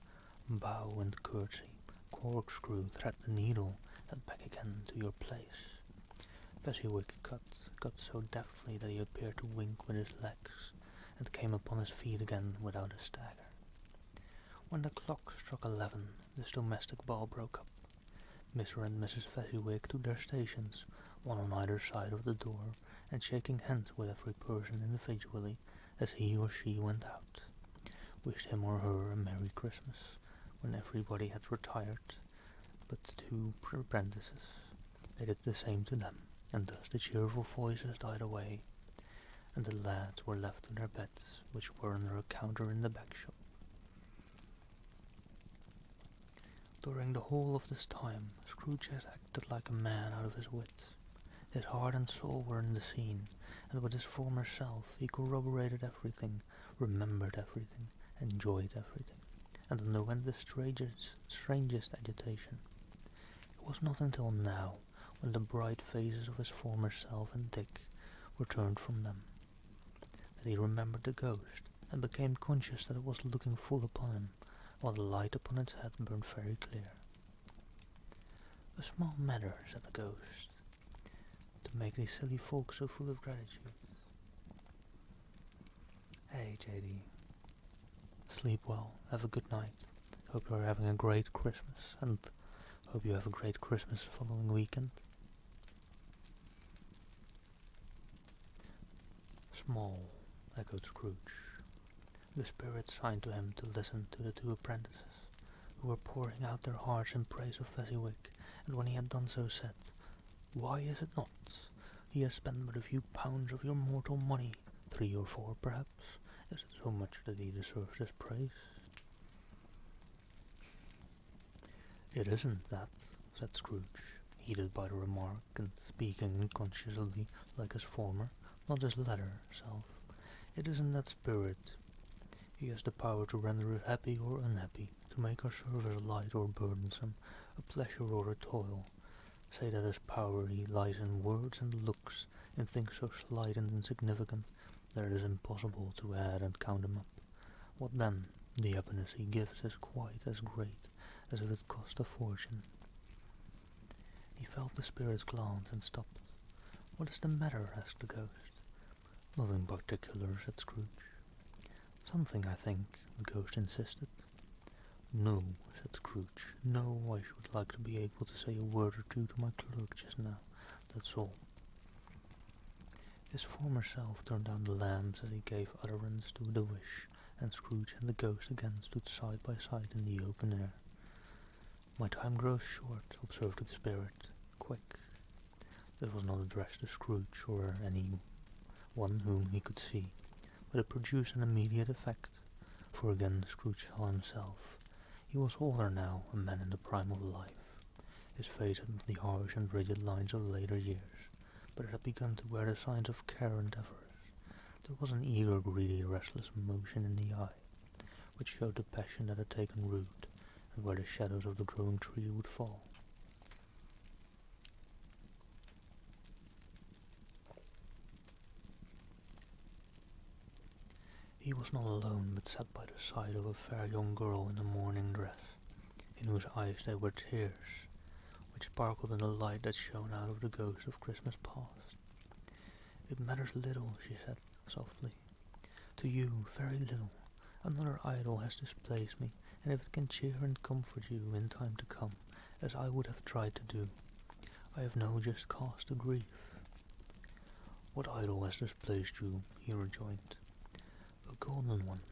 bow and curtsy, corkscrew, thread the needle, and back again to your place. Fezziwig cut so deftly that he appeared to wink with his legs, and came upon his feet again without a stagger. When the clock struck 11, this domestic ball broke up. Mr. and Mrs. Fezziwig took their stations, one on either side of the door, and shaking hands with every person individually as he or she went out, wished him or her a Merry Christmas when everybody had retired but the two apprentices. They did the same to them, and thus the cheerful voices died away, and the lads were left to their beds, which were under a counter in the back shop. During the whole of this time, Scrooge had acted like a man out of his wits. His heart and soul were in the scene, and with his former self he corroborated everything, remembered everything, enjoyed everything, and underwent the strangest agitation. It was not until now, when the bright faces of his former self and Dick were turned from them, that he remembered the ghost, and became conscious that it was looking full upon him, while the light upon its head burned very clear. "A small matter," said the ghost, "to make these silly folks so full of gratitude." "Hey, JD. Sleep well, have a good night. Hope you're having a great Christmas, and hope you have a great Christmas following weekend." "Small," echoed Scrooge. The spirit signed to him to listen to the two apprentices, who were pouring out their hearts in praise of Fezziwig, and when he had done so said, "Why is it not? He has spent but a few pounds of your mortal money, 3 or 4 perhaps. Is it so much that he deserves this praise?" "It isn't that," said Scrooge, heated by the remark, and speaking unconsciously like his former, not his latter self. "It isn't that spirit. He has the power to render us happy or unhappy, to make our service light or burdensome, a pleasure or a toil. Say that his power he lies in words and looks, in things so slight and insignificant that it is impossible to add and count them up. What then? The happiness he gives is quite as great as if it cost a fortune." He felt the spirit's glance and stopped. "What is the matter?" asked the ghost. "Nothing particular," said Scrooge. "Something, I think," the ghost insisted. "No," said Scrooge. "No, I should like to be able to say a word or two to my clerk just now, that's all." His former self turned down the lamps as he gave utterance to the wish, and Scrooge and the ghost again stood side by side in the open air. "My time grows short," observed the spirit. "Quick." This was not addressed to Scrooge or any one whom he could see, but it produced an immediate effect, for again Scrooge saw himself. He was older now, a man in the prime of life. His face had not the harsh and rigid lines of later years, but it had begun to wear the signs of care and avarice. There was an eager, greedy, restless motion in the eye, which showed the passion that had taken root, and where the shadows of the growing tree would fall. He was not alone, but sat by the side of a fair young girl in a mourning dress, in whose eyes there were tears, which sparkled in the light that shone out of the ghost of Christmas past. "It matters little," she said softly. "To you, very little. Another idol has displaced me, and if it can cheer and comfort you in time to come, as I would have tried to do, I have no just cause to grieve." "What idol has displaced you?" he rejoined. "A golden one."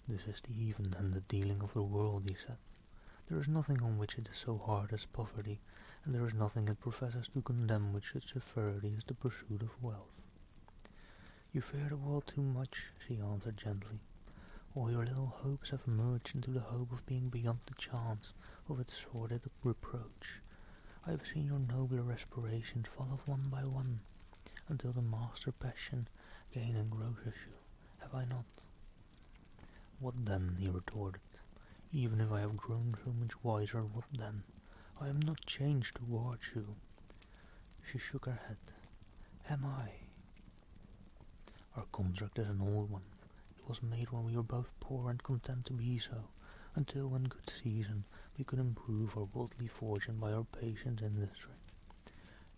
"This is the even and the dealing of the world," he said. "There is nothing on which it is so hard as poverty, and there is nothing it professes to condemn with such severity as the pursuit of wealth." "You fear the world too much," she answered gently. "All your little hopes have merged into the hope of being beyond the chance of its sordid reproach. I have seen your nobler aspirations fall off one by one, until the master passion gain engrosses you. Have I not?" "What then?" he retorted. "Even if I have grown so much wiser, what then? I am not changed towards you." She shook her head. "Am I?" "Our contract is an old one. It was made when we were both poor and content to be so, until in good season we could improve our worldly fortune by our patient industry.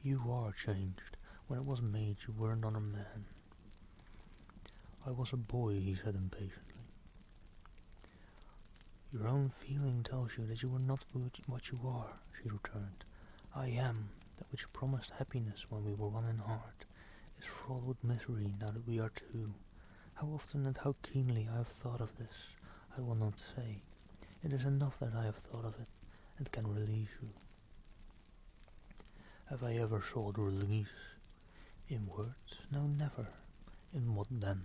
You are changed. When it was made you were another man." "I was a boy," he said impatiently. Your own feeling tells you that you are not what you are, she returned. I am, that which promised happiness when we were one in heart, is fraught with misery now that we are two. How often and how keenly I have thought of this, I will not say. It is enough that I have thought of it, and can release you. Have I ever sought release? In words? No, never. In what then?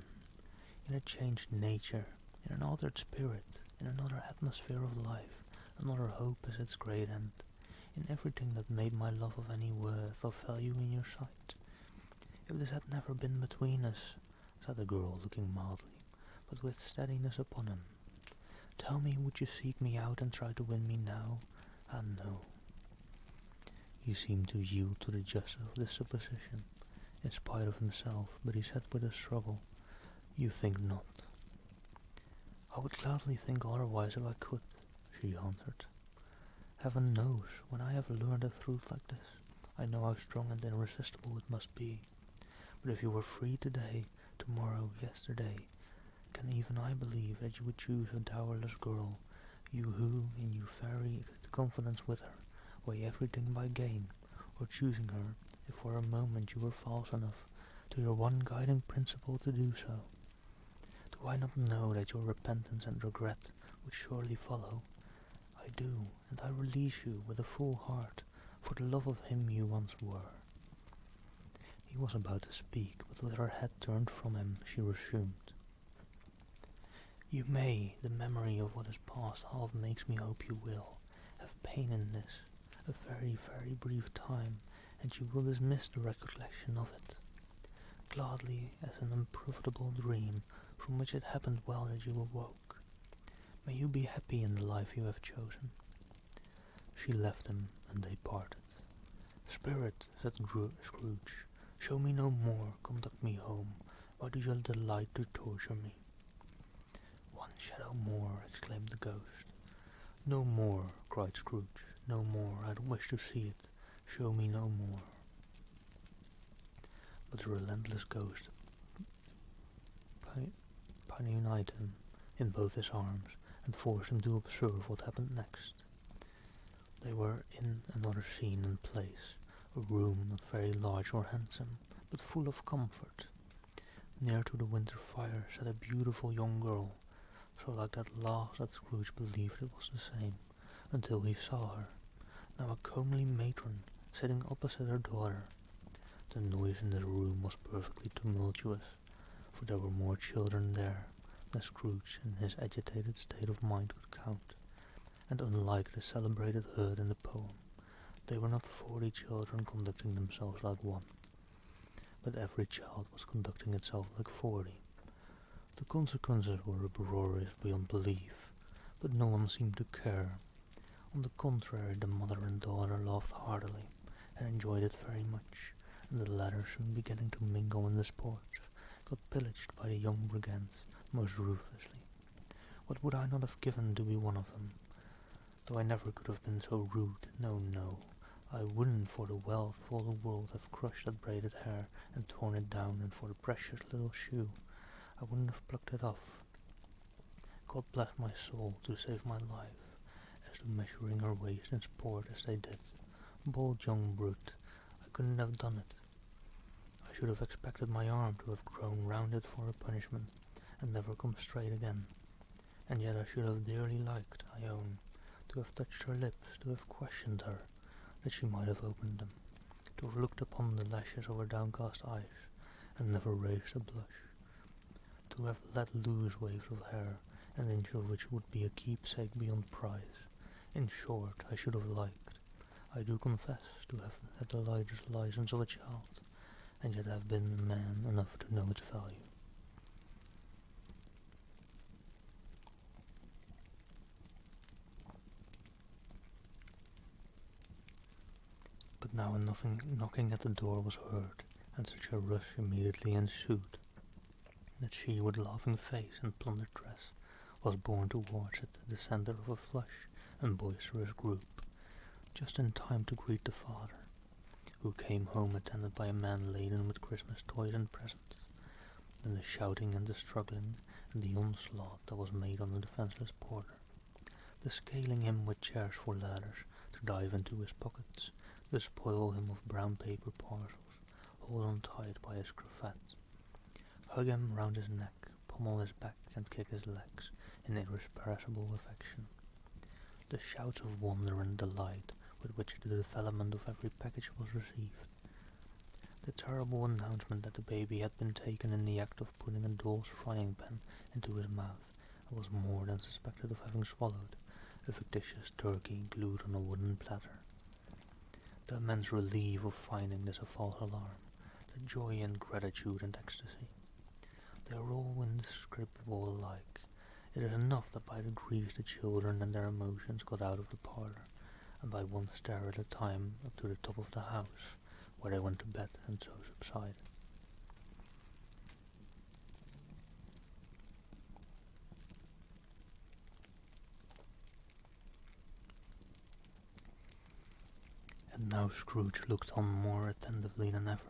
In a changed nature, in an altered spirit, in another atmosphere of life, another hope as its great end, in everything that made my love of any worth or value in your sight. If this had never been between us, said the girl, looking mildly, but with steadiness upon him. Tell me, would you seek me out and try to win me now? Ah, no. He seemed to yield to the justice of this supposition, in spite of himself, but he said with a struggle, You think not. I would gladly think otherwise if I could, she answered. Heaven knows, when I have learned a truth like this, I know how strong and irresistible it must be. But if you were free today, tomorrow, yesterday, can even I believe that you would choose a dowerless girl, you who, in your very confidence with her, weigh everything by gain, or choosing her, if for a moment you were false enough to your one guiding principle to do so? Do I not know that your repentance and regret would surely follow? I do, and I release you with a full heart, for the love of him you once were. He was about to speak, but with her head turned from him, she resumed. You may, the memory of what is past half makes me hope you will, have pain in this, a very, very brief time, and you will dismiss the recollection of it, gladly as an unprofitable dream from which it happened well that you awoke. May you be happy in the life you have chosen. She left him, and they parted. Spirit, said Scrooge, show me no more, conduct me home. Why do you delight to torture me? One shadow more, exclaimed the ghost. No more, cried Scrooge, no more, I don't wish to see it. Show me no more. But the relentless ghost united him in both his arms, and forced him to observe what happened next. They were in another scene and place, a room not very large or handsome, but full of comfort. Near to the winter fire sat a beautiful young girl, so like that last that Scrooge believed it was the same, until he saw her, now a comely matron, sitting opposite her daughter. The noise in the room was perfectly tumultuous, for there were more children there than Scrooge in his agitated state of mind could count, and unlike the celebrated herd in the poem, they were not 40 children conducting themselves like one, but every child was conducting itself like 40. The consequences were uproarious beyond belief, but no one seemed to care. On the contrary, the mother and daughter laughed heartily, and enjoyed it very much, and the latter, soon beginning to mingle in the sports, got pillaged by the young brigands most ruthlessly. What would I not have given to be one of them? Though I never could have been so rude, no, no, I wouldn't for the wealth of all the world have crushed that braided hair and torn it down, and for the precious little shoe, I wouldn't have plucked it off. God bless my soul to save my life, as to measuring her waist in sport as they did. Bold young brute, I couldn't have done it. I should have expected my arm to have grown round it for a punishment, and never come straight again. And yet I should have dearly liked, I own, to have touched her lips, to have questioned her, that she might have opened them, to have looked upon the lashes of her downcast eyes, and never raised a blush, to have let loose waves of hair, an inch of which would be a keepsake beyond price. In short, I should have liked, I do confess, to have had the lightest license of a child, and yet have been man enough to know its value. But now nothing knocking at the door was heard, and such a rush immediately ensued, that she, with laughing face and plundered dress, was borne towards it, the centre of a flush and boisterous group, just in time to greet the father, who came home attended by a man laden with Christmas toys and presents. Then the shouting and the struggling, and the onslaught that was made on the defenceless porter. the scaling him with chairs for ladders to dive into his pockets, to spoil him of brown paper parcels, hold on tight by his cravat, hug him round his neck, pummel his back and kick his legs in irrepressible affection. The shouts of wonder and delight with which the development of every package was received. The terrible announcement that the baby had been taken in the act of putting a doll's frying pan into his mouth and was more than suspected of having swallowed a fictitious turkey glued on a wooden platter. The immense relief of finding this a false alarm, the joy and gratitude and ecstasy. They are all indescribable alike. It is enough that by degrees the children and their emotions got out of the parlour, and by one stair at a time up to the top of the house, where they went to bed and so subsided. And now Scrooge looked on more attentively than ever,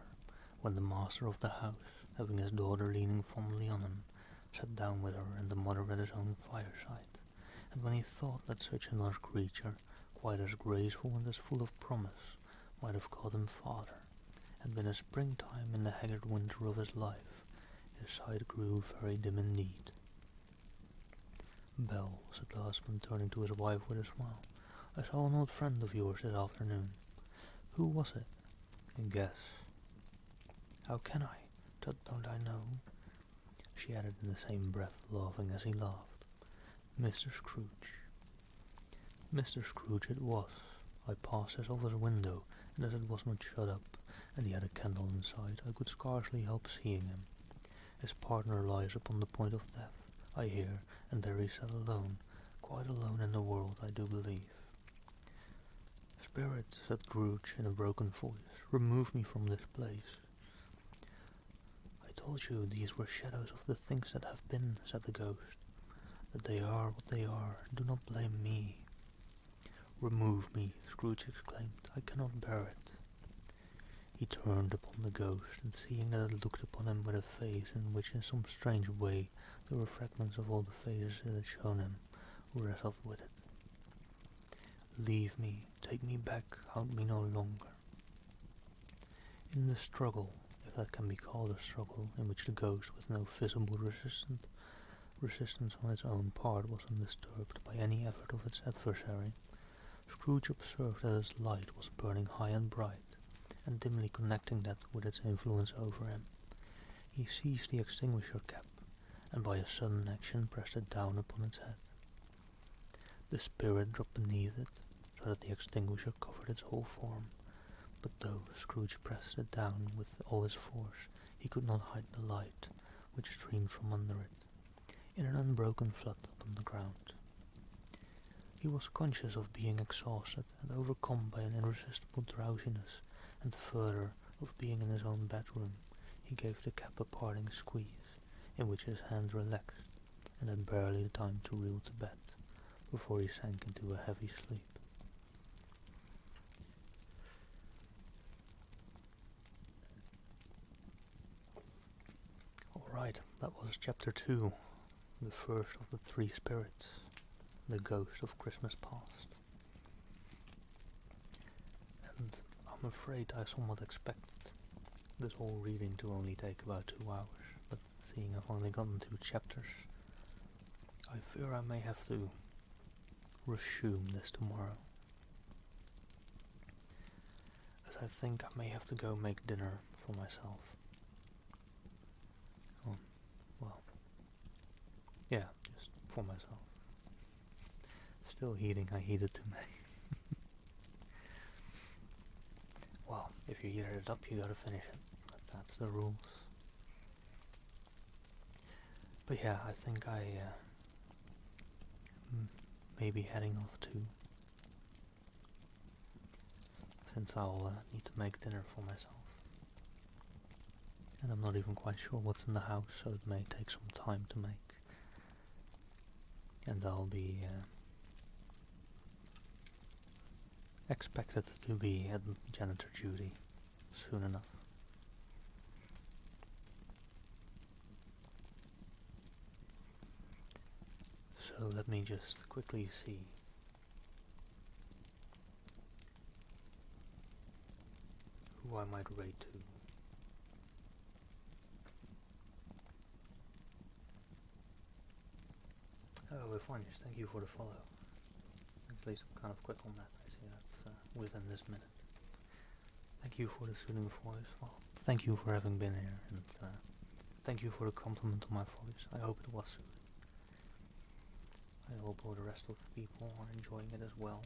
when the master of the house, having his daughter leaning fondly on him, sat down with her and the mother at his own fireside, and when he thought that such another creature, quite as graceful and as full of promise, might have called him father, had been a springtime in the haggard winter of his life, his sight grew very dim indeed. "Belle," said the husband, turning to his wife with a smile, "I saw an old friend of yours this afternoon. Who was it?" "Guess." "How can I? Don't I know?" she added in the same breath, laughing as he laughed. "Mr. Scrooge." Mr. Scrooge it was. I passed his office window, and as it was not shut up, and he had a candle inside, I could scarcely help seeing him. His partner lies upon the point of death, I hear, and there he sat alone, quite alone in the world, I do believe. "Spirit," said Scrooge in a broken voice, "remove me from this place." "I told you these were shadows of the things that have been," said the ghost. "That they are what they are, do not blame me." "Remove me," Scrooge exclaimed, "I cannot bear it." He turned upon the ghost, and seeing that it looked upon him with a face in which in some strange way there were fragments of all the faces it had shown him, wrestled with it. "Leave me, take me back, haunt me no longer." In the struggle, if that can be called a struggle, in which the ghost, with no visible resistance on its own part, was undisturbed by any effort of its adversary, Scrooge observed that its light was burning high and bright, and dimly connecting that with its influence over him, he seized the extinguisher cap, and by a sudden action pressed it down upon its head. The spirit dropped beneath it, so that the extinguisher covered its whole form, but though Scrooge pressed it down with all his force, he could not hide the light, which streamed from under it, in an unbroken flood upon the ground. He was conscious of being exhausted and overcome by an irresistible drowsiness, and further, of being in his own bedroom. He gave the cap a parting squeeze, in which his hand relaxed, and had barely the time to reel to bed, before he sank into a heavy sleep. Alright, that was chapter 2, the first of the 3 spirits, the ghost of Christmas past. And I'm afraid I somewhat expected this whole reading to only take about 2 hours, but seeing I've only gotten 2 chapters, I fear I may have to resume this tomorrow, as I think I may have to go make dinner for myself. Well, yeah, just for myself. Still heating, I heated too many. Well, if you heated it up, you gotta finish it. That's the rules. But yeah, I think I may be heading off too, since I'll need to make dinner for myself. And I'm not even quite sure what's in the house, so it may take some time to make. And I'll be expected to be at janitor duty soon enough. So let me just quickly see who I might raid to. Oh, we're fine. Thank you for the follow. At least I'm kind of quick on that. I see that within this minute. Thank you for the soothing voice. Well, thank you for having been here, and thank you for the compliment on my voice. I hope it was soothing. I hope all the rest of the people are enjoying it as well.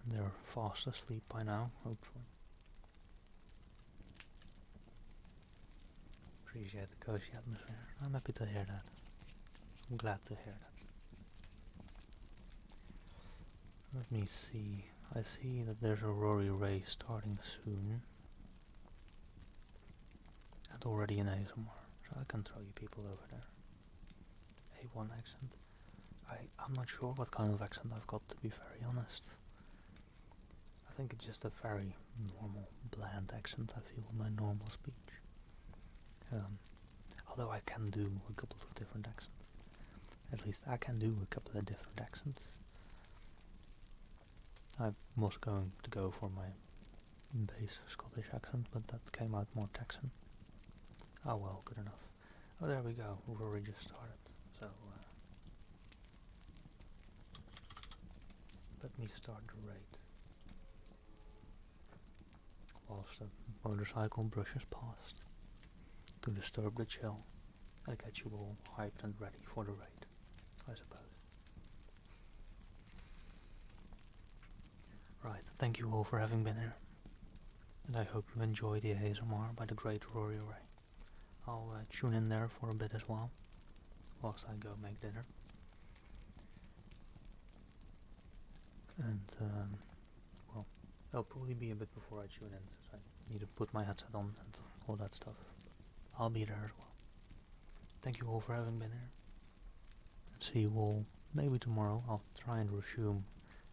And they're fast asleep by now, hopefully. Appreciate the cozy atmosphere. I'm happy to hear that. I'm glad to hear that. Let me see. I see that there's a Rory Ray starting soon. And already in ASMR, so I can throw you people over there. A1 accent. I'm not sure what kind of accent I've got, to be very honest. I think it's just a very normal, bland accent I feel in my normal speech. Although I can do a couple of different accents. At least I can do a couple of different accents. I was going to go for my base Scottish accent, but that came out more Texan. Oh well, good enough. Oh, there we go. Rory just started. So, let me start the raid. Whilst the motorcycle brushes past. To disturb the chill and get you all hyped and ready for the raid, I suppose. Right, thank you all for having been here. And I hope you enjoy the ASMR by the great Rory Ray. I'll tune in there for a bit as well, whilst I go make dinner. And, well, it'll probably be a bit before I tune in, since I need to put my headset on and all that stuff. I'll be there as well. Thank you all for having been here. And see you all maybe tomorrow. I'll try and resume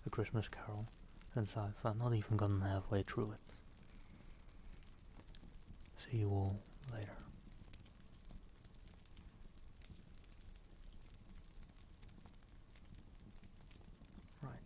A Christmas Carol, since I've not even gotten halfway through it. See you all